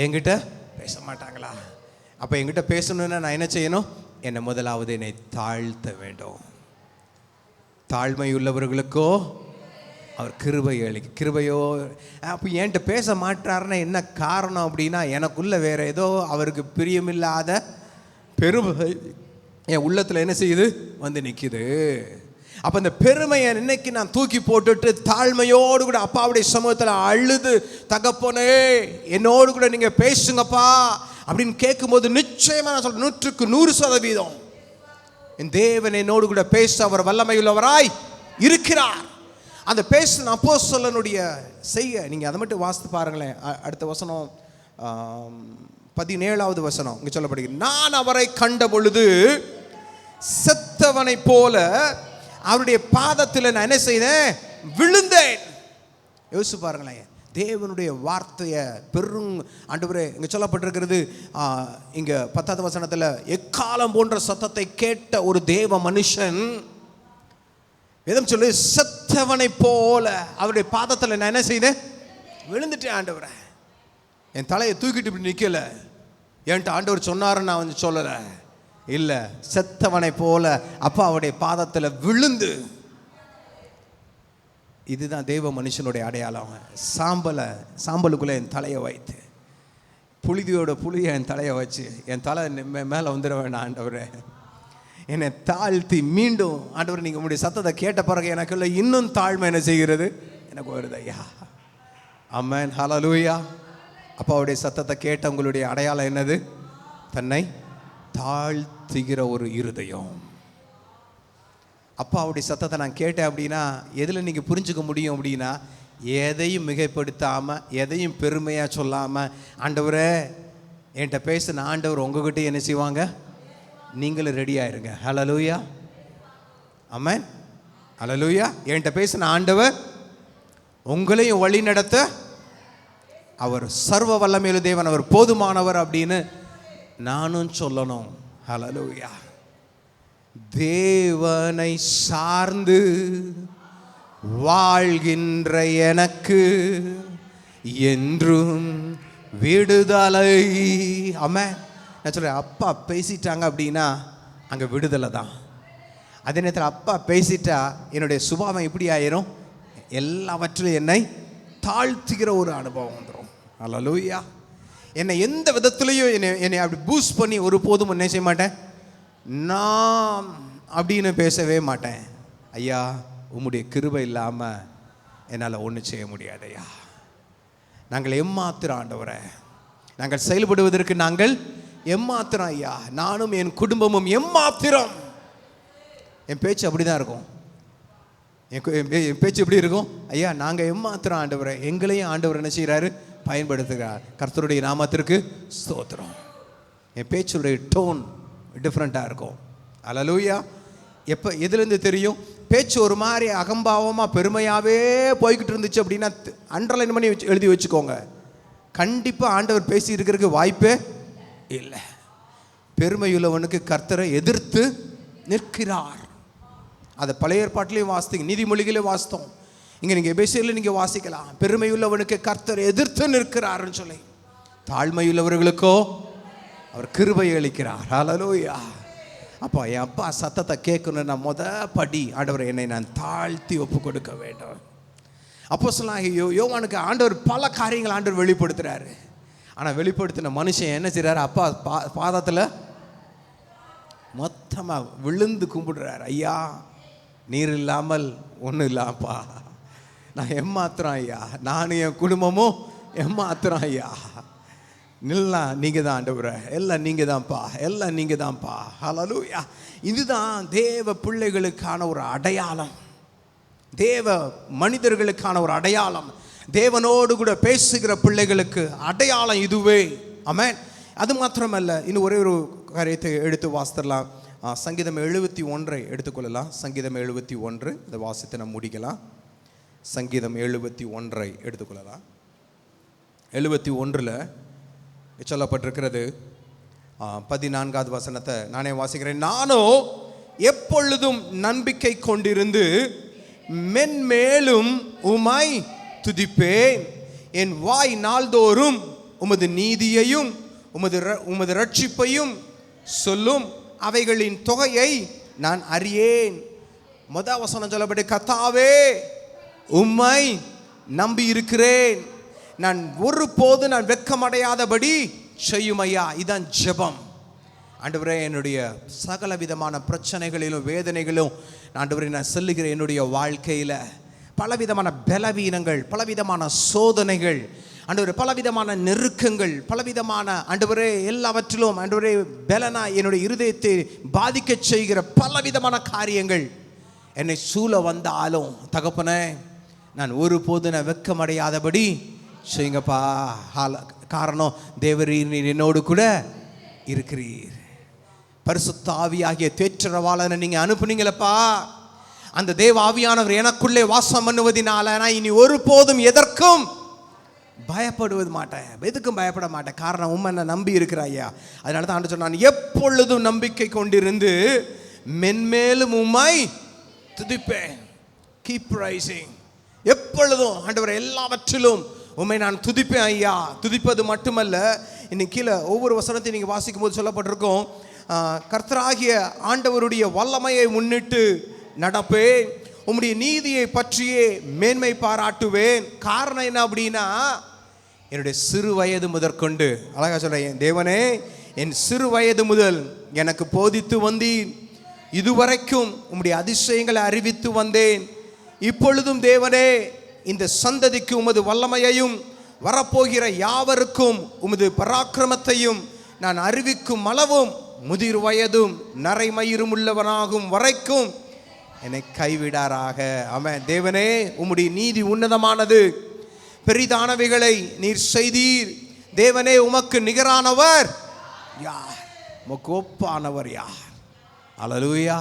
என்கிட்ட பேச மாட்டாங்களா? அப்போ என்கிட்ட பேசணுன்னா நான் என்ன செய்யணும்? என்னை முதலாவது என்னை தாழ்த்த வேண்டும். தாழ்மை உள்ளவர்களுக்கோ அவர் கிருபையோ. அப்போ என்கிட்ட பேச மாட்டாருன்னா என்ன காரணம் அப்படின்னா, எனக்குள்ள வேற ஏதோ அவருக்கு பிரியமில்லாத பெருமை என் உள்ளத்தில் என்ன செய்யுது, வந்து நிற்கிது. அப்போ அந்த பெருமையை இன்னைக்கு நான் தூக்கி போட்டுட்டு தாழ்மையோடு கூட அப்பாவுடைய சமூகத்தில் அழுது, தகப்பனே என்னோடு கூட நீங்கள் பேசுங்கப்பா அப்படின்னு கேட்கும்போது நிச்சயமாக நான் சொல்கிறேன், 100% என் தேவன் என்னோடு கூட பேச அவர் வல்லமையுள்ளவராய் இருக்கிறார். அந்த பேசின அப்போஸ்தலனுடைய செய்ய நீங்கள் அதை மட்டும் வாசித்து பாருங்களேன். அடுத்த வசனம் 17வது வசனம் இங்கே சொல்லப்படுகிறது, நான் அவரை கண்ட பொழுது செத்தவனை போல அவருடைய பாதத்தில் நான் என்ன செய்தேன், விழுந்தேன். யோசிச்சு பாருங்களேன், தேவனுடைய வார்த்தையை ஆண்டவரே இங்கே சொல்லப்பட்டிருக்கிறது. இங்கே 10வது வசனத்தில் எக்காலம் போன்ற சத்தத்தை கேட்ட ஒரு தேவ மனுஷன் வேதம் சொல்லு, செத்தவனை போல அவருடைய பாதத்தில் நான் என்ன செய்தேன், விழுந்துட்டேன். ஆண்டவரை என் தலையை தூக்கிட்டு இப்படி நிற்கல, என்கிட்ட ஆண்டவர் சொன்னாருன்னு நான் வந்து சொல்லலை, இல்லை, செத்தவனை போல அப்பா அவருடைய பாதத்தில் விழுந்து. இதுதான் தெய்வ மனுஷனுடைய அடையாளம். சாம்பலுக்குள்ளே என் தலையை வைத்து, புளியை என் தலையை வச்சு என் தலை மேலே வந்துட வேண்டாம் ஆண்டவரே, என்னை தாழ்த்தி மீண்டும் ஆண்டவர் நீங்கள் உங்களுடைய சத்தத்தை கேட்ட பிறகு எனக்குள்ள இன்னும் தாழ்மை என்ன செய்கிறது, எனக்கு வருது ஐயா. ஆமென். ஹல்லேலூயா. அப்பாவுடைய சத்தத்தை கேட்ட உங்களுடைய அடையாளம் என்னது? தன்னை தாழ்த்துகிற ஒரு இருதயம். அப்பாவுடைய சத்தத்தை நான் கேட்டேன் அப்படின்னா எதில் நீங்கள் புரிஞ்சுக்க முடியும் அப்படின்னா, எதையும் மிகைப்படுத்தாமல் எதையும் பெருமையாக சொல்லாமல், ஆண்டவரே என்கிட்ட பேசின ஆண்டவர் உங்ககிட்ட என்ன செய்வாங்க, நீங்களும் ரெடியாக இருங்க. ஹல்லேலூயா. ஆமென். ஹல்லேலூயா. என்கிட்ட பேசின ஆண்டவர் உங்களையும் வழி நடத்த அவர் சர்வ வல்லமையுள்ள தேவன், அவர் போதுமானவர் அப்படின்னு நானும் சொல்லணும். ஹல்லேலூயா. தேவனை சார்ந்து வாழ்கின்ற எனக்கு என்றும் விடுதலை. ஆமென். நான் சொல்கிறேன், அப்பா பேசிட்டாங்க அப்படின்னா அங்கே விடுதலை தான். அதே நேரத்தில் அப்பா பேசிட்டா என்னுடைய சுபாவம் எப்படி ஆயிரும், எல்லாவற்றிலும் என்னை தாழ்த்துகிற ஒரு அனுபவம் வந்துடும். அல்லேலூயா. என்னை எந்த விதத்துலையும் என்னை அப்படி பூஸ்ட் பண்ணி ஒருபோதும் என்ன செய்ய மாட்டேன், நான் அப்படின்னு பேசவே மாட்டேன். ஐயா உம்முடைய கிருபை இல்லாமல் என்னால் ஒன்றும் செய்ய முடியாது ஐயா. நாங்கள் எம்மாத்திரம் ஆண்டவரே, நாங்கள் செயல்படுவதற்கு நாங்கள் எம்மாத்திரம் ஐயா. நானும் என் குடும்பமும் எம்மாத்திரம். என் பேச்சு அப்படி தான் இருக்கும். என் பேச்சு எப்படி இருக்கும், ஐயா நாங்கள் எம்மாத்திரம் ஆண்டவரை, எங்களையும் ஆண்டவர் என்ன செய்கிறாரு, பயன்படுத்துகிறார். கர்த்தருடைய நாமத்திற்கு ஸ்தோத்திரம். என் பேச்சுடைய டோன் டிஃப்ரெண்ட்டாக இருக்கும். அல்லேலூயா. எப்போ எதுலேருந்து தெரியும், பேச்சு ஒரு மாதிரி அகம்பாவமாக பெருமையாகவே போய்கிட்டு இருந்துச்சு அப்படின்னா அண்டர்லைன் பண்ணி எழுதி வச்சுக்கோங்க. கண்டிப்பாக ஆண்டவர் பேசி இருக்கிறதுக்கு வாய்ப்பே இல்லை. பெருமையுள்ளவனுக்கு கர்த்தரை எதிர்த்து நிற்கிறார். அதை பழைய ஏற்பாட்டிலையும் வாசித்தீங்க, நீதிமொழிகளையும் வாசித்தோம். இங்கே நீங்கள் எபேசியரில் நீங்கள் வாசிக்கலாம், பெருமையுள்ளவனுக்கு கர்த்தர் எதிர்த்து நிற்கிறார்னு சொல்லி. தாழ்மையுள்ளவர்களுக்கோ அவர் கிருபை அளிக்கிறார். அல்லேலூயா. அப்போ என் அப்பா சத்தத்தை கேட்கணும்னா படி ஆண்டவர் என்னை நான் தாழ்த்தி ஒப்பு கொடுக்க வேண்டும். அப்போஸ்தலனாகிய யோவானுக்கு ஆண்டவர் பல காரியங்கள் ஆண்டவர் வெளிப்படுத்துகிறாரு. ஆனால் வெளிப்படுத்தின மனுஷன் என்ன செய்கிறாரு, அப்பா பாதத்தில் மொத்தமாக விழுந்து கும்பிடுறாரு. ஐயா நீர் இல்லாமல் ஒன்றும் இல்லாப்பா, நான் எம்மாத்திரம் ஐயா, நானும் என் குடும்பமும் எம்மாத்திரம் ஐயா. எல்லாம் நீங்கள் தான் ஆண்டவரே, எல்லாம் நீங்கள் தான்ப்பா, எல்லாம் நீங்கள் தான்ப்பா. ஹல்லேலூயா. இதுதான் தேவ பிள்ளைகளுக்கான ஒரு அடையாளம், தேவ மனிதர்களுக்கான ஒரு அடையாளம், தேவனோடு கூட பேசுகிற பிள்ளைகளுக்கு அடையாளம் இதுவே. ஆமென். அது மாத்திரமல்ல, இன்னும் ஒரே ஒரு காரியத்தை எடுத்து வாசித்தரலாம். சங்கீதம் 71 எடுத்துக்கொள்ளலாம். சங்கீதம் 71 இந்த வாசித்தை நம்ம முடிக்கலாம். சங்கீதம் 71 எடுத்துக்கொள்ளலாம். 71 சொல்லப்பட்டிருக்கிறது 14வது வசனத்தை நானே வாசிக்கிறேன். நானோ எப்பொழுதும் நம்பிக்கை கொண்டிருந்து மென்மேலும் உம்மை துதிப்பேன். என் வாய் நாள்தோறும் உமது நீதியையும் உமது ரட்சிப்பையும் சொல்லும். அவைகளின் தொகையை நான் அறியேன். முதல் வசனம் சொல்லப்பட்டு, கர்த்தாவே உம்மை நம்பி இருக்கிறேன், நான் ஒருபோது நான் வெட்கமடையாதபடி செய்யும் ஐயா. இதான் ஜெபம். ஆண்டவரே என்னுடைய சகல விதமான பிரச்சனைகளிலும் வேதனைகளும் ஆண்டவரே நான் சொல்லுகிற என்னுடைய வாழ்க்கையில் பலவிதமான பலவீனங்கள், பலவிதமான சோதனைகள் ஆண்டவரே, பலவிதமான நெருக்கங்கள், பலவிதமான ஆண்டவரே எல்லாவற்றிலும் ஆண்டவரே பலனா என்னுடைய இருதயத்தை பாதிக்க செய்கிற பலவிதமான காரியங்கள் என்னை சூழ வந்தாலும் தகப்பனே நான் ஒருபோது நான் வெட்கமடையாதபடி செய்யுங்கப்பா. காரணம் தேவரீர் நீர் என்னோடு கூட இருக்கிறீர். பரிசுத்த ஆவியாகிய தேற்றரவாளனை நீங்க அனுப்புனீங்களப்பா. அந்த தேவ ஆவியானவர் எனக்குள்ளே வாசம் பண்ணுவதனால நான் இனி ஒருபோதும் எதற்கும் பயப்படுவது மாட்டேன், எதுக்கும் பயப்பட மாட்டேன். காரணம் உம்மை நான் நம்பி இருக்கிறாயா. அதனால தான் ஆண்டவர் சொன்னான், எப்பொழுதும் நம்பிக்கை கொண்டிருந்து மென்மேலும் உம்மை துதிப்பேன். Keep rising. எப்பொழுதும் ஆண்டவர் எல்லாவற்றிலும் உம்மை நான் துதிப்பேன் ஐயா. துதிப்பது மட்டுமல்ல, இன்னைக்கு கீழே ஒவ்வொரு வசனத்தையும் நீங்கள் வாசிக்கும் போது சொல்லப்பட்டிருக்கும், கர்த்தராகிய ஆண்டவருடைய வல்லமையை முன்னிட்டு நடப்பேன், உம்முடைய நீதியை பற்றியே மேன்மை பாராட்டுவேன். காரணம் என்ன அப்படின்னா, என்னுடைய சிறு வயது முதற்கொண்டு, அழகா சொல்றேன், தேவனே என் சிறு வயது முதல் எனக்கு போதித்து வந்தீர், இதுவரைக்கும் உம்முடைய அதிசயங்களை அறிவித்து வந்தேன். இப்பொழுதும் தேவனே இந்த சந்ததிக்கு உமது வல்லமையையும் வரப்போகிற யாவருக்கும் உமது பராக்கிரமத்தையும் நான் அறிவிக்கும் அளவும் முதிர் வயதும் நரைமயிரும் உள்ளவனாகும் வரைக்கும் என்னை கைவிடாராக. ஆமென். தேவனே உம்முடைய நீதி உன்னதமானது, பெரிதானவைகளை நீர் செய்தீர். தேவனே உமக்கு நிகரானவர் யார், உமக்கு ஒப்பானவர் யார்? அல்லேலூயா.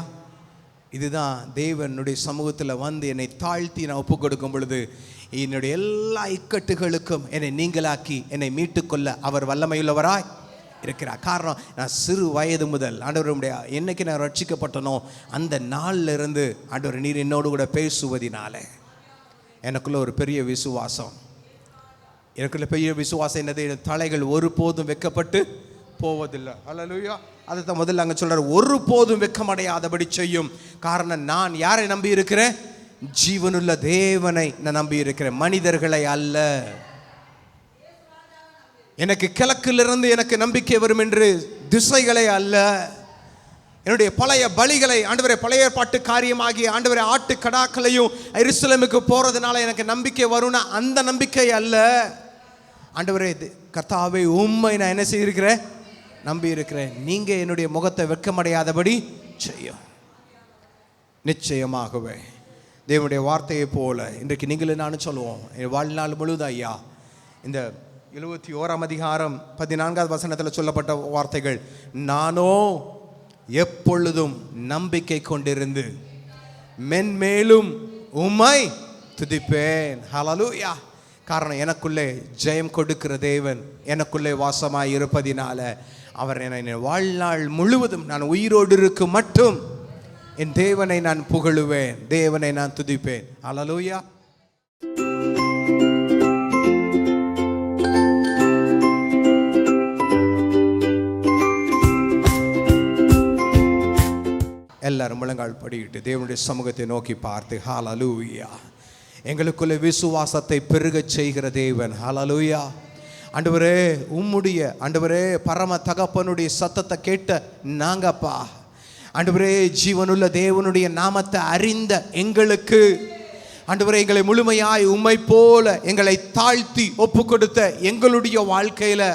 இதுதான் தேவனுடைய சமூகத்தில் வந்து என்னை தாழ்த்தி நான் ஒப்பு கொடுக்கும் பொழுது என்னுடைய எல்லா இக்கட்டுகளுக்கும் என்னை நீங்களாக்கி என்னை மீட்டுக்கொள்ள அவர் வல்லமையுள்ளவராய் இருக்கிறார். காரணம், நான் சிறு வயது முதல் ஆண்டவருடைய என்னைக்கு நான் ரட்சிக்கப்பட்டனோ அந்த நாளில் இருந்து ஆண்டவர் நீர் என்னோடு கூட பேசுவதினால எனக்குள்ள ஒரு பெரிய விசுவாசம், எனக்குள்ள பெரிய விசுவாசம் என்னது, தலைகள் ஒருபோதும் வைக்கப்பட்டு போவதில்லை. அல்லேலூயா. அதை தான் முதல்ல அங்கே சொல்றாரு, ஒருபோதும் வெட்கமடையாதபடி செய்யும். காரணம், நான் யாரை நம்பி இருக்கிறேன்? ஜீவனுள்ள தேவனை நான் நம்பி இருக்கிறேன், மனிதர்களை அல்ல. எனக்கு கிழக்கிலிருந்து எனக்கு நம்பிக்கை வரும் என்று திசைகளை அல்ல, என்னுடைய பழைய பலிகளை, ஆண்டவரே பழைய ஏற்பாட்டு காரியமாகிய ஆண்டவரே ஆட்டு கடாக்களையும் எருசலேமுக்கு போறதுனால எனக்கு நம்பிக்கை வரும்னா அந்த நம்பிக்கை அல்ல. ஆண்டவரே கர்த்தாவே உம்மை நான் என்ன செய்திருக்கிறேன்? நம்பி இருக்கிறேன். நீங்க என்னுடைய முகத்தை வெட்கமடையாதபடி செய்யும். நிச்சயமாகவே தேவனுடைய வார்த்தையை போல இன்றைக்கு நீங்களும் நானும் சொல்லுவோம், என் வாழ்நாள் முழுவதும் ஐயா இந்த 71ஆம் அதிகாரம் 14வது வசனத்தில் சொல்லப்பட்ட வார்த்தைகள், நானோ எப்பொழுதும் நம்பிக்கை கொண்டிருந்து மென்மேலும் உம்மை துதிப்பேன். ஹல்லேலூயா. காரணம், எனக்குள்ளே ஜெயம் கொடுக்கிற தேவன் எனக்குள்ளே வாசமாய் இருப்பதினால அவர் என்னை வாழ்நாள் முழுவதும் நான் உயிரோடு இருக்கும் மட்டும் என் தேவனை நான் புகழுவேன், தேவனை நான் துதிப்பேன். ஹல்லேலூயா. எல்லாரும் முழங்கால் படிக்கிட்டு தேவனுடைய சமூகத்தை நோக்கி பார்த்து, ஹல்லேலூயா. எங்களுக்குள்ளே விசுவாசத்தை பெருகச் செய்கிற தேவன், ஹல்லேலூயா. ஆண்டவரே உம்முடைய ஆண்டவரே பரம தகப்பனுடைய சத்தத்தை கேட்ட நாங்கப்பா, ஆண்டவரே ஜீவனுள்ள தேவனுடைய நாமத்தை அறிந்த எங்களுக்கு ஆண்டவரே எங்களை முழுமையாய் உம்மை போல எங்களை தாழ்த்தி ஒப்பு கொடுத்த எங்களுடைய வாழ்க்கையில்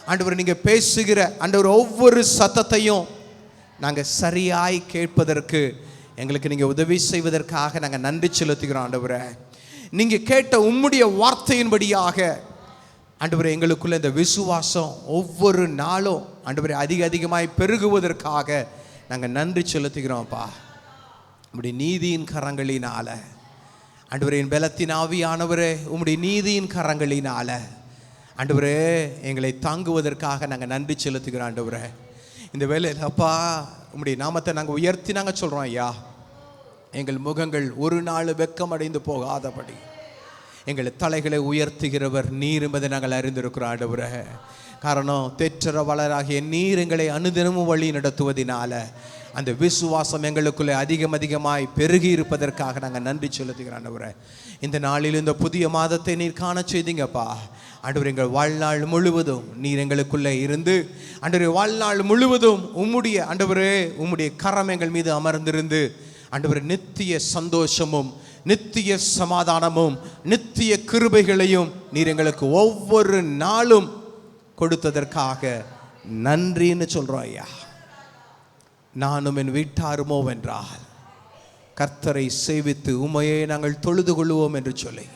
ஆண்டவரே நீங்கள் பேசுகிற ஆண்டவர் ஒவ்வொரு சத்தத்தையும் நாங்கள் சரியாய் கேட்பதற்கு எங்களுக்கு நீங்கள் உதவி செய்வதற்காக நாங்கள் நன்றி செலுத்துகிறோம். ஆண்டவரே நீங்கள் கேட்ட உம்முடைய வார்த்தையின்படியாக ஆண்டவரே எங்களுக்குள்ள இந்த விசுவாசம் ஒவ்வொரு நாளும் ஆண்டவரே அதிகமாய் பெருகுவதற்காக நாங்கள் நன்றி செலுத்துகிறோம்ப்பா. உம்முடைய நீதியின் கரங்களினால ஆண்டவரே, என் பலத்தின் ஆவியானவரே உம்முடைய நீதியின் கரங்களினால ஆண்டவரே எங்களை தாங்குவதற்காக நாங்கள் நன்றி செலுத்துகிறோம். ஆண்டவரே இந்த வேளையில் அப்பா உம்முடைய நாமத்தை நாங்கள் உயர்த்தி நாங்கள் சொல்கிறோம் ஐயா, எங்கள் முகங்கள் ஒரு நாள் வெட்கமடைந்து போகாதபடி எங்கள் தலைகளை உயர்த்துகிறவர் நீர் என்பதை நாங்கள் அறிந்திருக்கிறோம். ஆண்டவரே காரணம், தேற்றரவலராகிய நீர் எங்களை அனுதினமும் வழி நடத்துவதினால அந்த விசுவாசம் எங்களுக்குள்ளே அதிகமாய் பெருகி இருப்பதற்காக நாங்கள் நன்றி செலுத்துகிறோம். ஆண்டவரே இந்த நாளில் இந்த புதிய மாதத்தை நீர் காண செய்தீங்கப்பா. ஆண்டவர் எங்கள் வாழ்நாள் முழுவதும் நீர் எங்களுக்குள்ளே இருந்து ஆண்டவரே வாழ்நாள் முழுவதும் உம்முடைய ஆண்டவரே உம்முடைய கரம் எங்கள் மீது அமர்ந்திருந்து ஆண்டவரே நித்திய சந்தோஷமும் நித்திய சமாதானமும் நித்திய கிருபைகளையும் நீர் எங்களுக்கு ஒவ்வொரு நாளும் கொடுத்ததற்காக நன்றின்னு சொல்கிறோம் ஐயா. நானும் என் வீட்டாருமோ வென்றால் கர்த்தரை சேவித்து உமையை நாங்கள் தொழுது கொள்வோம் என்று சொல்லி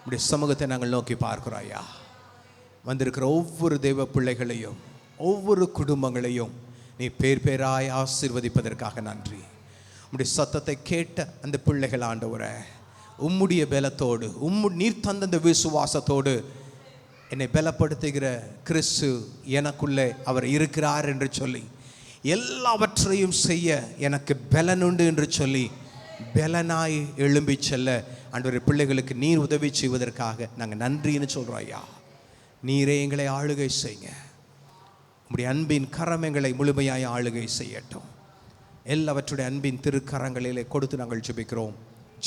உடைய சமூகத்தை நாங்கள் நோக்கி பார்க்கிறோம் ஐயா. வந்திருக்கிற ஒவ்வொரு தெய்வ பிள்ளைகளையும் ஒவ்வொரு குடும்பங்களையும் நீ பேர் பேராய் ஆசீர்வதிப்பதற்காக நன்றி. உம்முடைய சத்தத்தை கேட்ட அந்த பிள்ளைகள் ஆண்டவரே உம்முடைய பலத்தோடு நீர் தந்த அந்த விசுவாசத்தோடு என்னை பலப்படுத்துகிற கிறிஸ்து எனக்குள்ளே அவர் இருக்கிறார் என்று சொல்லி எல்லாவற்றையும் செய்ய எனக்கு பலனுண்டு என்று சொல்லி பலனாய் எழும்பி செல்ல ஆண்டவரே பிள்ளைகளுக்கு நீர் உதவி செய்வதற்காக நாங்கள் நன்றின்னு சொல்கிறோம் ஐயா. நீரே எங்களை ஆளுகை செய்யுங்க. உம்முடைய அன்பின் கரம் எங்களை முழுமையாய் ஆளுகை செய்யட்டும். எல்லாவற்றுடைய அன்பின் திருக்கரங்களிலே கொடுத்து நாங்கள் ஜெபிக்கிறோம்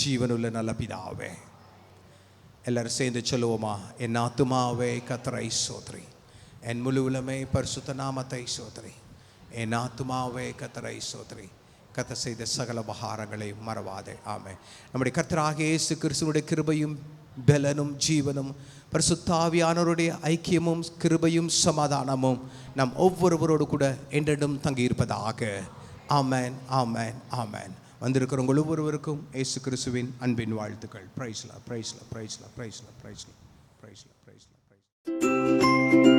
ஜீவனுள்ள நல்ல பிதாவே. எல்லாரும் சேர்ந்து சொல்லுவோமா? என் ஆத்துமாவே கர்த்தரை ஸ்தோத்திரி, என் முழு உலமே பரிசுத்த நாமத்தை ஸ்தோத்திரி. என் ஆத்துமாவே கர்த்தரை ஸ்தோத்திரி, கர்த்தர் செய்த சகல உபகாரங்களை மறவாதே. ஆமென். நம்முடைய கர்த்தராகிய இயேசு கிறிஸ்துவினுடைய கிருபையும் பலனும் ஜீவனும் பரிசுத்த ஆவியானவருடைய ஐக்கியமும் கிருபையும் சமாதானமும் நம் ஒவ்வொருவரோடு கூட என்றென்றும் தங்கியிருப்பதாக. ஆமென், ஆமென், ஆமென். வந்திருக்கிறவங்க ஒவ்வொருவருக்கும் இயேசு கிறிஸ்துவின் அன்பின் வாழ்த்துக்கள். பிரைஸ்லா, பிரைஸ்லா, பிரைஸ்லா, பிரைஸ்லா, பிரைஸ்லா, பிரைஸ்லா, பிரைஸ்லா, பிரைஸ்லா.